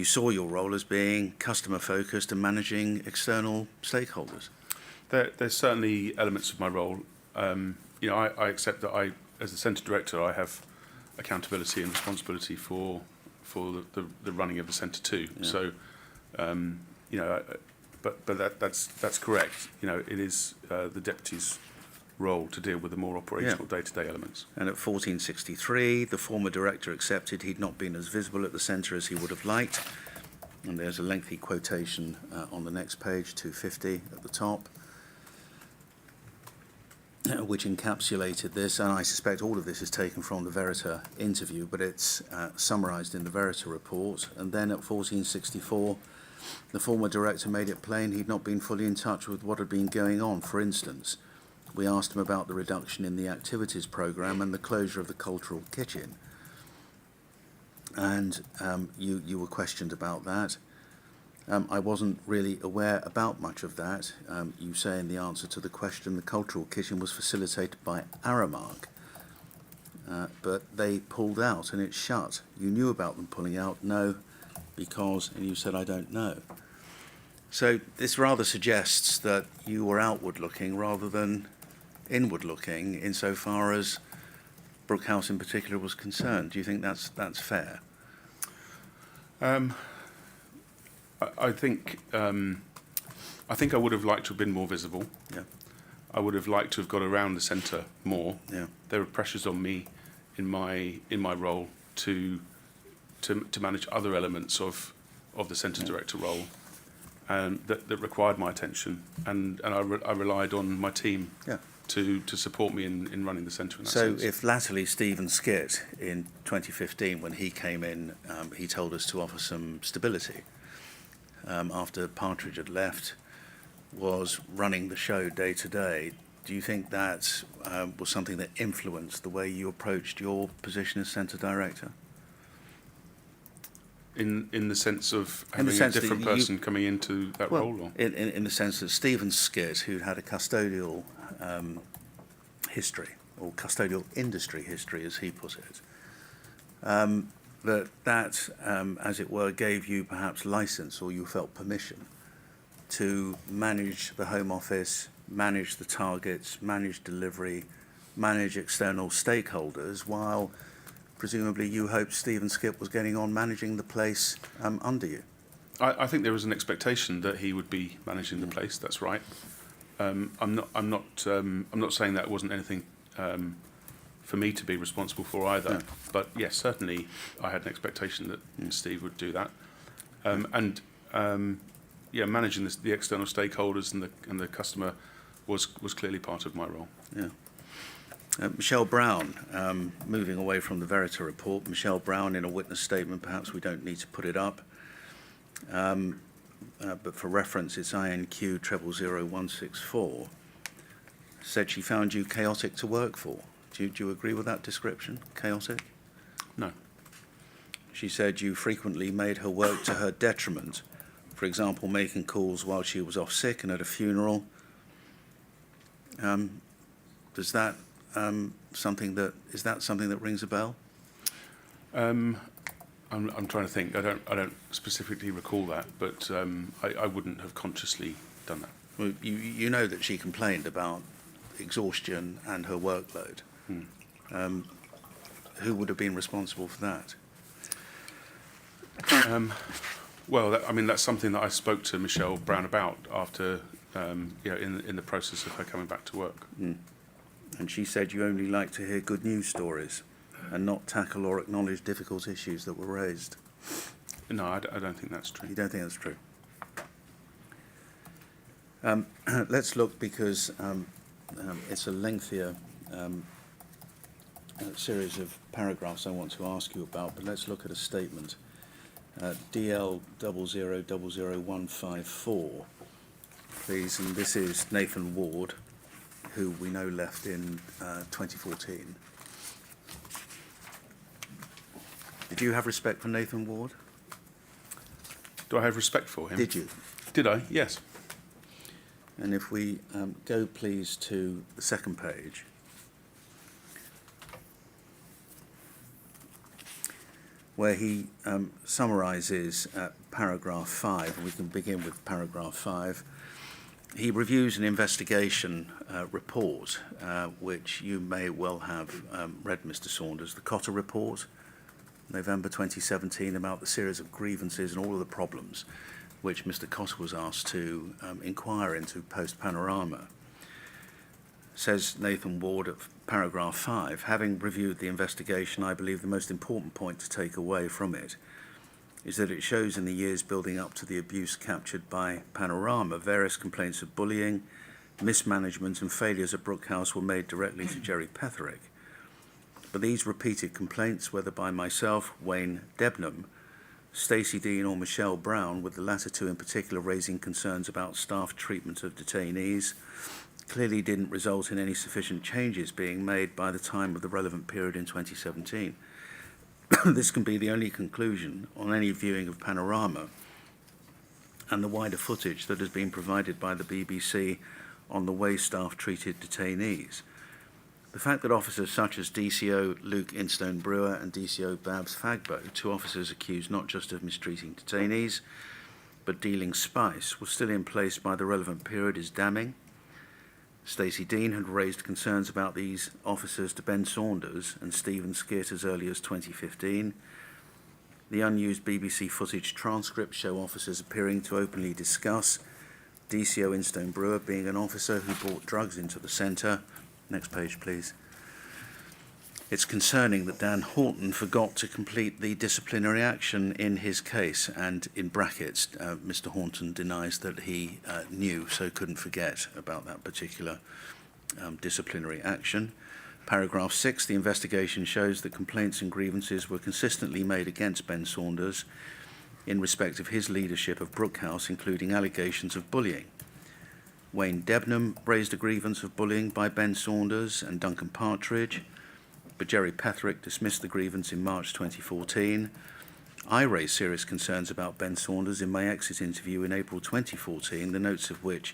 saw your role as being customer-focused and managing external stakeholders? There's certainly elements of my role. I accept that as the centre director, I have accountability and responsibility for the running of the centre too. Yeah. So, but that's correct. It is the deputy's role to deal with the more operational day-to-day elements. And at 1463, the former director accepted he'd not been as visible at the centre as he would have liked. And there's a lengthy quotation on the next page, 250 at the top, which encapsulated this. And I suspect all of this is taken from the Verita interview, but it's summarised in the Verita report. And then at 1464, the former director made it plain he'd not been fully in touch with what had been going on. For instance, we asked him about the reduction in the activities programme and the closure of the cultural kitchen. And you were questioned about that. I wasn't really aware about much of that. You say in the answer to the question, the cultural kitchen was facilitated by Aramark, but they pulled out and it's shut. You knew about them pulling out? No, because, and you said, I don't know. So this rather suggests that you were outward looking rather than inward looking insofar as Brook House in particular was concerned. Do you think that's fair? I think I would have liked to have been more visible. Yeah. I would have liked to have got around the centre more. Yeah. There were pressures on me in my role to manage other elements of the centre director role, and that required my attention, and I relied on my team. Yeah. To support me in running the centre in that So sense. if latterly Stephen Skit in 2015, when he came in, he told us to offer some stability after Partridge had left, was running the show day to day, do you think that was something that influenced the way you approached your position as centre director? In the sense of In the having sense a that different person coming into that role? Or? In the sense that Stephen Skit, who had a custodial history, or custodial industry history, as he put it, that as it were, gave you perhaps license, or you felt permission to manage the Home Office, manage the targets, manage delivery, manage external stakeholders, while presumably you hoped Stephen Skip was getting on managing the place under you. I think there was an expectation that he would be managing the place. That's right. I'm not saying that wasn't anything for me to be responsible for either. Yeah. But yes, certainly I had an expectation that Steve would do that. Managing the external stakeholders and the customer was clearly part of my role. Yeah. Michelle Brown, moving away from the Verita report, Michelle Brown in a witness statement, perhaps we don't need to put it up, but for reference it's INQ 000164. said she found you chaotic to work for. Do you agree with that description? Chaotic? No. She said you frequently made her work to her detriment. For example, making calls while she was off sick and at a funeral. Is that something that rings a bell? I'm trying to think. I don't specifically recall that, but I wouldn't have consciously done that. Well, you know that she complained about exhaustion and her workload. Who would have been responsible for that? Well, that's something that I spoke to Michelle Brown about after, in the process of her coming back to work. And she said you only like to hear good news stories and not tackle or acknowledge difficult issues that were raised. No, I don't think that's true. You don't think that's true? Let's look, because it's a lengthier series of paragraphs I want to ask you about, but let's look at a statement. DL 0000154, please, and this is Nathan Ward, who we know left in 2014. Did you have respect for Nathan Ward? Do I have respect for him? Did you? Did I? Yes. And if we go, please, to the second page. Where he summarises paragraph 5, and we can begin with paragraph 5. He reviews an investigation report, which you may well have read, Mr. Saunders, the Cotter report, November 2017, about the series of grievances and all of the problems which Mr. Cotter was asked to inquire into post-Panorama. Says Nathan Ward at paragraph 5, having reviewed the investigation, I believe the most important point to take away from it is that it shows in the years building up to the abuse captured by Panorama, various complaints of bullying, mismanagement and failures at Brook House were made directly to Jerry Petherick. But these repeated complaints, whether by myself, Wayne Debnam, Stacey Dean or Michelle Brown, with the latter two in particular raising concerns about staff treatment of detainees, clearly didn't result in any sufficient changes being made by the time of the relevant period in 2017. This can be the only conclusion on any viewing of Panorama and the wider footage that has been provided by the BBC on the way staff treated detainees. The fact that officers such as DCO Luke Instone Brewer and DCO Babs Fagbo, two officers accused not just of mistreating detainees but dealing spice, was still in place by the relevant period is damning. Stacey Dean had raised concerns about these officers to Ben Saunders and Stephen Skit as early as 2015. The unused BBC footage transcripts show officers appearing to openly discuss DCO Instone Brewer being an officer who brought drugs into the centre. Next page, please. It's concerning that Dan Horton forgot to complete the disciplinary action in his case, and in brackets, Mr. Horton denies that he knew, so couldn't forget about that particular disciplinary action. Paragraph 6, the investigation shows that complaints and grievances were consistently made against Ben Saunders in respect of his leadership of Brook House, including allegations of bullying. Wayne Debnam raised a grievance of bullying by Ben Saunders and Duncan Partridge, but Jerry Petherick dismissed the grievance in March 2014. I raised serious concerns about Ben Saunders in my exit interview in April 2014, the notes of which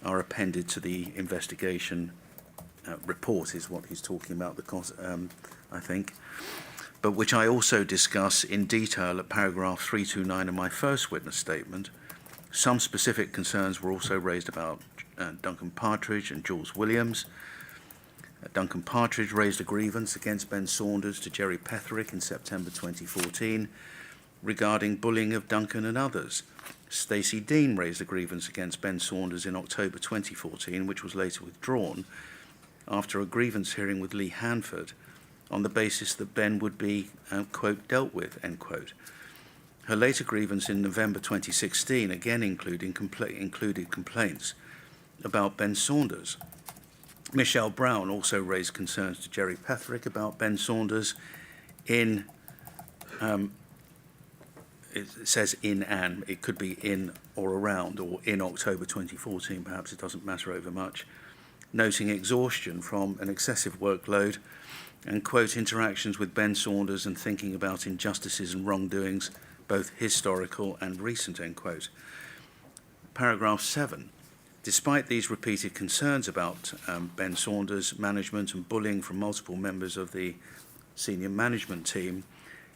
are appended to the investigation report, is what he's talking about, I think, but which I also discuss in detail at paragraph 329 of my first witness statement. Some specific concerns were also raised about Duncan Partridge and Jules Williams. Duncan Partridge raised a grievance against Ben Saunders to Jerry Petherick in September 2014 regarding bullying of Duncan and others. Stacey Dean raised a grievance against Ben Saunders in October 2014, which was later withdrawn after a grievance hearing with Lee Hanford on the basis that Ben would be, quote, dealt with, end quote. Her later grievance in November 2016 again included complaints about Ben Saunders. Michelle Brown also raised concerns to Jerry Petherick about Ben Saunders in, it says in an, it could be in or around or in October 2014, perhaps it doesn't matter over much. noting exhaustion from an excessive workload and, quote, interactions with Ben Saunders and thinking about injustices and wrongdoings, both historical and recent, end quote. Paragraph 7. Despite these repeated concerns about Ben Saunders' management and bullying from multiple members of the senior management team,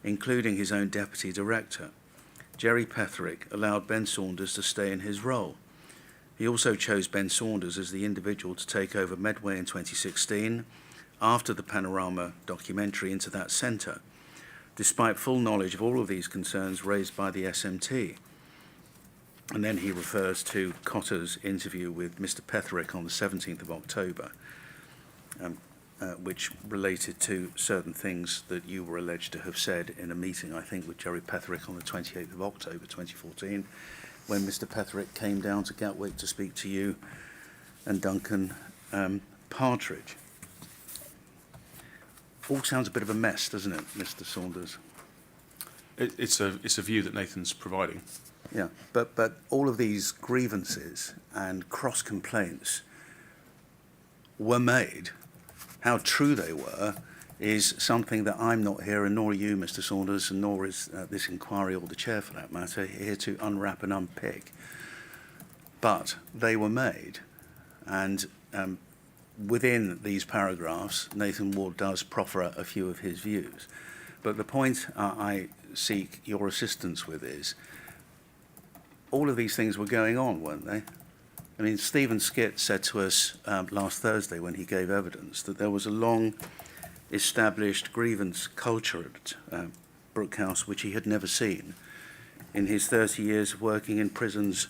including his own deputy director, Jerry Petherick allowed Ben Saunders to stay in his role. He also chose Ben Saunders as the individual to take over Medway in 2016 after the Panorama documentary into that centre, despite full knowledge of all of these concerns raised by the SMT. And then he refers to Cotter's interview with Mr. Petherick on the 17th of October, which related to certain things that you were alleged to have said in a meeting, I think, with Jerry Petherick on the 28th of October 2014, when Mr. Petherick came down to Gatwick to speak to you and Duncan Partridge. All sounds a bit of a mess, doesn't it, Mr. Saunders? It's a view that Nathan's providing. Yeah, but all of these grievances and cross complaints were made. How true they were is something that I'm not here, and nor are you, Mr. Saunders, and nor is this inquiry or the chair, for that matter, here to unwrap and unpick. But they were made, and within these paragraphs, Nathan Ward does proffer a few of his views. But the point I seek your assistance with is, all of these things were going on, weren't they? I mean, Stephen Skitt said to us last Thursday when he gave evidence that there was a long-established grievance culture at Brook House which he had never seen in his 30 years of working in prisons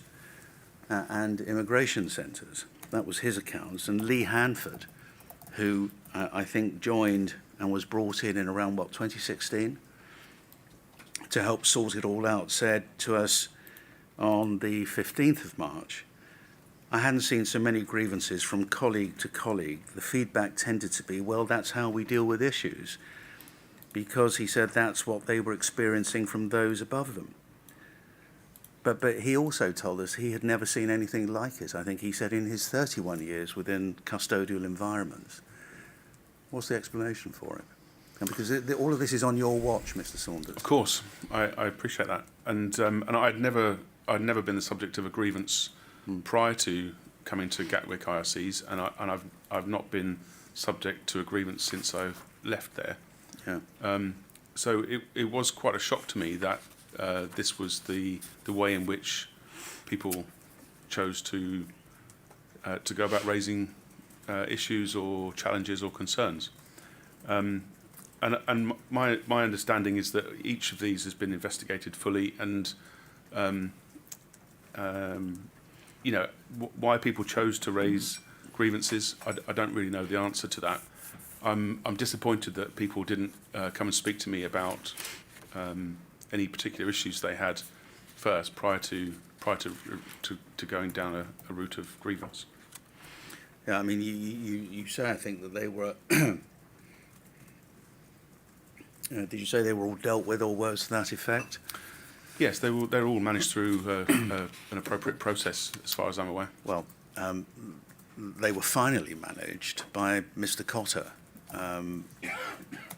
and immigration centres. That was his accounts. And Lee Hanford, who I think joined and was brought in around, 2016, to help sort it all out, said to us on the 15th of March, I hadn't seen so many grievances from colleague to colleague. The feedback tended to be, well, that's how we deal with issues, because he said that's what they were experiencing from those above them. But he also told us he had never seen anything like it. I think he said in his 31 years within custodial environments. What's the explanation for it? And because all of this is on your watch, Mr. Saunders. Of course, I appreciate that, and I'd never been the subject of a grievance prior to coming to Gatwick IRCs, and I've not been subject to a grievance since I've left there. Yeah. So it was quite a shock to me that this was the way in which people chose to go about raising issues or challenges or concerns. And my understanding is that each of these has been investigated fully, and why people chose to raise grievances, I don't really know the answer to that. I'm disappointed that people didn't come and speak to me about any particular issues they had first, prior to going down a route of grievance. Yeah, I mean, you say, I think, that they were. Did you say they were all dealt with, or words to that effect? Yes, they're all managed through an appropriate process, as far as I'm aware. Well, they were finally managed by Mr. Cotter,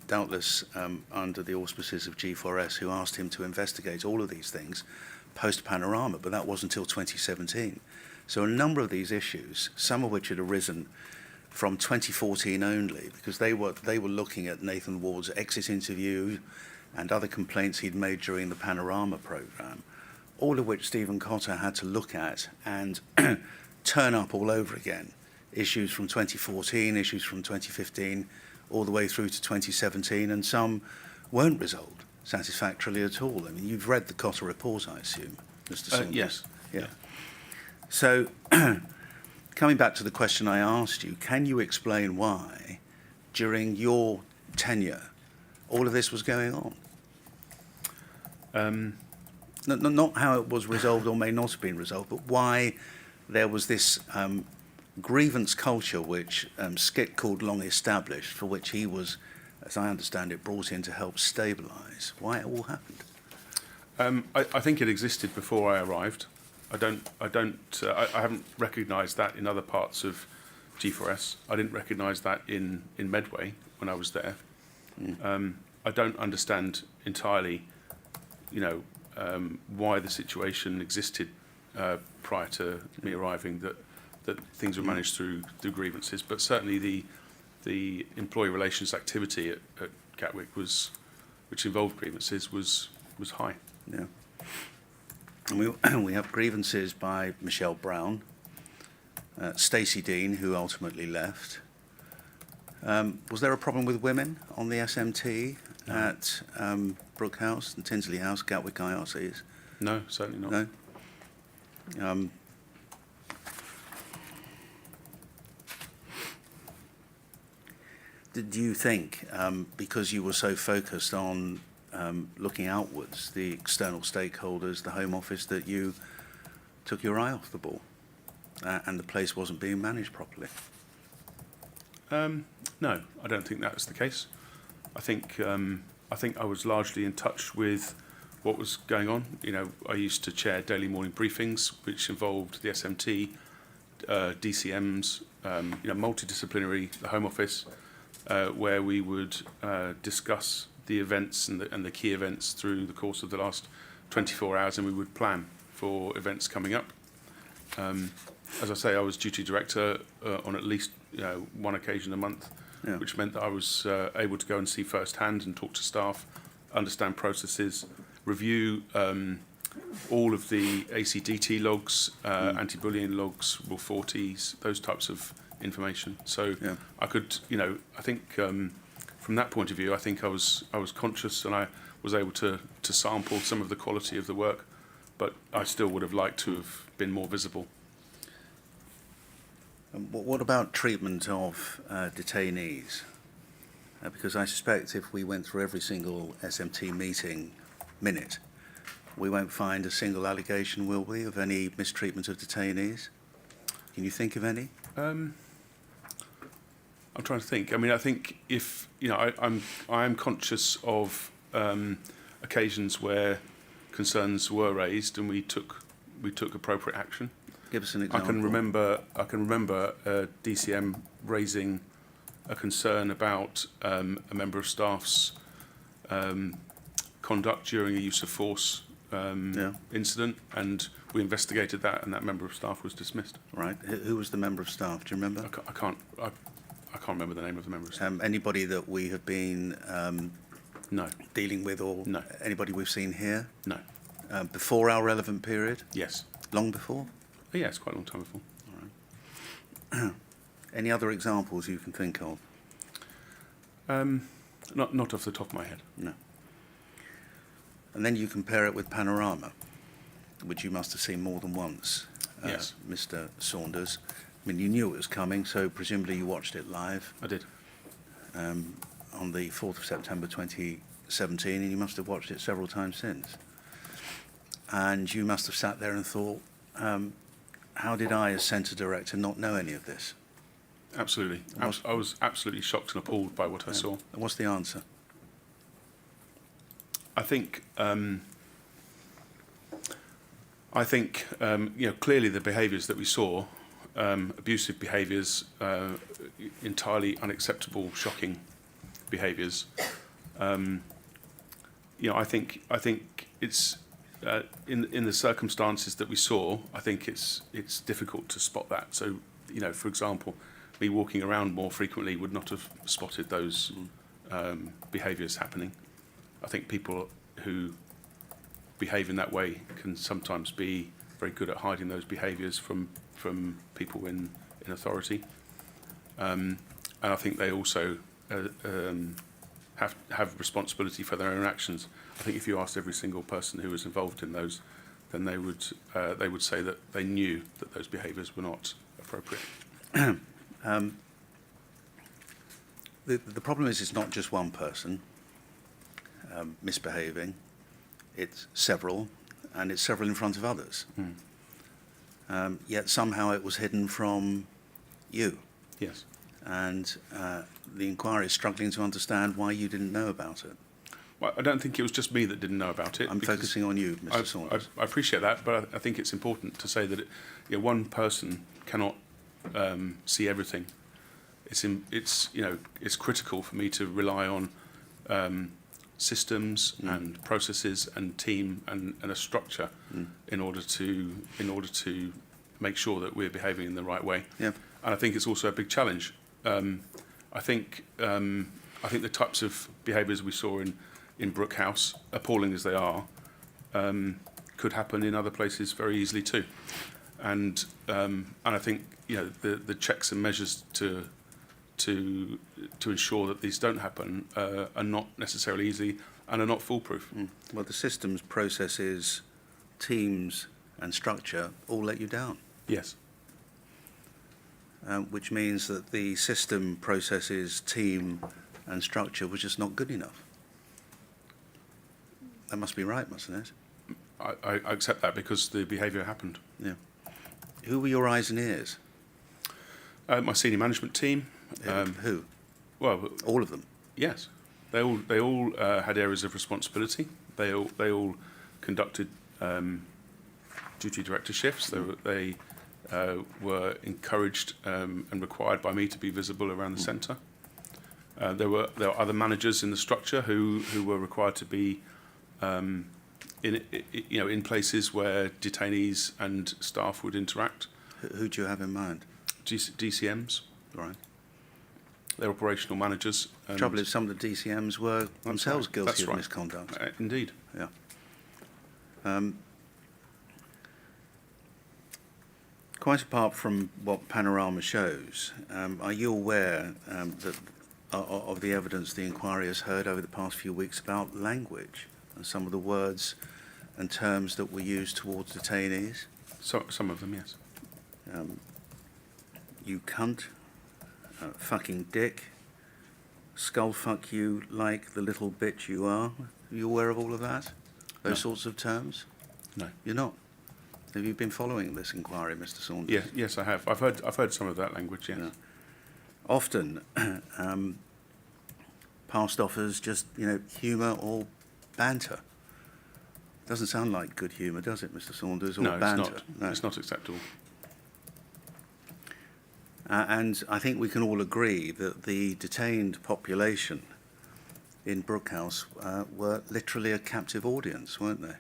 doubtless under the auspices of G4S, who asked him to investigate all of these things post-Panorama, but that wasn't until 2017. So a number of these issues, some of which had arisen from 2014 only, because they were looking at Nathan Ward's exit interview and other complaints he'd made during the Panorama programme, all of which Stephen Cotter had to look at and turn up all over again. Issues from 2014, issues from 2015, all the way through to 2017, and some weren't resolved satisfactorily at all. I mean, you've read the Cotter report, I assume, Mr. Saunders? Yes. Yeah. So, coming back to the question I asked you, can you explain why, during your tenure, all of this was going on? Not how it was resolved or may not have been resolved, but why there was this grievance culture which Skitt called long established, for which he was, as I understand it, brought in to help stabilise. Why it all happened? I think it existed before I arrived. I haven't recognised that in other parts of G4S. I didn't recognise that in Medway when I was there. I don't understand entirely, why the situation existed prior to me arriving, that things were managed through grievances. But certainly the employee relations activity at Gatwick which involved grievances was high. Yeah. And we have grievances by Michelle Brown, Stacey Dean, who ultimately left. Was there a problem with women on the SMT at Brook House and Tinsley House, Gatwick IRCs? No, certainly not. No? Did you think, because you were so focused on looking outwards, the external stakeholders, the Home Office, that you took your eye off the ball and the place wasn't being managed properly? No, I don't think that's the case. I think I was largely in touch with what was going on. I used to chair daily morning briefings, which involved the SMT, DCMs, multidisciplinary, the Home Office, where we would discuss the events and the key events through the course of the last 24 hours, and we would plan for events coming up. As I say, I was duty director on at least one occasion a month, Yeah. which meant that I was able to go and see firsthand and talk to staff, understand processes, review all of the ACDT logs, anti-bullying logs, Rule 40s, those types of information. So Yeah. I could, I think from that point of view, I think I was conscious, and I was able to sample some of the quality of the work, but I still would have liked to have been more visible. What about treatment of detainees? Because I suspect if we went through every single SMT meeting minute, we won't find a single allegation, will we, of any mistreatment of detainees? Can you think of any? I'm trying to think. I mean, I think if I am conscious of occasions where concerns were raised and we took appropriate action. Give us an example. I can remember a DCM raising a concern about a member of staff's conduct during a use of force incident, and we investigated that, and that member of staff was dismissed. Right. Who was the member of staff? Do you remember? I can't remember the name of the member of staff. Anybody that we have been No. dealing with, or No. anybody we've seen here? No. Before our relevant period? Yes. Long before? Oh, yeah, it's quite a long time before. Any other examples you can think of? Not off the top of my head. No. And then you compare it with Panorama, which you must have seen more than once. Yes. Mr. Saunders. I mean, you knew it was coming, so presumably you watched it live I did. on the 4th of September 2017, and you must have watched it several times since. And you must have sat there and thought, how did I, as centre director, not know any of this? Absolutely. I was absolutely shocked and appalled by what I saw. And what's the answer? I think clearly the behaviours that we saw, abusive behaviours, entirely unacceptable, shocking behaviours. I think it's in the circumstances that we saw. I think it's difficult to spot that. So for example, me walking around more frequently would not have spotted those behaviours happening. I think people who behave in that way can sometimes be very good at hiding those behaviours from people in authority. And I think they also have responsibility for their own actions. I think if you asked every single person who was involved in those, then they would say that they knew that those behaviours were not appropriate. The problem is it's not just one person misbehaving, it's several, and it's several in front of others. Yet somehow it was hidden from you. Yes. And the inquiry is struggling to understand why you didn't know about it. Well, I don't think it was just me that didn't know about it. I'm focusing on you, Mr. Saunders. I appreciate that, but I think it's important to say that one person cannot see everything. It's critical for me to rely on systems and processes and team and a structure in order to make sure that we're behaving in the right way. Yeah. And I think it's also a big challenge. I think the types of behaviours we saw in Brook House, appalling as they are, could happen in other places very easily too. And I think the checks and measures to ensure that these don't happen are not necessarily easy and are not foolproof. Well, the systems, processes, teams and structure all let you down, Yes. which means that the system, processes, team and structure was just not good enough. That must be right, mustn't it? I accept that because the behaviour happened. Yeah. Who were your eyes and ears? My senior management team. Who? Well, All of them? yes, they all had areas of responsibility. They all conducted duty director shifts. They were encouraged and required by me to be visible around the centre. There were other managers in the structure who were required to be in places where detainees and staff would interact. Who do you have in mind? DCMs, Right. they're operational managers. And Trouble is, some of the DCMs were themselves right. guilty That's of right. misconduct. Indeed. Yeah. Quite apart from what Panorama shows, are you aware of the evidence the inquiry has heard over the past few weeks about language and some of the words and terms that were used towards detainees? So, some of them, yes. You cunt, fucking dick, skull fuck you like the little bitch you are. Are you aware of all of that? Those No. sorts of terms? No. You're not? Have you been following this inquiry, Mr. Saunders? Yeah, yes, I have. I've heard some of that language. Yes. Yeah. Often, past offers just, humour or banter. Doesn't sound like good humour, does it, Mr. Saunders? Or No, banter? it's not. No. It's not acceptable. And I think we can all agree that the detained population in Brook House were literally a captive audience, weren't they?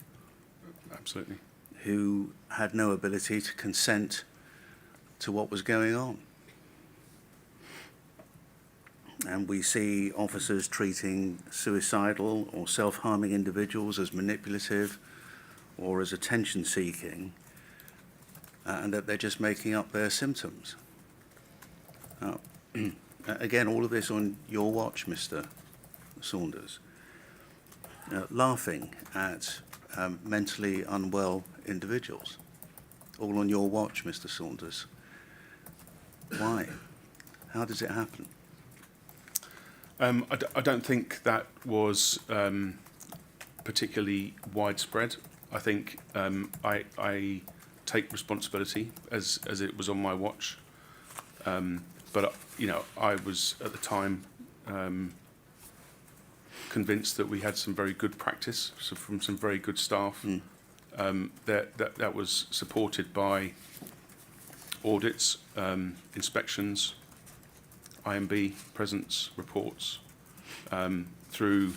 Absolutely. Who had no ability to consent to what was going on. And we see officers treating suicidal or self-harming individuals as manipulative or as attention-seeking, and that they're just making up their symptoms. Now, again, all of this on your watch, Mr. Saunders. Laughing at mentally unwell individuals. All on your watch, Mr. Saunders. Why? How does it happen? I don't think that was particularly widespread. I think I take responsibility as it was on my watch. But I was at the time convinced that we had some very good practice from some very good staff. That was supported by audits, inspections, IMB presence reports, through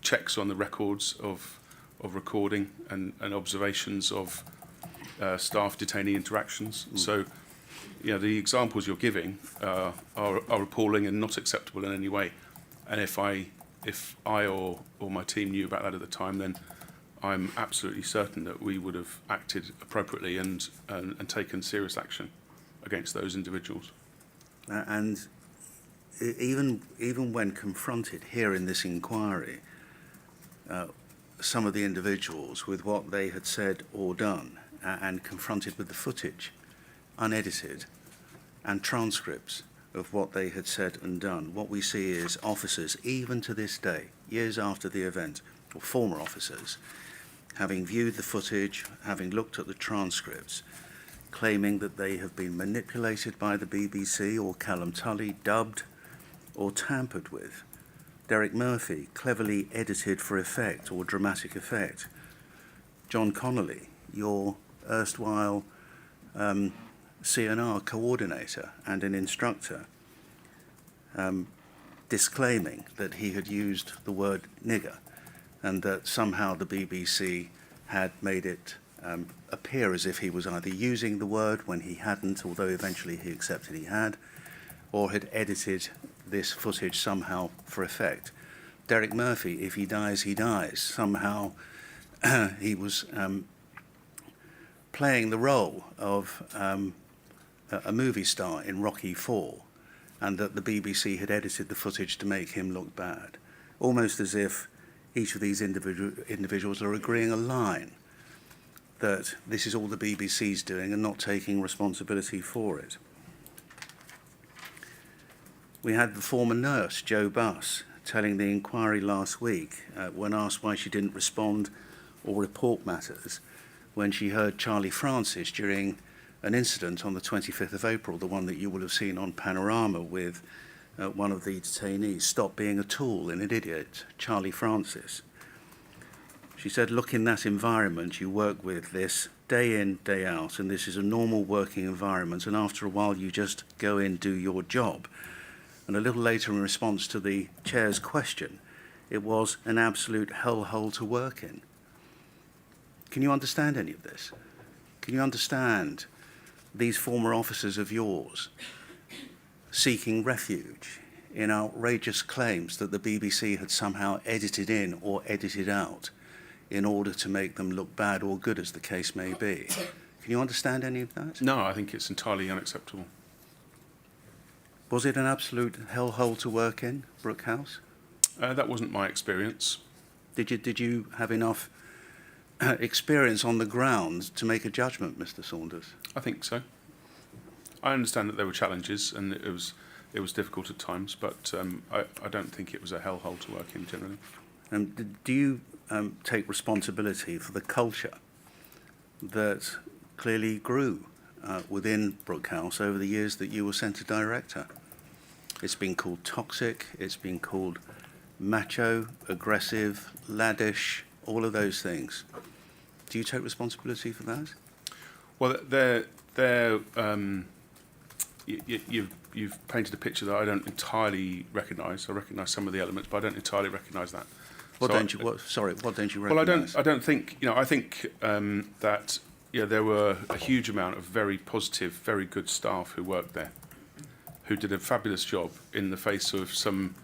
checks on the records of recording and observations of staff detainee interactions. So, the examples you're giving are appalling and not acceptable in any way. And if I or my team knew about that at the time, then I'm absolutely certain that we would have acted appropriately and taken serious action against those individuals. And even when confronted here in this inquiry, some of the individuals with what they had said or done, and confronted with the footage, unedited, and transcripts of what they had said and done, what we see is officers, even to this day, years after the event, or former officers, having viewed the footage, having looked at the transcripts, claiming that they have been manipulated by the BBC or Callum Tully, dubbed or tampered with. Derek Murphy, cleverly edited for effect or dramatic effect. John Connolly, your erstwhile CNR coordinator and an instructor, disclaiming that he had used the word nigger, and that somehow the BBC had made it appear as if he was either using the word when he hadn't, although eventually he accepted he had, or had edited this footage somehow for effect. Derek Murphy, if he dies, he dies. Somehow he was playing the role of a movie star in Rocky IV, and that the BBC had edited the footage to make him look bad, almost as if each of these individuals are agreeing a line that this is all the BBC's doing and not taking responsibility for it. We had the former nurse, Jo Buss, telling the inquiry last week, when asked why she didn't respond or report matters, when she heard Charlie Francis during an incident on the 25th of April, the one that you will have seen on Panorama with one of the detainees, stop being a tool and an idiot, Charlie Francis. She said, look, in that environment, you work with this day in, day out, and this is a normal working environment, and after a while you just go in, do your job. And a little later, in response to the chair's question, it was an absolute hellhole to work in. Can you understand any of this? Can you understand these former officers of yours seeking refuge in outrageous claims that the BBC had somehow edited in or edited out in order to make them look bad or good, as the case may be? Can you understand any of that? No, I think it's entirely unacceptable. Was it an absolute hellhole to work in, Brook House? That wasn't my experience. Did you have enough experience on the ground to make a judgment, Mr. Saunders? I think so. I understand that there were challenges and it was difficult at times, but I don't think it was a hellhole to work in generally. Do you take responsibility for the culture that clearly grew within Brook House over the years that you were centre director? It's been called toxic, it's been called macho, aggressive, laddish, all of those things. Do you take responsibility for that? Well, you've painted a picture that I don't entirely recognise. I recognise some of the elements, but I don't entirely recognise that. What don't you recognise? Well, I don't think, I think that there were a huge amount of very positive, very good staff who worked there, who did a fabulous job in the face of some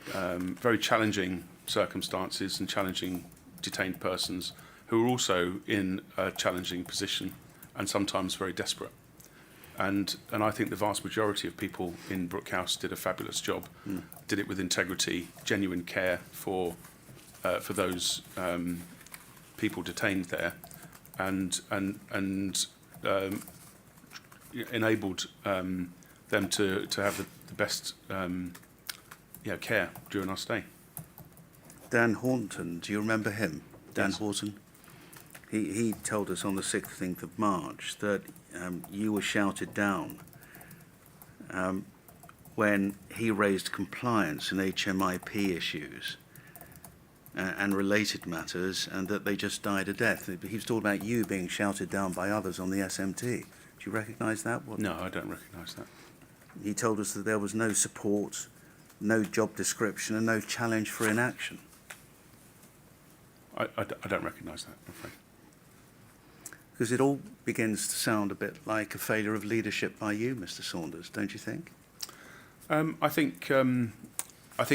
very challenging circumstances and challenging detained persons who were also in a challenging position and sometimes very desperate. And I think the vast majority of people in Brook House did a fabulous job, did it with integrity, genuine care for those people detained there, and enabled them to have the best care during our stay. Dan Horton, do you remember him? Dan Yes. Horton? He told us on the 16th of March that you were shouted down when he raised compliance and HMIP issues and related matters, and that they just died a death. He was talking about you being shouted down by others on the SMT. Do you recognise that? No, I don't recognise that. He told us that there was no support, no job description, and no challenge for inaction. I don't recognise that, I'm afraid. Because it all begins to sound a bit like a failure of leadership by you, Mr. Saunders, don't you think? I think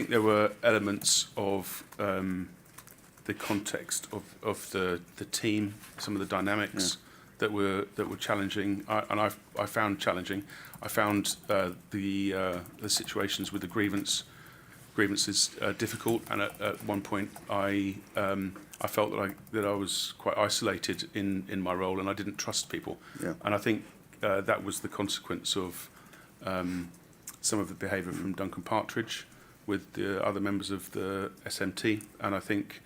there were elements of the context of the team, some of the dynamics that were challenging, and I found challenging. I found the situations with the grievances difficult, and at one point I felt that I was quite isolated in my role, and I didn't trust people. Yeah. And I think that was the consequence of some of the behaviour from Duncan Partridge with the other members of the SMT. And I think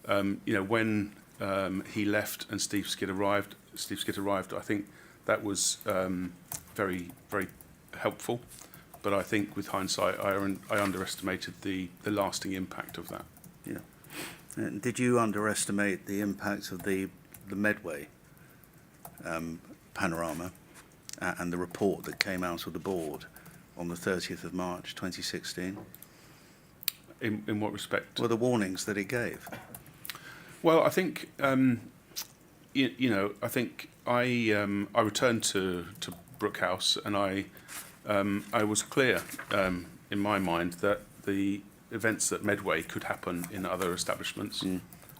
when he left and Steve Skidd arrived, I think that was very, very helpful. But I think with hindsight, I underestimated the lasting impact of that. Yeah. And did you underestimate the impact of the Medway panorama and the report that came out of the board on the 30th of March 2016? In what respect? Well, the warnings that it gave. Well, I think I think I returned to Brook House, and I was clear in my mind that the events at Medway could happen in other establishments.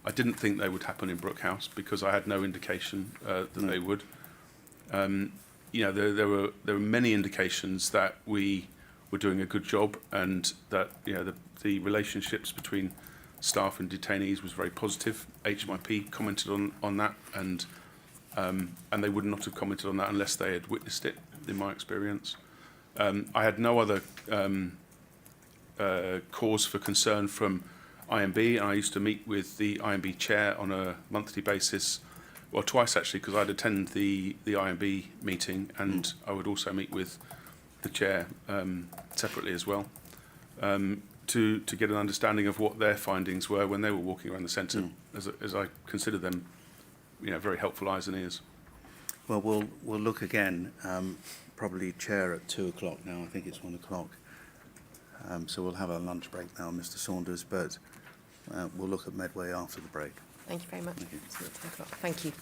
I didn't think they would happen in Brook House because I had no indication that they would. There were many indications that we were doing a good job, and that the relationships between staff and detainees was very positive. HMIP commented on that, and they would not have commented on that unless they had witnessed it, in my experience. I had no other cause for concern from IMB, and I used to meet with the IMB chair on a monthly basis, well, twice actually, because I'd attend the IMB meeting, and I would also meet with the chair separately as well, to get an understanding of what their findings were when they were walking around the centre, as I consider them, very helpful eyes and ears. Well, we'll look again, probably chair at 2 o'clock now. I think it's 1 o'clock. So we'll have a lunch break now, Mr. Saunders, but we'll look at Medway after the break. Thank you very much. Thank you. See you at 10 o'clock. Thank you.